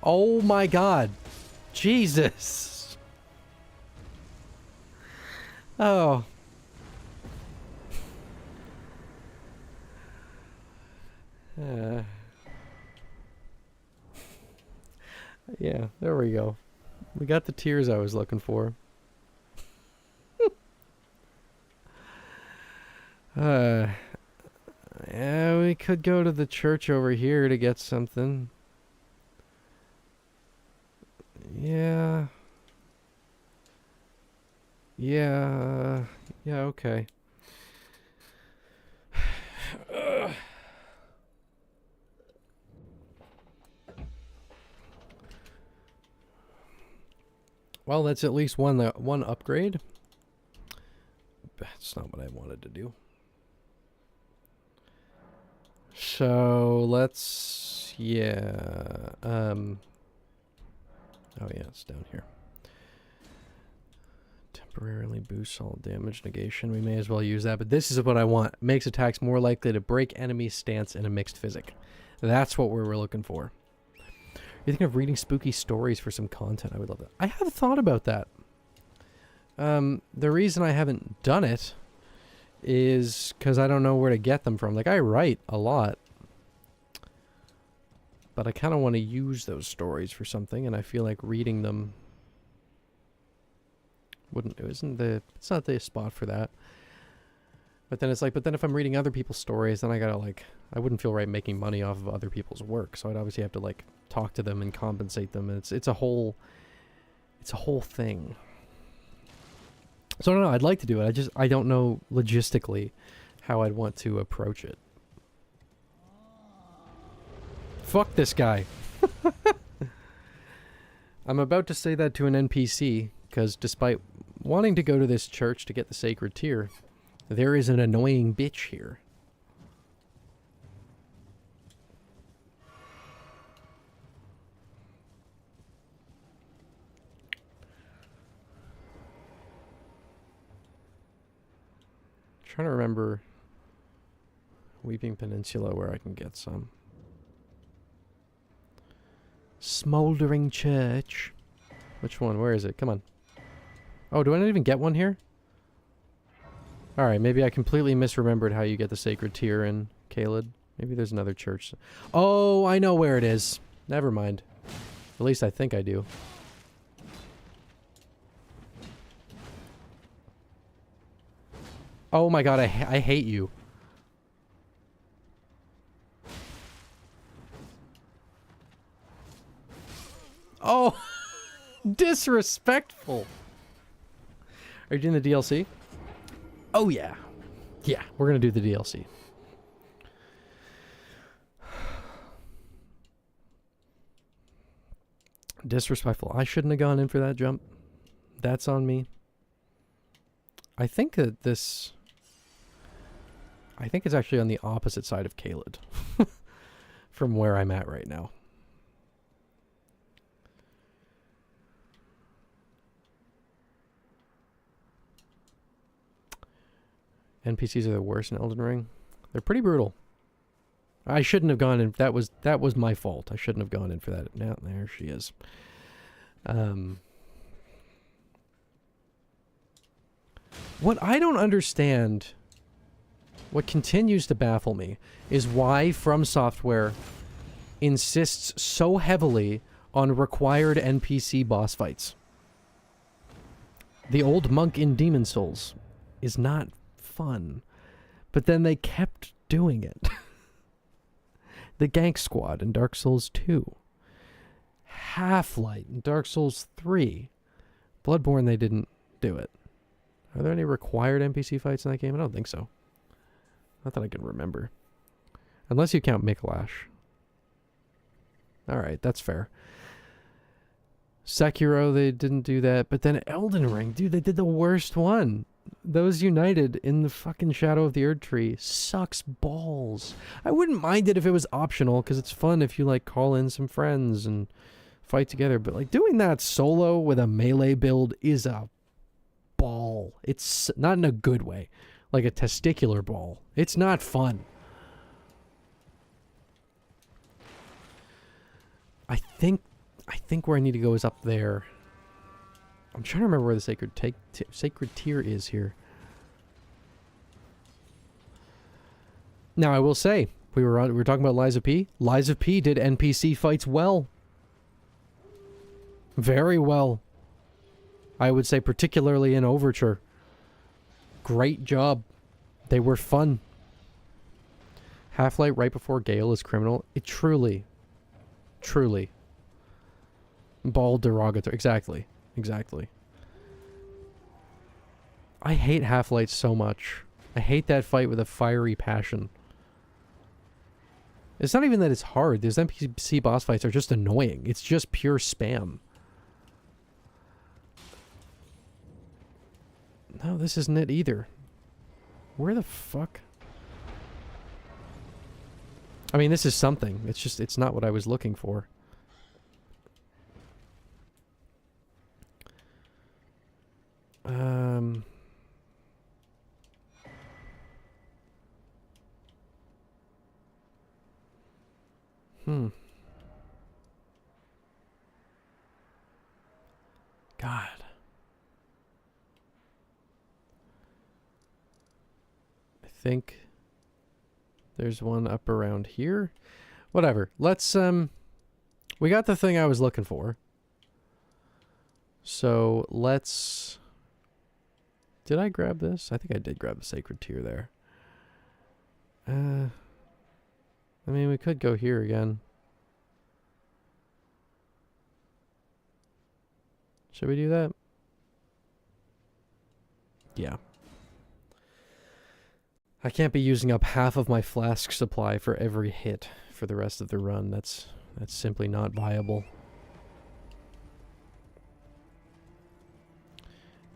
Oh my god. Jesus. Oh. Yeah, there we go. We got the tears I was looking for. Yeah, we could go to the church over here to get something. Yeah. Yeah. Yeah, okay. Well, that's at least one upgrade. That's not what I wanted to do. So let's, yeah. Oh yeah, it's down here. Temporarily boosts all damage negation. We may as well use that, but this is what I want. Makes attacks more likely to break enemy stance in a mixed physic. That's what we're looking for. You're thinking of reading spooky stories for some content. I would love that. I have thought about that. The reason I haven't done it is because I don't know where to get them from. Like, I write a lot, but I kind of want to use those stories for something, and I feel like reading them it's not the spot for that. But then it's like, but then if I'm reading other people's stories, then I gotta like, I wouldn't feel right making money off of other people's work, so I'd obviously have to like talk to them and compensate them, and it's a whole thing. So I don't know, I'd like to do it, I don't know logistically how I'd want to approach it. Fuck this guy. I'm about to say that to an NPC, because despite wanting to go to this church to get the sacred tear, there is an annoying bitch here. Trying to remember Weeping Peninsula where I can get some. Smoldering Church. Which one? Where is it? Come on. Oh, do I not even get one here? Alright, maybe I completely misremembered how you get the sacred tear in Caelid. Maybe there's another church. Oh, I know where it is. Never mind. At least I think I do. Oh my god, I hate you. Oh, disrespectful. Are you doing the DLC? Oh yeah. Yeah, we're gonna do the DLC. Disrespectful. I shouldn't have gone in for that jump. That's on me. I think that this... I think it's actually on the opposite side of Caelid. From where I'm at right now. NPCs are the worst in Elden Ring. They're pretty brutal. I shouldn't have gone in. That was my fault. I shouldn't have gone in for that. Now there she is. What I don't understand, what continues to baffle me, is why From Software insists so heavily on required NPC boss fights. The old monk in Demon Souls is not fun, but then they kept doing it. The Gank Squad in Dark Souls 2. Half-Light in Dark Souls 3. Bloodborne, they didn't do it. Are there any required NPC fights in that game? I don't think so. Not that I can remember. Unless you count Mikolash. Alright, that's fair. Sekiro, they didn't do that. But then Elden Ring, dude, they did the worst one. Those united in the fucking Shadow of the Erd Tree sucks balls. I wouldn't mind it if it was optional, because it's fun if you, like, call in some friends and fight together. But, like, doing that solo with a melee build is a ball. It's not in a good way. Like a testicular ball. It's not fun. I think where I need to go is up there. I'm trying to remember where the sacred tear is here. Now I will say, we were talking about Lies of P. Lies of P did NPC fights well. Very well. I would say particularly in Overture. Great job. They were fun. Half-Light right before Gale is criminal. It truly. Bald derogatory. Exactly. Exactly. I hate Half-Light so much. I hate that fight with a fiery passion. It's not even that it's hard. These NPC boss fights are just annoying. It's just pure spam. No, this isn't it either. Where the fuck? I mean, this is something. It's just, it's not what I was looking for. God. I think there's one up around here. Whatever. Let's, we got the thing I was looking for. So, let's... Did I grab this? I think I did grab the sacred tear there. I mean, we could go here again. Should we do that? Yeah. I can't be using up half of my flask supply for every hit for the rest of the run. That's simply not viable.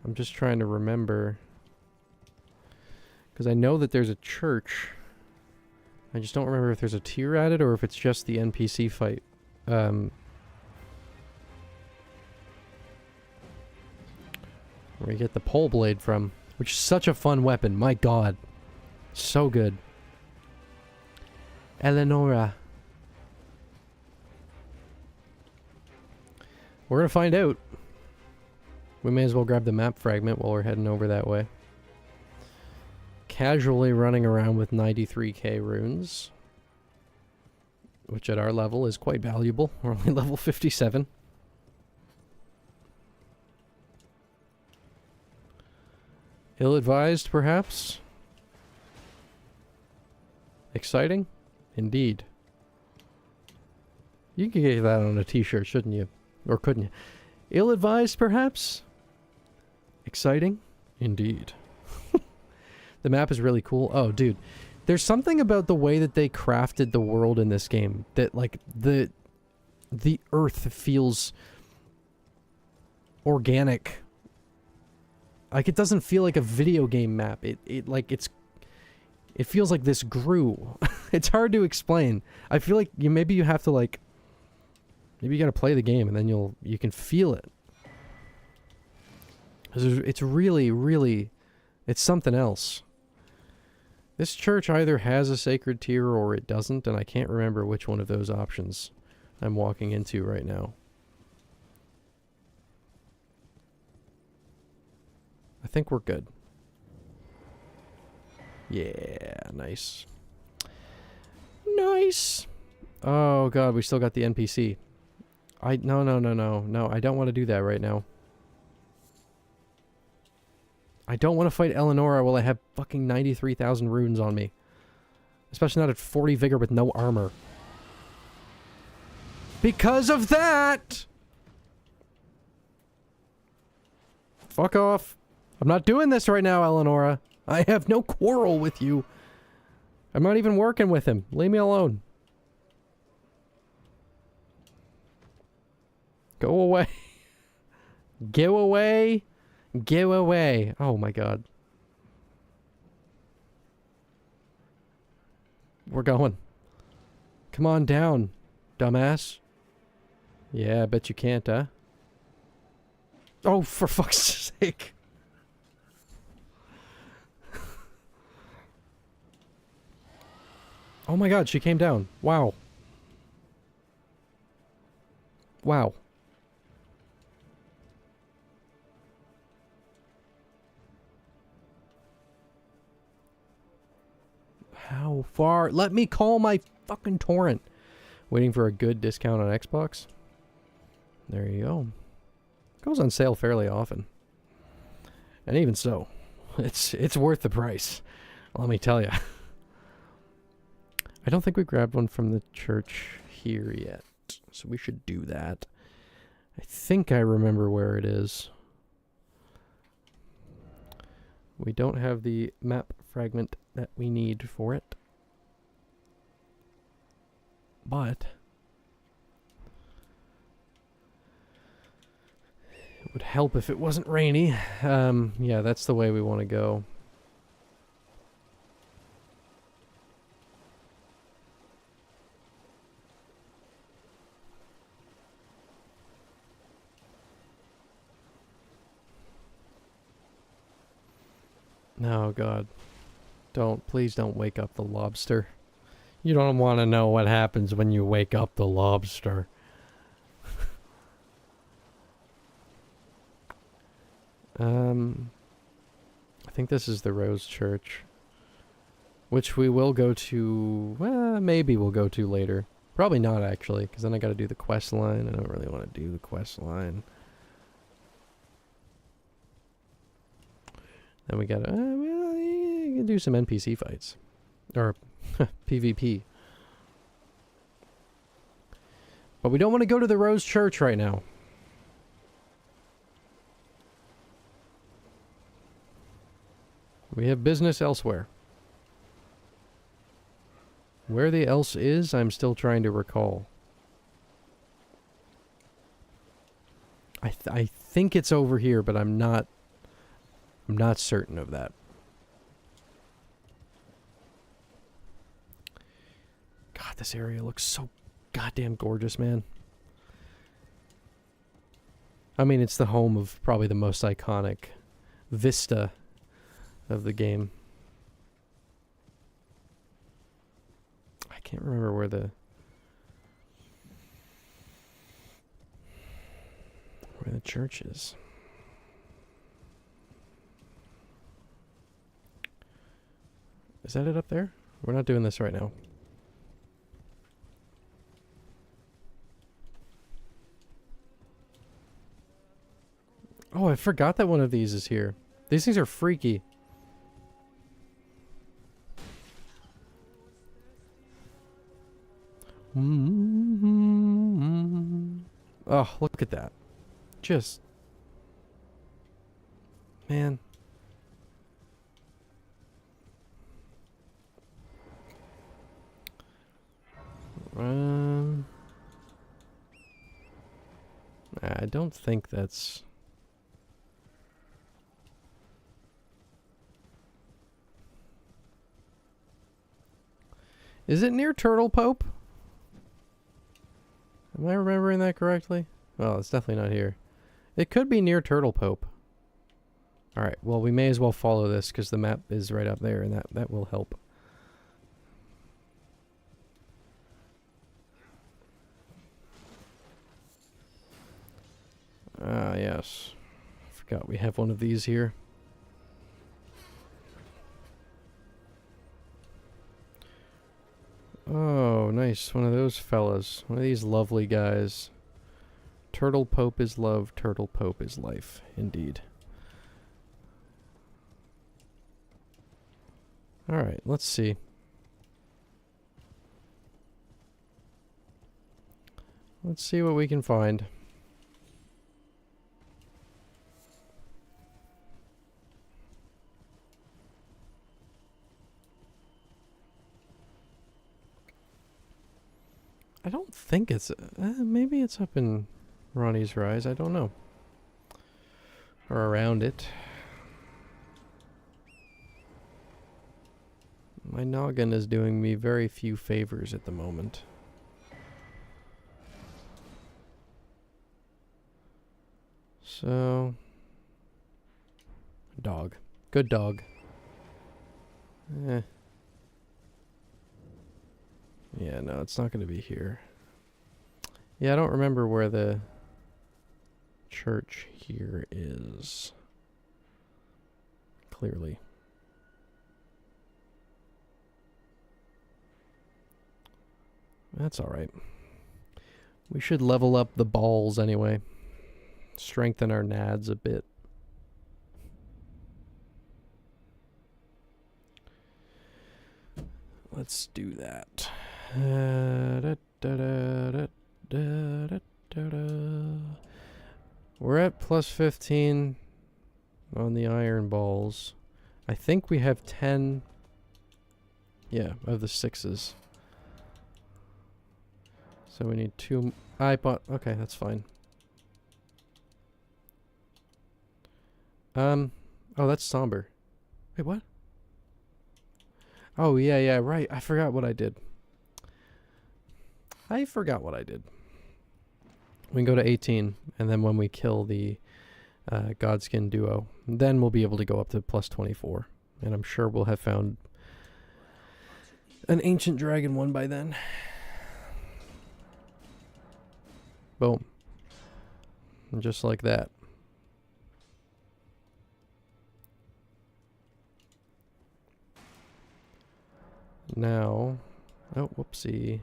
I'm just trying to remember, because I know that there's a church. I just don't remember if there's a tier added or if it's just the NPC fight. Where you get the pole blade from, which is such a fun weapon. My god. So good. Eleonora. We're gonna find out. We may as well grab the map fragment while we're heading over that way. Casually running around with 93k runes, which at our level is quite valuable. We're only level 57. Ill-advised, perhaps? Exciting? Indeed. You could get that on a t-shirt, shouldn't you? Or couldn't you? Ill-advised, perhaps? Exciting? Indeed. The map is really cool. Oh, dude. There's something about the way that they crafted the world in this game that, like, the earth feels organic. Like, it doesn't feel like a video game map. It feels like this grew. It's hard to explain. I feel like maybe you have to, like, maybe you gotta play the game and then you can feel it. It's really, really, it's something else. This church either has a sacred tear or it doesn't, and I can't remember which one of those options I'm walking into right now. I think we're good. Yeah, nice. Nice! Oh god, we still got the NPC. No, I don't want to do that right now. I don't want to fight Eleonora while I have fucking 93,000 runes on me. Especially not at 40 vigor with no armor. Because of that! Fuck off. I'm not doing this right now, Eleonora. I have no quarrel with you. I'm not even working with him. Leave me alone. Go away. Go away. Go away. Oh my god. We're going. Come on down, dumbass. Yeah, I bet you can't, huh? Oh, for fuck's sake. Oh my god, she came down. Wow. Wow. How far? Let me call my fucking torrent. Waiting for a good discount on Xbox. There you go. Goes on sale fairly often. And even so, it's worth the price. Let me tell you. I don't think we grabbed one from the church here yet. So we should do that. I think I remember where it is. We don't have the map fragment that we need for it. But it would help if it wasn't rainy. Yeah, that's the way we want to go. No, God. Please don't wake up the lobster. You don't want to know what happens when you wake up the lobster. I think this is the Rose Church. Which we will go to, well, maybe we'll go to later. Probably not, actually, because then I gotta do the quest line. I don't really want to do the quest line. Then we gotta, well, you can do some NPC fights. Or PvP. But we don't want to go to the Rose Church right now. We have business elsewhere. Where the else is, I'm still trying to recall. I think it's over here, but I'm not certain of that. God, this area looks so goddamn gorgeous, man. I mean, it's the home of probably the most iconic vista of the game. I can't remember where the church is. Is that it up there? We're not doing this right now. Oh, I forgot that one of these is here. These things are freaky. Oh, look at that. Just... man. I don't think that's... Is it near Turtle Pope? Am I remembering that correctly? Well, it's definitely not here. It could be near Turtle Pope. Alright, well, we may as well follow this because the map is right up there and that will help. Ah, yes. Forgot we have one of these here. Oh, nice. One of those fellas. One of these lovely guys. Turtle Pope is love, Turtle Pope is life. Indeed. Alright, let's see. Let's see what we can find. I don't think it's... maybe it's up in Ronnie's Rise. I don't know. Or around it. My noggin is doing me very few favors at the moment. So... dog. Good dog. Eh. Yeah, no, it's not going to be here. Yeah, I don't remember where the church here is. Clearly. That's alright. We should level up the balls anyway. Strengthen our nads a bit. Let's do that. We're at plus 15 on the iron balls. I think we have 10, yeah, of the 6s. So we need 2. I bought, okay, that's fine. Oh, that's somber. Wait, what? Oh, yeah, right. I forgot what I did. We can go to 18, and then when we kill the Godskin duo, then we'll be able to go up to plus 24. And I'm sure we'll have found an ancient dragon one by then. Boom. And just like that. Now, oh, whoopsie.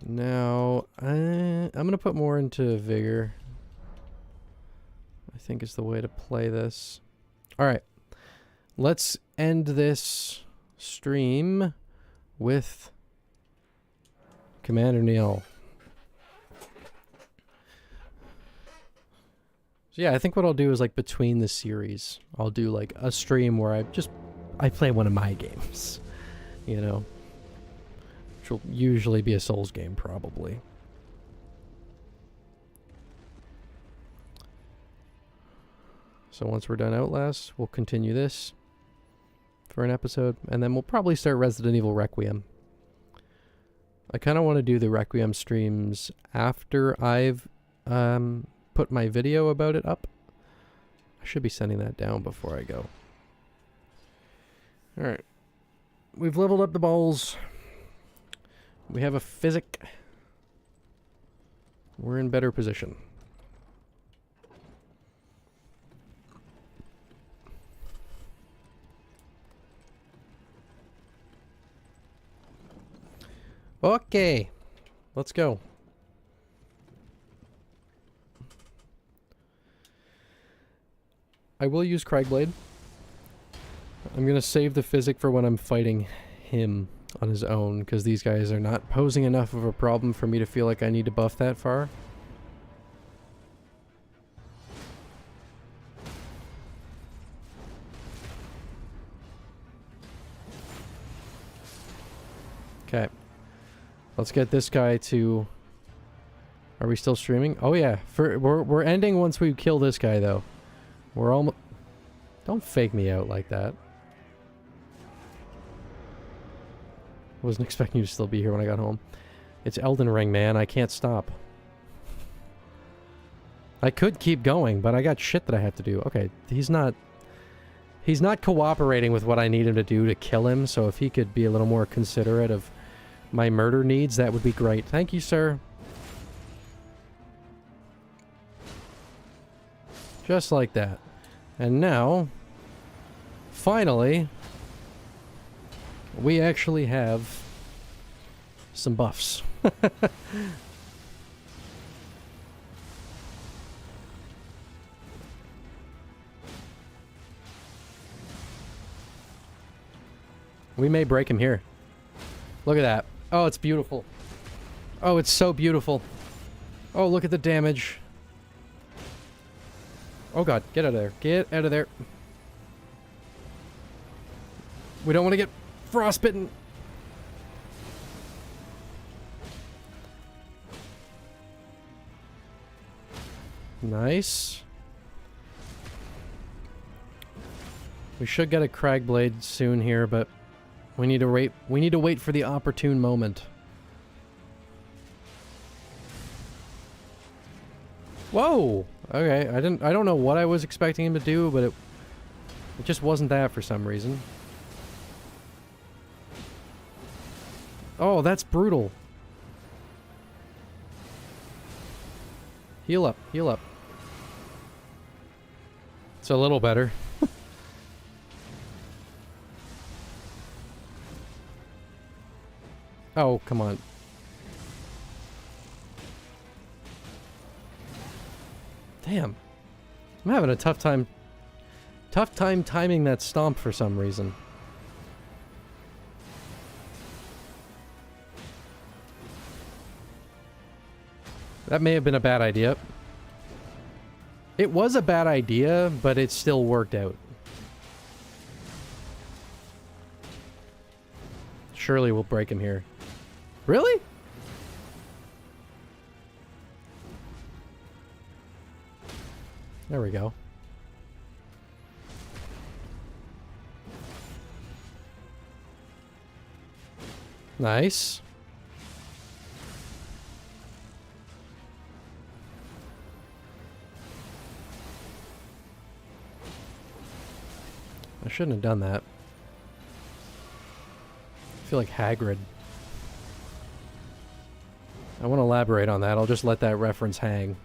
Now, I'm going to put more into vigor. I think is the way to play this. All right. Let's end this stream with Commander Niall. So yeah, I think what I'll do is like between the series, I'll do like a stream where I play one of my games, you know, which will usually be a Souls game probably. So once we're done Outlast, we'll continue this for an episode, and then we'll probably start Resident Evil Requiem. I kind of want to do the Requiem streams after I've put my video about it up. I should be sending that down before I go. Alright. We've leveled up the balls. We have a physic. We're in better position. Okay. Let's go. I will use Cragblade. I'm going to save the physic for when I'm fighting him on his own, because these guys are not posing enough of a problem for me to feel like I need to buff that far. Okay. Let's get this guy to... Are we still streaming? Oh yeah. We're ending once we kill this guy, though. We're almost... Don't fake me out like that. Wasn't expecting you to still be here when I got home. It's Elden Ring, man. I can't stop. I could keep going, but I got shit that I have to do. Okay, he's not cooperating with what I need him to do to kill him, so if he could be a little more considerate of my murder needs, that would be great. Thank you, sir. Just like that. And now, finally, we actually have some buffs. We may break him here. Look at that. Oh, it's beautiful. Oh, it's so beautiful. Oh, look at the damage. Oh god, get out of there. Get out of there. We don't want to get frostbitten. Nice. We should get a Cragblade soon here, but we need to wait. We need to wait for the opportune moment. Whoa! Okay, I don't know what I was expecting him to do, but it just wasn't that for some reason. Oh, that's brutal. Heal up, heal up. It's a little better. Oh, come on. Damn. I'm having a tough time timing that stomp for some reason. That may have been a bad idea. It was a bad idea, but it still worked out. Surely we'll break him here. Really? There we go. Nice. I shouldn't have done that. I feel like Hagrid. I want to elaborate on that. I'll just let that reference hang.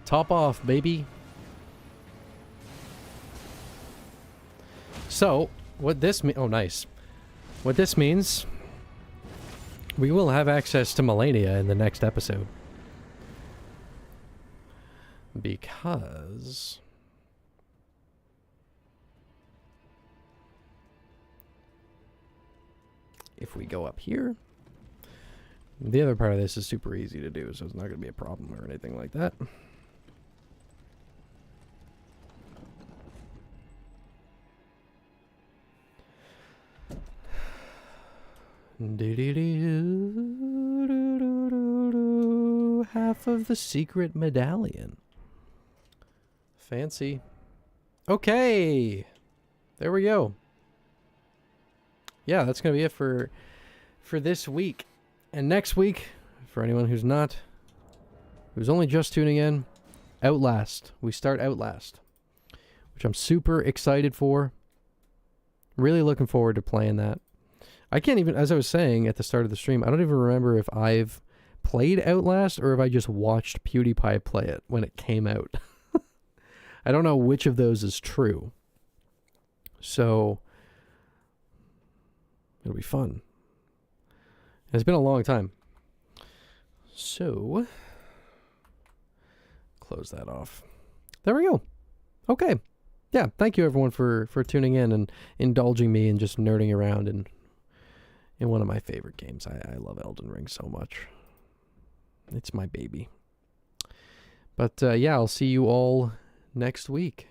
Top off, baby. So, what this means... Oh, nice. What this means... We will have access to Melania in the next episode. Because... if we go up here... The other part of this is super easy to do, so it's not going to be a problem or anything like that. Half of the secret medallion. Fancy. Okay. There we go. Yeah, that's going to be it for this week. And next week, for anyone who's only just tuning in, Outlast. We start Outlast, which I'm super excited for. Really looking forward to playing that. I can't even, as I was saying at the start of the stream, I don't even remember if I've played Outlast or if I just watched PewDiePie play it when it came out. I don't know which of those is true. So, it'll be fun. It's been a long time. So, close that off. There we go. Okay. Yeah, thank you everyone for tuning in and indulging me and just nerding around in one of my favorite games. I love Elden Ring so much. It's my baby. But yeah, I'll see you all next week.